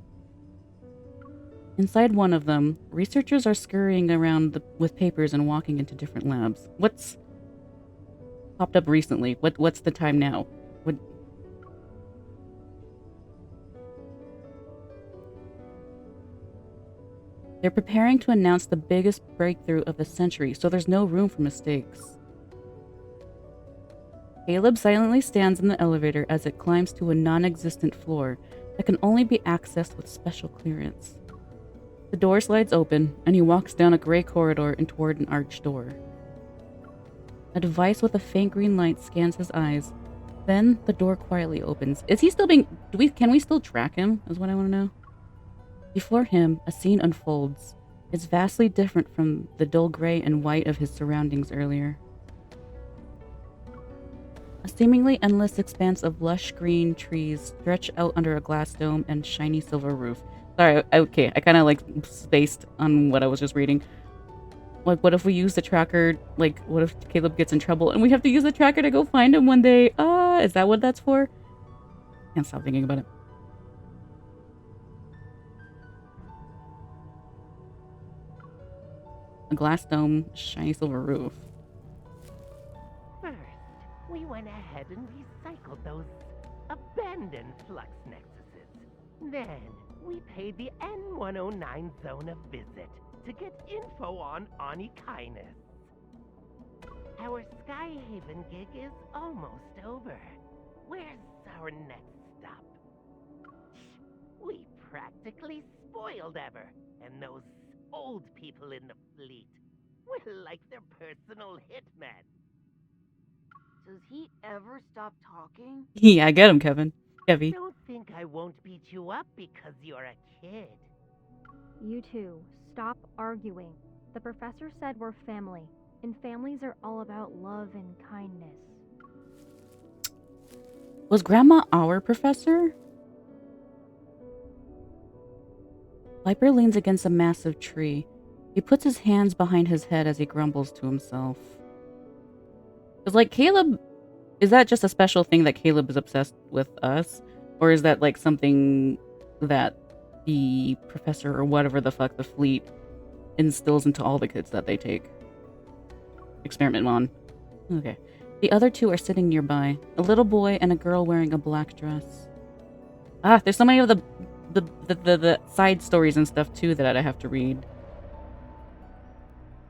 Inside one of them, researchers are scurrying around with papers and walking into different labs. What's popped up recently? What's the time now? They're preparing to announce the biggest breakthrough of the century, so there's no room for mistakes. Caleb silently stands in the elevator as it climbs to a non-existent floor that can only be accessed with special clearance. The door slides open, and he walks down a gray corridor and toward an arched door. A device with a faint green light scans his eyes. Then the door quietly opens. Is he still being... Can we still track him, is what I want to know? Before him, a scene unfolds. It's vastly different from the dull gray and white of his surroundings earlier. A seemingly endless expanse of lush green trees stretch out under a glass dome and shiny silver roof. Sorry, okay, I kind of like spaced on what I was just reading. Like, what if we use the tracker? Like, what if Caleb gets in trouble and we have to use the tracker to go find him one day? Is that what that's for? Can't stop thinking about it. A glass dome, shiny silver roof. First, we went ahead and recycled those abandoned flux nexuses. Then, we paid the N109 zone a visit to get info on Onikinus. Our Skyhaven gig is almost over. Where's our next stop? We practically spoiled Ever, and those old people in the fleet were like their personal hitmen. Does he ever stop talking? Yeah, I get him, Kevin. Kevy. Don't think I won't beat you up because you're a kid. You two, stop arguing. The professor said we're family, and families are all about love and kindness. Was Grandma our professor? Viper leans against a massive tree. He puts his hands behind his head as he grumbles to himself. It's like Caleb... Is that just a special thing that Caleb is obsessed with us? Or is that like something that the professor or whatever the fuck the fleet instills into all the kids that they take? Experiment on. Okay. The other two are sitting nearby. A little boy and a girl wearing a black dress. There's so many of the side stories and stuff too that I have to read.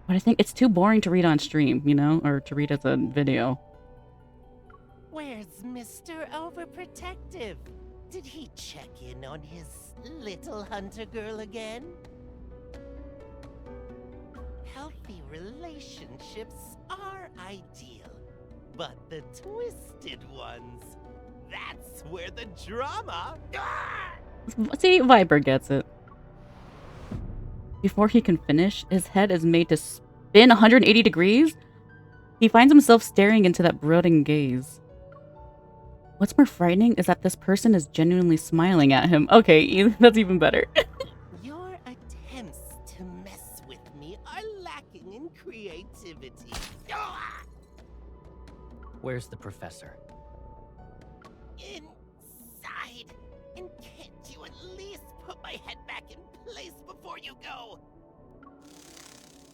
But I think it's too boring to read on stream, you know? Or to read as a video. Where's Mr. Overprotective? Did he check in on his little hunter girl again? Healthy relationships are ideal, but the twisted ones, that's where the drama... See, Viper gets it. Before he can finish, his head is made to spin 180 degrees. He finds himself staring into that brooding gaze. What's more frightening is that this person is genuinely smiling at him. Okay, that's even better. Your attempts to mess with me are lacking in creativity. Where's the professor? Inside. And can't you at least put my head back in place before you go?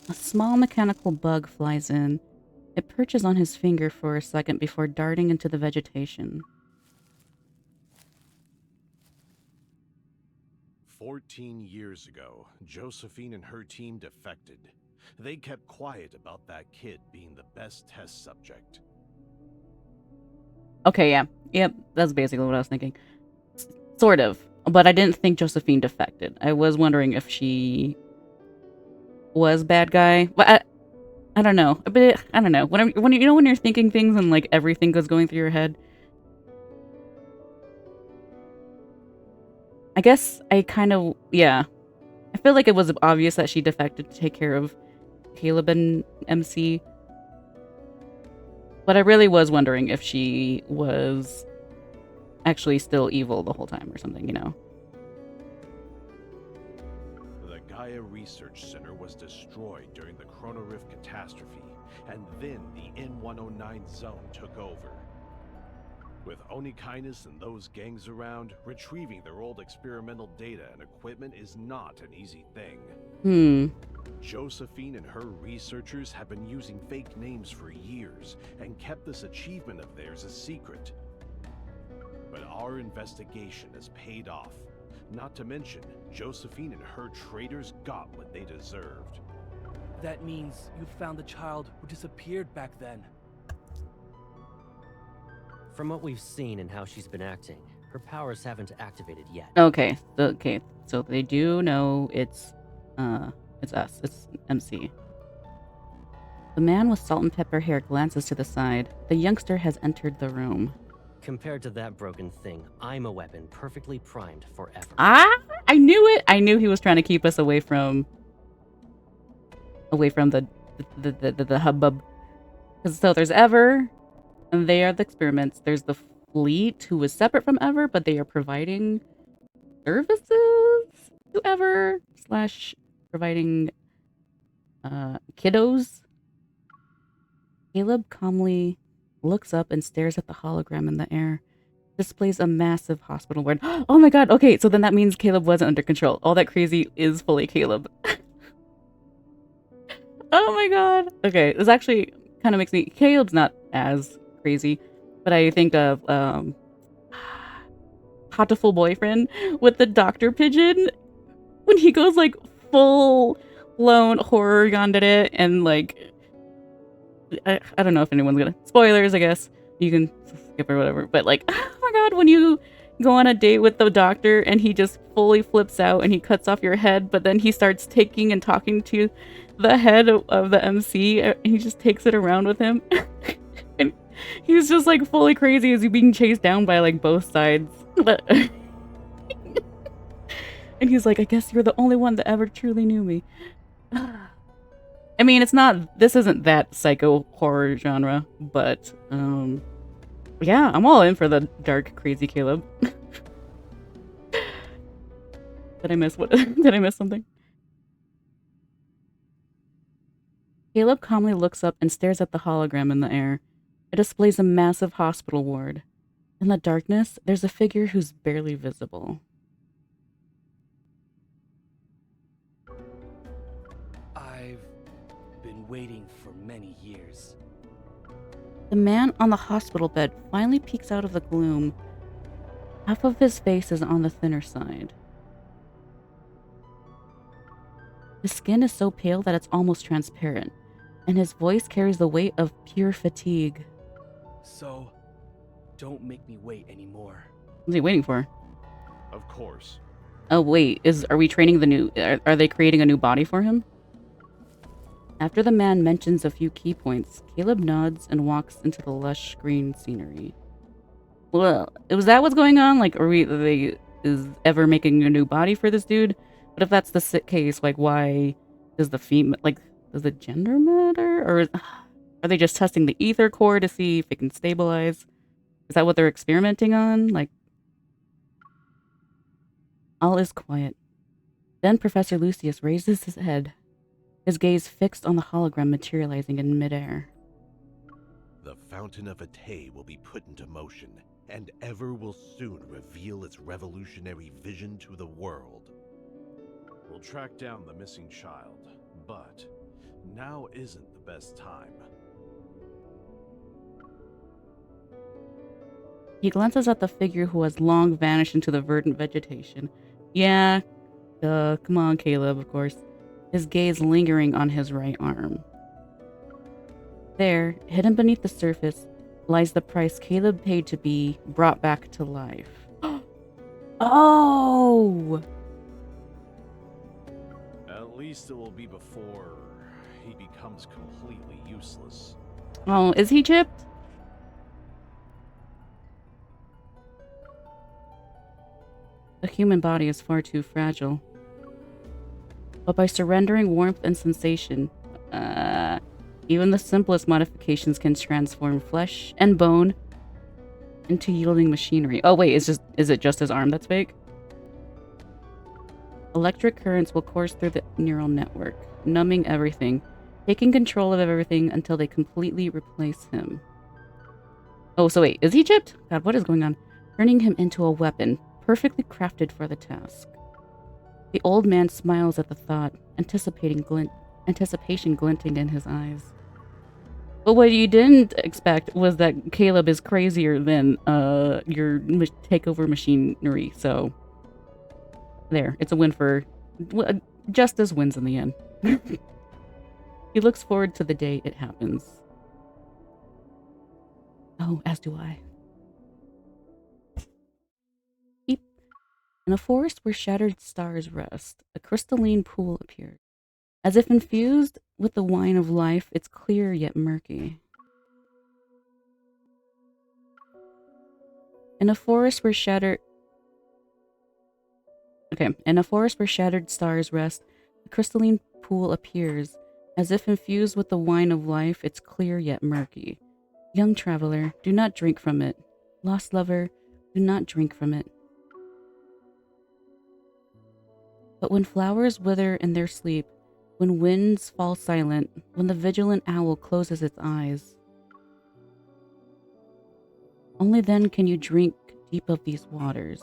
A small mechanical bug flies in. It perches on his finger for a second before darting into the vegetation. 14 years ago, Josephine and her team defected. They kept quiet about that kid being the best test subject. Okay, yeah. Yep, that's basically what I was thinking. Sort of. But I didn't think Josephine defected. I was wondering if she was bad guy. But I don't know. But I don't know. When you're thinking things and like everything goes going through your head. I guess I kind of, yeah. I feel like it was obvious that she defected to take care of Caleb and MC. But I really was wondering if she was actually still evil the whole time or something, you know? The Gaia Research Center was destroyed during the Chrono Rift catastrophe, and then the N109 zone took over. With Onikinus and those gangs around, retrieving their old experimental data and equipment is not an easy thing. Josephine and her researchers have been using fake names for years and kept this achievement of theirs a secret. But our investigation has paid off. Not to mention, Josephine and her traitors got what they deserved. That means you found the child who disappeared back then. From what we've seen and how she's been acting, her powers haven't activated yet. Okay, so they do know it's us. It's MC. The man with salt and pepper hair glances to the side. The youngster has entered the room. Compared to that broken thing, I'm a weapon perfectly primed forever. I knew it. I knew he was trying to keep us away from the hubbub. So there's Ever, And they are the experiments. There's the fleet, who is separate from Ever, but they are providing services to Ever slash providing kiddos. Caleb calmly looks up and stares at the hologram in the air. Displays a massive hospital ward. Oh my god, okay, so then that means Caleb wasn't under control. All that crazy is fully Caleb. Oh my god. Okay, this actually kind of makes me... Caleb's not as crazy, but I think of Hatoful Boyfriend with the doctor pigeon when he goes like full-blown horror yandere and like... I don't know if anyone's gonna... Spoilers, I guess. You can skip or whatever, but like, oh my god, when you go on a date with the doctor and he just fully flips out and he cuts off your head, but then he starts taking and talking to the head of the MC and he just takes it around with him. And he's just like fully crazy as he's being chased down by like both sides. And he's like, I guess you're the only one that ever truly knew me. I mean, it's not... This isn't that psycho horror genre, but yeah, I'm all in for the dark, crazy Caleb. Did I miss what? Did I miss something? Caleb calmly looks up and stares at the hologram in the air. It displays a massive hospital ward. In the darkness, there's a figure who's barely visible. I've been waiting for many years. The man on the hospital bed finally peeks out of the gloom. Half of his face is on the thinner side. His skin is so pale that it's almost transparent, and his voice carries the weight of pure fatigue. So, don't make me wait anymore. What's he waiting for? Of course. Oh wait, are we training the new... Are they creating a new body for him? After the man mentions a few key points, Caleb nods and walks into the lush green scenery. Well, was that what's going on? Like, is Ever making a new body for this dude? But if that's the case, like, why does the female... Like, does the gender matter? Or are they just testing the ether core to see if it can stabilize? Is that what they're experimenting on? Like... All is quiet. Then Professor Lucius raises his head, his gaze fixed on the hologram materializing in midair. The Fountain of Atay will be put into motion, and Ever will soon reveal its revolutionary vision to the world. We'll track down the missing child, but now isn't the best time. He glances at the figure who has long vanished into the verdant vegetation. Yeah, come on, Caleb, of course. His gaze lingering on his right arm. There, hidden beneath the surface, lies the price Caleb paid to be brought back to life. Oh! At least it will be before he becomes completely useless. Oh, is he chipped? The human body is far too fragile. But by surrendering warmth and sensation, even the simplest modifications can transform flesh and bone into yielding machinery. Oh wait, is it just his arm that's fake? Electric currents will course through the neural network, numbing everything, taking control of everything until they completely replace him. Oh, so wait, is he chipped? God, what is going on? Turning him into a weapon, perfectly crafted for the task. The old man smiles at the thought, anticipation glinting in his eyes. But what you didn't expect was that Caleb is crazier than your takeover machinery, so... There, it's a win for... Justice wins in the end. He looks forward to the day it happens. Oh, as do I. In a forest where shattered stars rest, a crystalline pool appeared. As if infused with the wine of life, it's clear yet murky. In a forest where shattered stars rest, a crystalline pool appears. As if infused with the wine of life, it's clear yet murky. Young traveler, do not drink from it. Lost lover, do not drink from it. But when flowers wither in their sleep, when winds fall silent, when the vigilant owl closes its eyes, only then can you drink deep of these waters.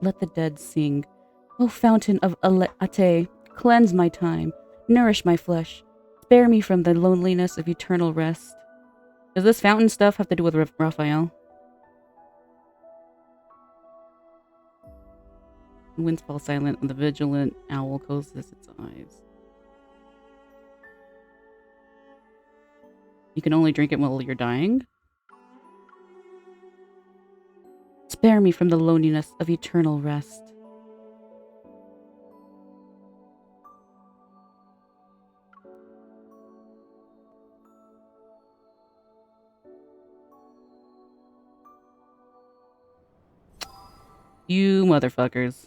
Let the dead sing. O fountain of Ate, cleanse my time, nourish my flesh, spare me from the loneliness of eternal rest. Does this fountain stuff have to do with Raphael? Winds fall silent and the vigilant owl closes its eyes. You can only drink it while you're dying? Spare me from the loneliness of eternal rest. You motherfuckers.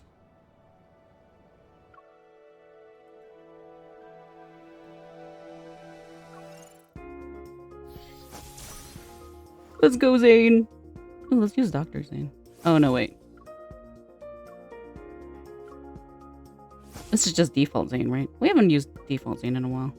Let's go, Zane. Oh, let's use Dr. Zane. Oh, no, wait. This is just default Zane, right? We haven't used default Zane in a while.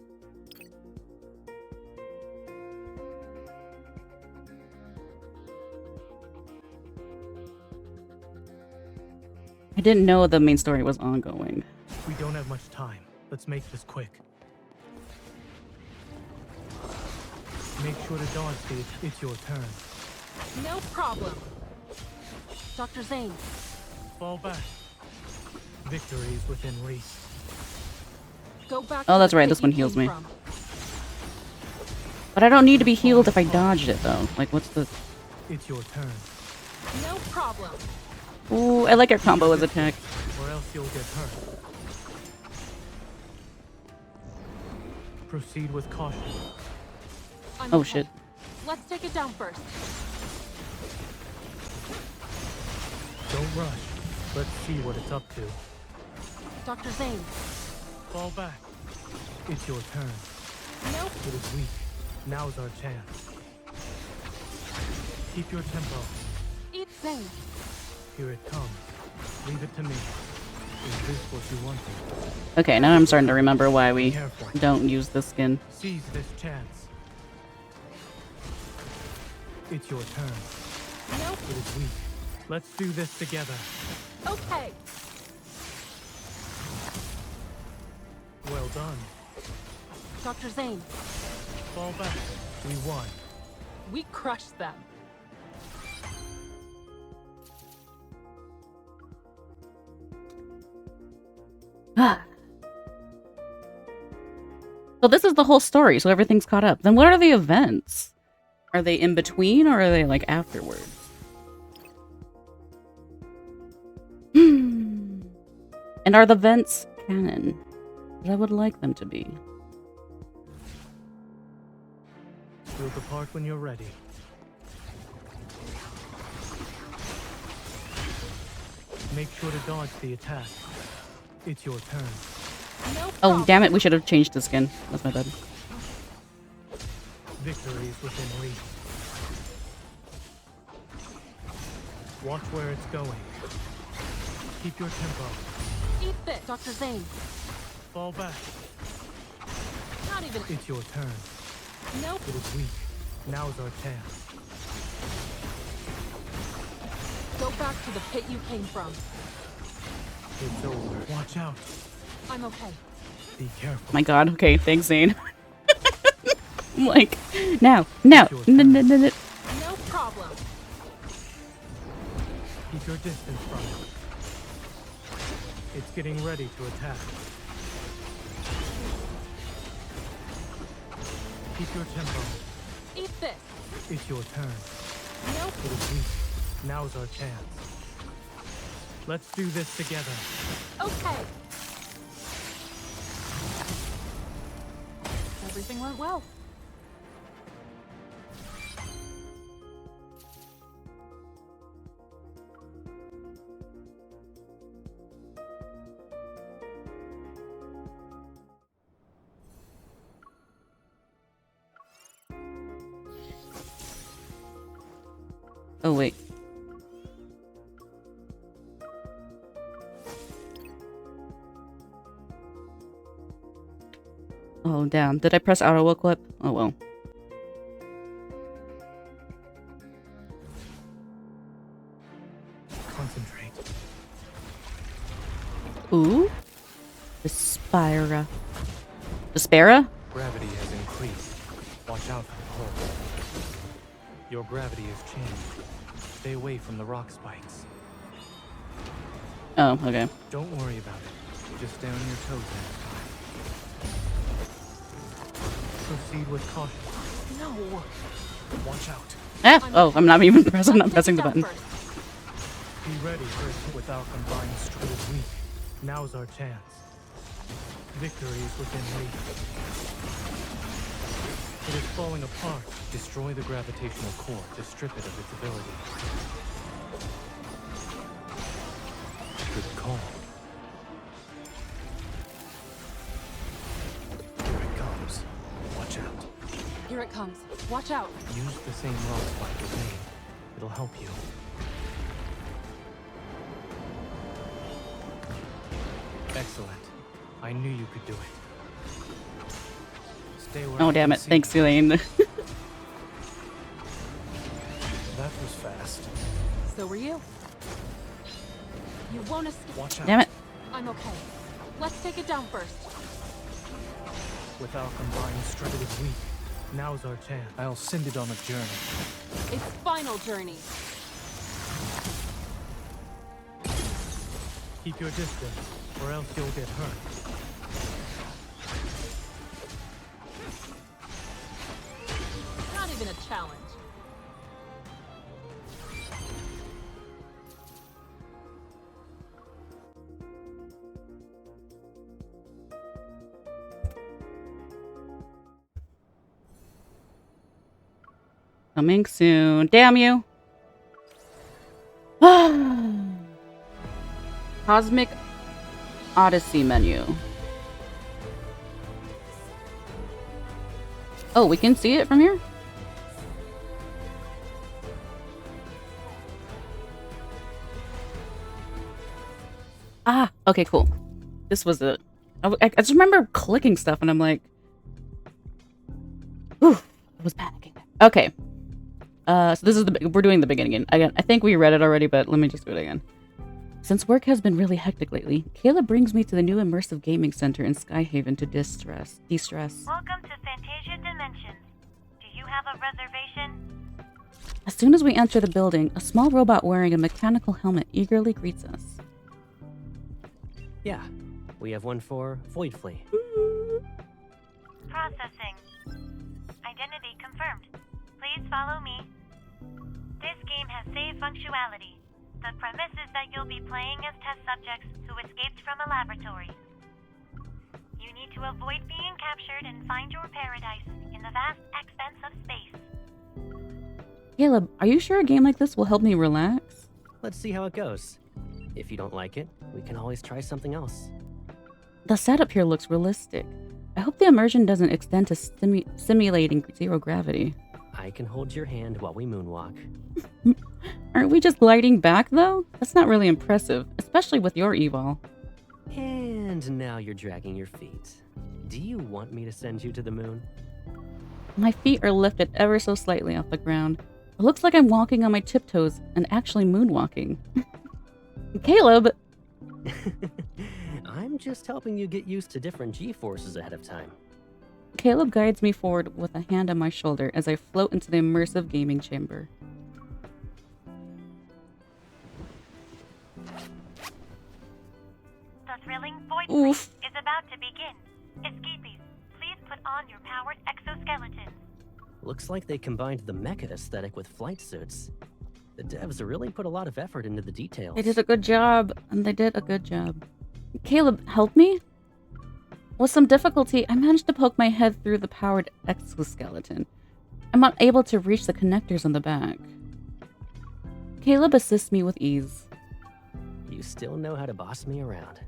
I didn't know the main story was ongoing. We don't have much time. Let's make this quick. Make sure to dodge, Steve. It's your turn. No problem. Dr. Zane. Fall back. Victory is within reach. Go back. Oh, that's right. This one heals me. But I don't need to be healed if I dodged it, though. Like, what's the... It's your turn. No problem. Ooh, I like our combo as attack. Or else you'll get hurt. Proceed with caution. Oh, shit. Let's take it down first. Don't rush. Let's see what it's up to. Dr. Zane. Fall back. It's your turn. Nope. It is weak. Now's our chance. Keep your tempo. Eat Zane. Here it comes. Leave it to me. Is this what you wanted? Okay, now I'm starting to remember why we don't use this skin. Seize this chance. It's your turn. Nope. It is weak. Let's do this together. Okay. Well done. Dr. Zane. Fall back. We won. We crushed them. So this is the whole story, so everything's caught up. Then what are the events? Are they in between, or are they, like, afterwards? And are the events canon? I would like them to be. We'll depart when you're ready. Make sure to dodge the attack. It's your turn. Oh, damn it, we should have changed the skin. That's my bad. Victory is within reach. Watch where it's going. Keep your tempo. Eat this, Dr. Zane. Fall back. Not even. It's your turn. Nope. It is weak. Now's our chance. Go back to the pit you came from. It's over. Watch out. I'm okay. Be careful. My god, okay, thanks, Zane. I'm like, now, no. No problem. Keep your distance from it. It's getting ready to attack. Keep your tempo. Eat this. It's your turn. Nope. It is weak. Now's our chance. Let's do this together. Okay. Everything went well. Oh, wait. Oh, damn. Did I press auto-equip? Oh, well. Concentrate. Ooh. The Spira. The Spira? Gravity has increased. Watch out for the hole. Your gravity has changed. Stay away from the rock spikes. Oh, okay. Don't worry about it. Just stay on your toes next time. Proceed with caution. No! Watch out. Oh, I'm not even pressing. I'm not pressing the button. Be ready with our combined strength is weak. Now's our chance. Victory is within reach. It is falling apart. Destroy the gravitational core to strip it of its ability. Good call. Here it comes. Watch out. Here it comes. Watch out. Use the same rock spike as me. It'll help you. Excellent. I knew you could do it. Stay where Oh, damn it. Thanks, Elaine. That was fast. So were you. You won't escape. Watch out. Damn it. I'm okay. Let's take it down first. With our combined strength is weak. Now's our chance. I'll send it on a journey. Its final journey. Keep your distance, or else you'll get hurt. Not even a challenge. Coming soon. Damn you. Cosmic Odyssey menu. Oh, we can see it from here? Ah, okay, cool. This was it. I just remember clicking stuff and I'm like, whew, I was panicking. Okay. So this is we're doing the beginning again. I think we read it already, but let me just do it again. Since work has been really hectic lately, Kayla brings me to the new immersive gaming center in Skyhaven to de-stress. Welcome to Fantasia Dimensions. Do you have a reservation? As soon as we enter the building, a small robot wearing a mechanical helmet eagerly greets us. Yeah, we have one for Void Flea. Processing. Identity confirmed. Please follow me. This game has save functionality. The premise is that you'll be playing as test subjects who escaped from a laboratory. You need to avoid being captured and find your paradise in the vast expanse of space. Caleb, are you sure a game like this will help me relax? Let's see how it goes. If you don't like it, we can always try something else. The setup here looks realistic. I hope the immersion doesn't extend to simulating zero gravity. I can hold your hand while we moonwalk. Aren't we just gliding back, though? That's not really impressive, especially with your evol. And now you're dragging your feet. Do you want me to send you to the moon? My feet are lifted ever so slightly off the ground. It looks like I'm walking on my tiptoes and actually moonwalking. Caleb! I'm just helping you get used to different G-forces ahead of time. Caleb guides me forward with a hand on my shoulder as I float into the immersive gaming chamber. The thrilling void race is about to begin. Escapees, please put on your powered exoskeletons. Looks like they combined the mecha aesthetic with flight suits. The devs really put a lot of effort into the details. They did a good job, and they did a good job. Caleb, help me? With some difficulty, I managed to poke my head through the powered exoskeleton. I'm unable to reach the connectors on the back. Caleb assists me with ease. You still know how to boss me around.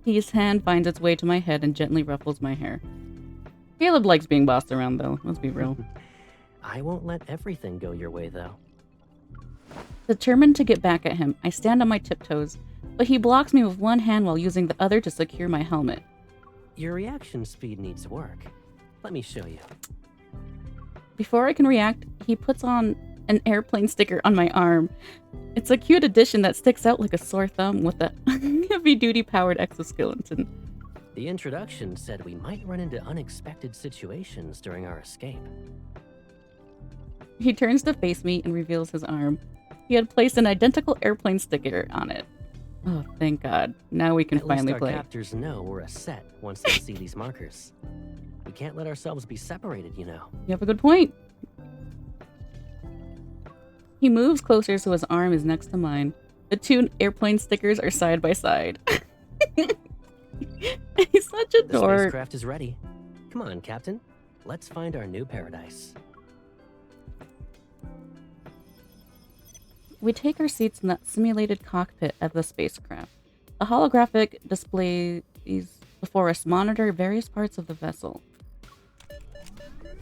His hand finds its way to my head and gently ruffles my hair. Caleb likes being bossed around, though. Let's be real. I won't let everything go your way, though. Determined to get back at him, I stand on my tiptoes, but he blocks me with one hand while using the other to secure my helmet. Your reaction speed needs work. Let me show you. Before I can react, he puts on an airplane sticker on my arm. It's a cute addition that sticks out like a sore thumb with a heavy-duty powered exoskeleton. The introduction said we might run into unexpected situations during our escape. He turns to face me and reveals his arm. He had placed an identical airplane sticker on it. Oh, thank God. Now we can finally play. At least our captors know we're a set once they see these markers. We can't let ourselves be separated, you know. You have a good point. He moves closer so his arm is next to mine. The two airplane stickers are side by side. He's such a dork. The spacecraft is ready. Come on, Captain. Let's find our new paradise. We take our seats in the simulated cockpit of the spacecraft. A holographic displays before us monitor various parts of the vessel. Pathfinder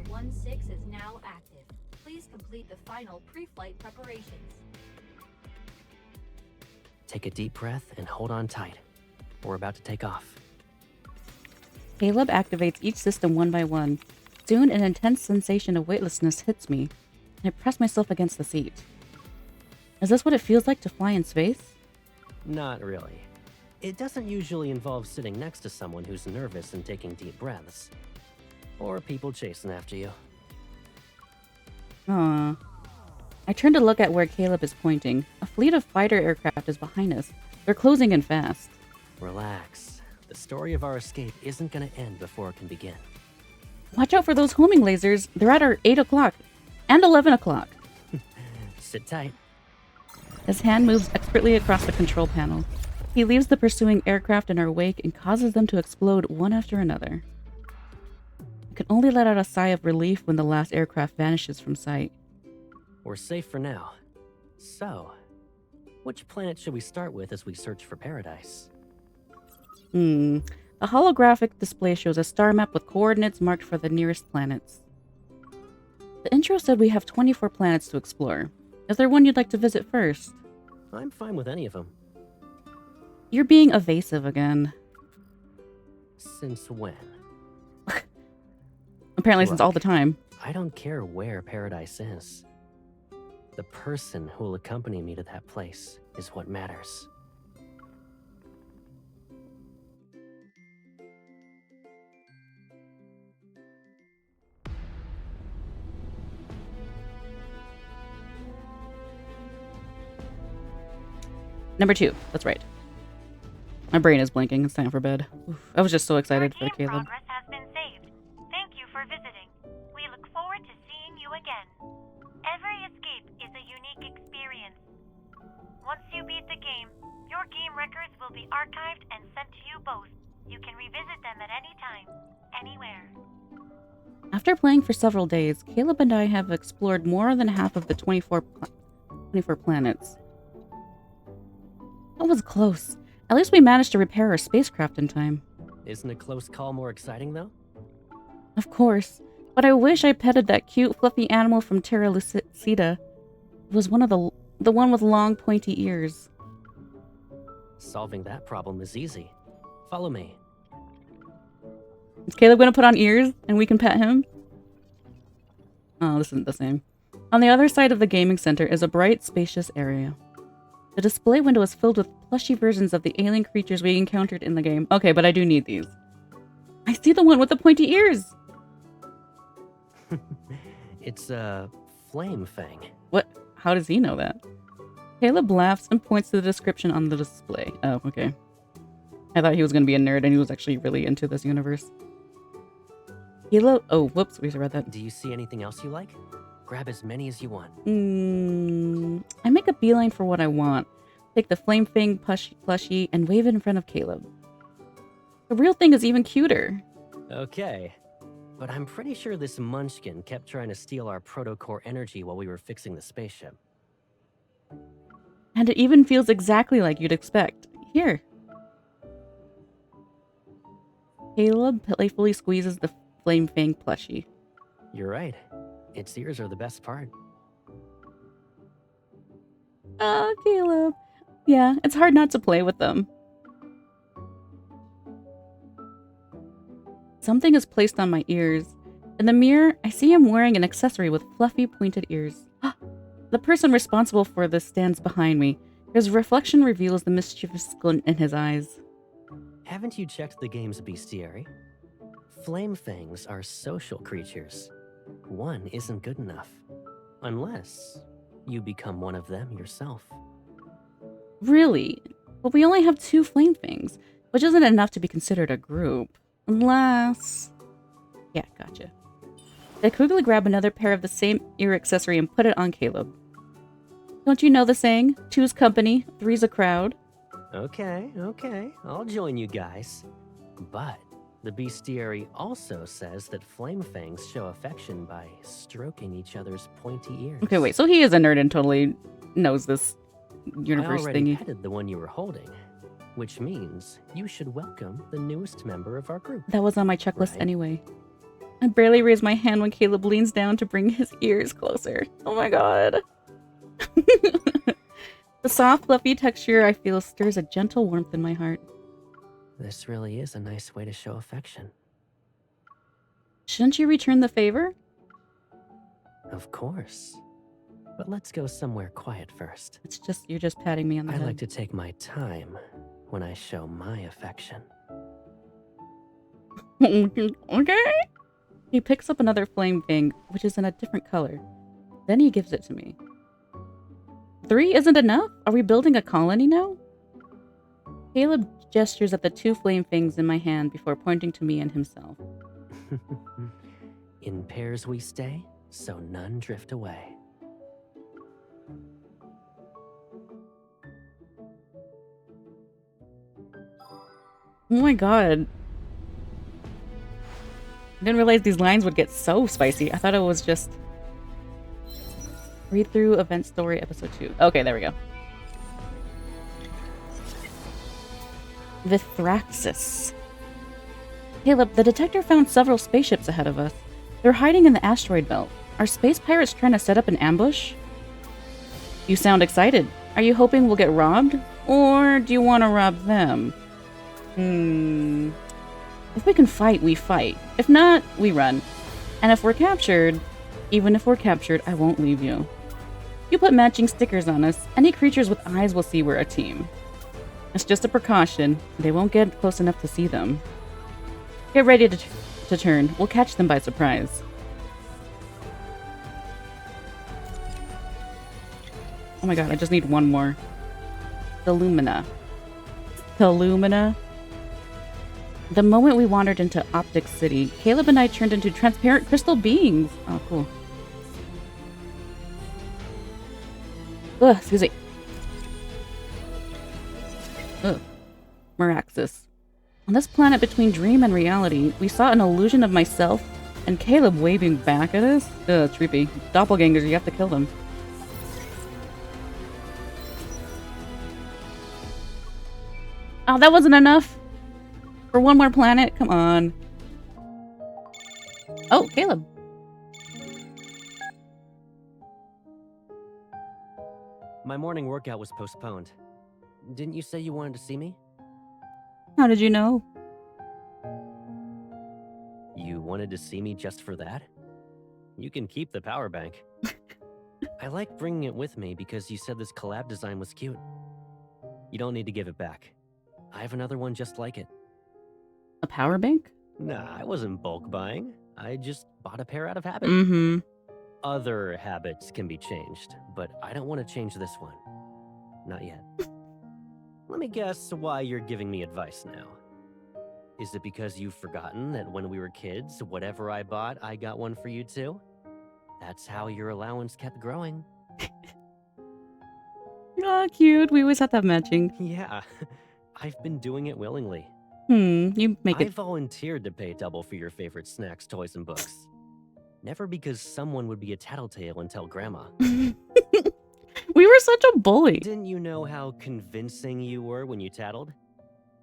T016 is now active. Please complete the final pre-flight preparations. Take a deep breath and hold on tight. We're about to take off. Caleb activates each system one by one. Soon, an intense sensation of weightlessness hits me. I press myself against the seat. Is this what it feels like to fly in space? Not really. It doesn't usually involve sitting next to someone who's nervous and taking deep breaths. Or people chasing after you. Aww. I turn to look at where Caleb is pointing. A fleet of fighter aircraft is behind us. They're closing in fast. Relax. The story of our escape isn't gonna end before it can begin. Watch out for those homing lasers. They're at our 8 o'clock. And 11 o'clock. Sit tight. His hand moves expertly across the control panel. He leaves the pursuing aircraft in our wake and causes them to explode one after another. I can only let out a sigh of relief when the last aircraft vanishes from sight. We're safe for now. So, which planet should we start with as we search for paradise? The holographic display shows a star map with coordinates marked for the nearest planets. The intro said we have 24 planets to explore. Is there one you'd like to visit first? I'm fine with any of them. You're being evasive again. Since when? Apparently since all the time. I don't care where paradise is. The person who will accompany me to that place is what matters. Number 2. That's right. My brain is blinking. It's time for bed. Oof, I was just so excited for Caleb. Progress has been saved. Thank you for visiting. We look forward to seeing you again. Every escape is a unique experience. Once you beat the game, your game records will be archived and sent to you both. You can revisit them at any time, anywhere. After playing for several days, Caleb and I have explored more than half of the 24 planets. That was close. At least we managed to repair our spacecraft in time. Isn't a close call more exciting, though? Of course. But I wish I petted that cute, fluffy animal from Terra Lucida. It was one of the one with long, pointy ears. Solving that problem is easy. Follow me. Is Caleb gonna put on ears and we can pet him? Oh, this isn't the same. On the other side of the gaming center is a bright, spacious area. The display window is filled with plushy versions of the alien creatures we encountered in the game. Okay, but I do need these. I see the one with the pointy ears! It's a flame fang. What? How does he know that? Caleb laughs and points to the description on the display. Oh, okay. I thought he was going to be a nerd and he was actually really into this universe. Caleb... Oh, whoops, we read that. Do you see anything else you like? Grab as many as you want. I make a beeline for what I want. Take the flame fang plushie and wave it in front of Caleb. The real thing is even cuter. Okay. But I'm pretty sure this munchkin kept trying to steal our protocore energy while we were fixing the spaceship. And it even feels exactly like you'd expect. Here. Caleb playfully squeezes the Flame Fang plushie. You're right. Its ears are the best part. Oh, Caleb. Yeah, it's hard not to play with them. Something is placed on my ears. In the mirror, I see him wearing an accessory with fluffy, pointed ears. The person responsible for this stands behind me. His reflection reveals the mischievous glint in his eyes. Haven't you checked the game's bestiary? Flame Fangs are social creatures. One isn't good enough. Unless you become one of them yourself. Really? But we only have 2 Flame Fangs, which isn't enough to be considered a group. Unless... Yeah, gotcha. I quickly grab another pair of the same ear accessory and put it on Caleb. Don't you know the saying? 2's company, 3's a crowd? Okay, I'll join you guys. But the bestiary also says that Flame Fangs show affection by stroking each other's pointy ears. Okay, wait, so he is a nerd and totally knows this universe I already thingy. petted the one you were holding, which means you should welcome the newest member of our group. That was on my checklist right? anyway. I barely raise my hand when Caleb leans down to bring his ears closer. Oh my god. The soft, fluffy texture I feel stirs a gentle warmth in my heart. This really is a nice way to show affection. Shouldn't you return the favor? Of course. But let's go somewhere quiet first. It's just, you're just patting me on the I head. like to take my time when I show my affection. Okay. He picks up another flame thing, which is in a different color. Then he gives it to me. 3 isn't enough? Are we building a colony now? Caleb gestures at the 2 flame fangs in my hand before pointing to me and himself. In pairs we stay, so none drift away. Oh my god. I didn't realize these lines would get so spicy. I thought it was just... Read through event story episode 2. Okay, there we go. Vithraxis. Caleb, the detector found several spaceships ahead of us. They're hiding in the asteroid belt. Are space pirates trying to set up an ambush? You sound excited. Are you hoping we'll get robbed? Or do you want to rob them? If we can fight, we fight. If not, we run. And if we're captured, even if we're captured, I won't leave you. You put matching stickers on us. Any creatures with eyes will see we're a team. It's just a precaution. They won't get close enough to see them. Get ready to turn. We'll catch them by surprise. Oh my god, I just need one more. The Lumina. The Lumina. The moment we wandered into Optic City, Caleb and I turned into transparent crystal beings. Oh, cool. Ugh, excuse me. Ugh. Meraxis. On this planet between dream and reality, we saw an illusion of myself and Caleb waving back at us. Ugh, creepy. Doppelgangers, you have to kill them. Oh, that wasn't enough? For one more planet? Come on. Oh, Caleb. My morning workout was postponed. Didn't you say you wanted to see me? How did you know? You wanted to see me just for that? You can keep the power bank. I like bringing it with me because you said this collab design was cute. You don't need to give it back. I have another one just like it. A power bank? Nah, I wasn't bulk buying. I just bought a pair out of habit. Mm-hmm. Other habits can be changed, but I don't want to change this one. Not yet. Let me guess why you're giving me advice now. Is it because you've forgotten that when we were kids, whatever I bought, I got one for you too? That's how your allowance kept growing. Oh, cute. We always have to have matching. Yeah, I've been doing it willingly. You make it... I volunteered to pay double for your favorite snacks, toys, and books. Never because someone would be a tattletale and tell Grandma. We were such a bully. Didn't you know how convincing you were when you tattled?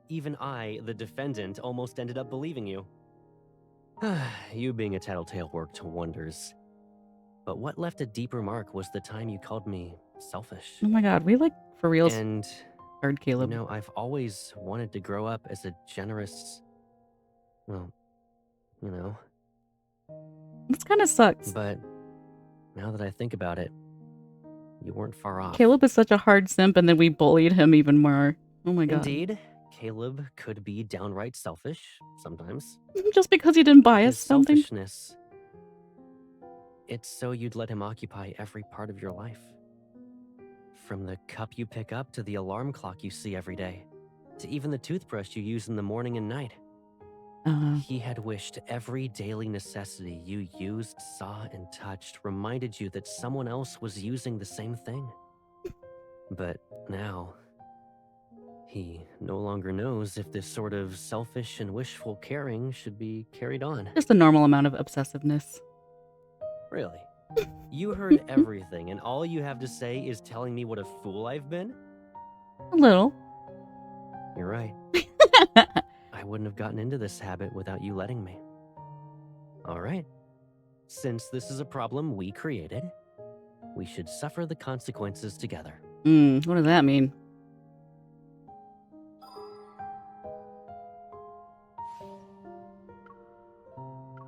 Even I, the defendant, almost ended up believing you. You being a tattletale worked wonders. But what left a deeper mark was the time you called me selfish. Oh my god, we like for reals And heard Caleb. you know, I've always wanted to grow up as a generous, well, you know. This kind of sucks. But now that I think about it, you weren't far off. Caleb is such a hard simp, and then we bullied him even more. Oh my god. Indeed, Caleb could be downright selfish sometimes. Just because he didn't buy us His something. selfishness, it's so you'd let him occupy every part of your life. From the cup you pick up to the alarm clock you see every day, to even the toothbrush you use in the morning and night. He had wished every daily necessity you used, saw, and touched reminded you that someone else was using the same thing. But now, he no longer knows if this sort of selfish and wishful caring should be carried on. Just a normal amount of obsessiveness. Really? You heard everything, and all you have to say is telling me what a fool I've been? A little. You're right. I wouldn't have gotten into this habit without you letting me. All right. Since this is a problem we created, we should suffer the consequences together. What does that mean?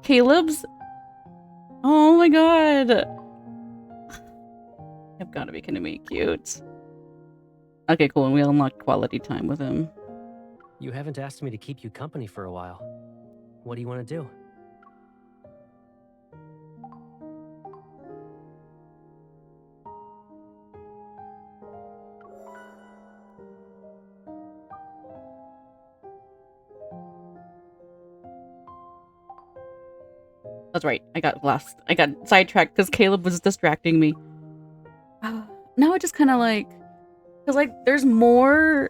Caleb's? Oh my god. You've got to be kidding me. Cute. Okay, cool. And we unlocked quality time with him. You haven't asked me to keep you company for a while. What do you want to do? That's right. I got lost. I got sidetracked because Caleb was distracting me. Now I just kind of like... Because, like, there's more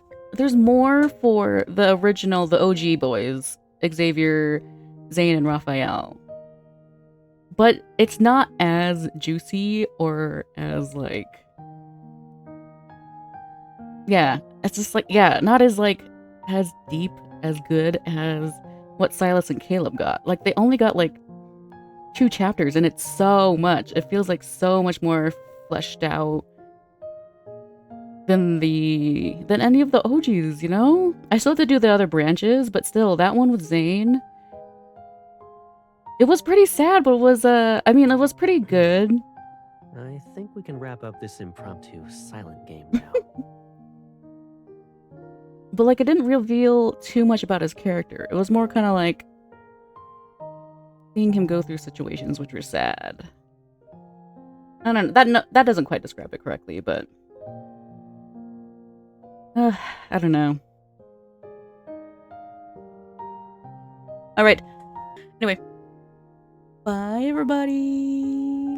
for the original, the OG boys. Xavier, Zane, and Raphael. But it's not as juicy or as, like... Yeah. It's just, like, yeah, not as, like, as deep, as good as what Silas and Caleb got. Like, they only got, like, 2 chapters, and it's so much. It feels like so much more fleshed out than any of the OGs, you know? I still have to do the other branches, but still, that one with Zane, it was pretty sad, but it was, I mean, it was pretty good. I think we can wrap up this impromptu silent game now. But, like, it didn't reveal too much about his character. It was more kind of like seeing him go through situations which were sad. I don't know. That doesn't quite describe it correctly, but I don't know. All right. Anyway, bye everybody.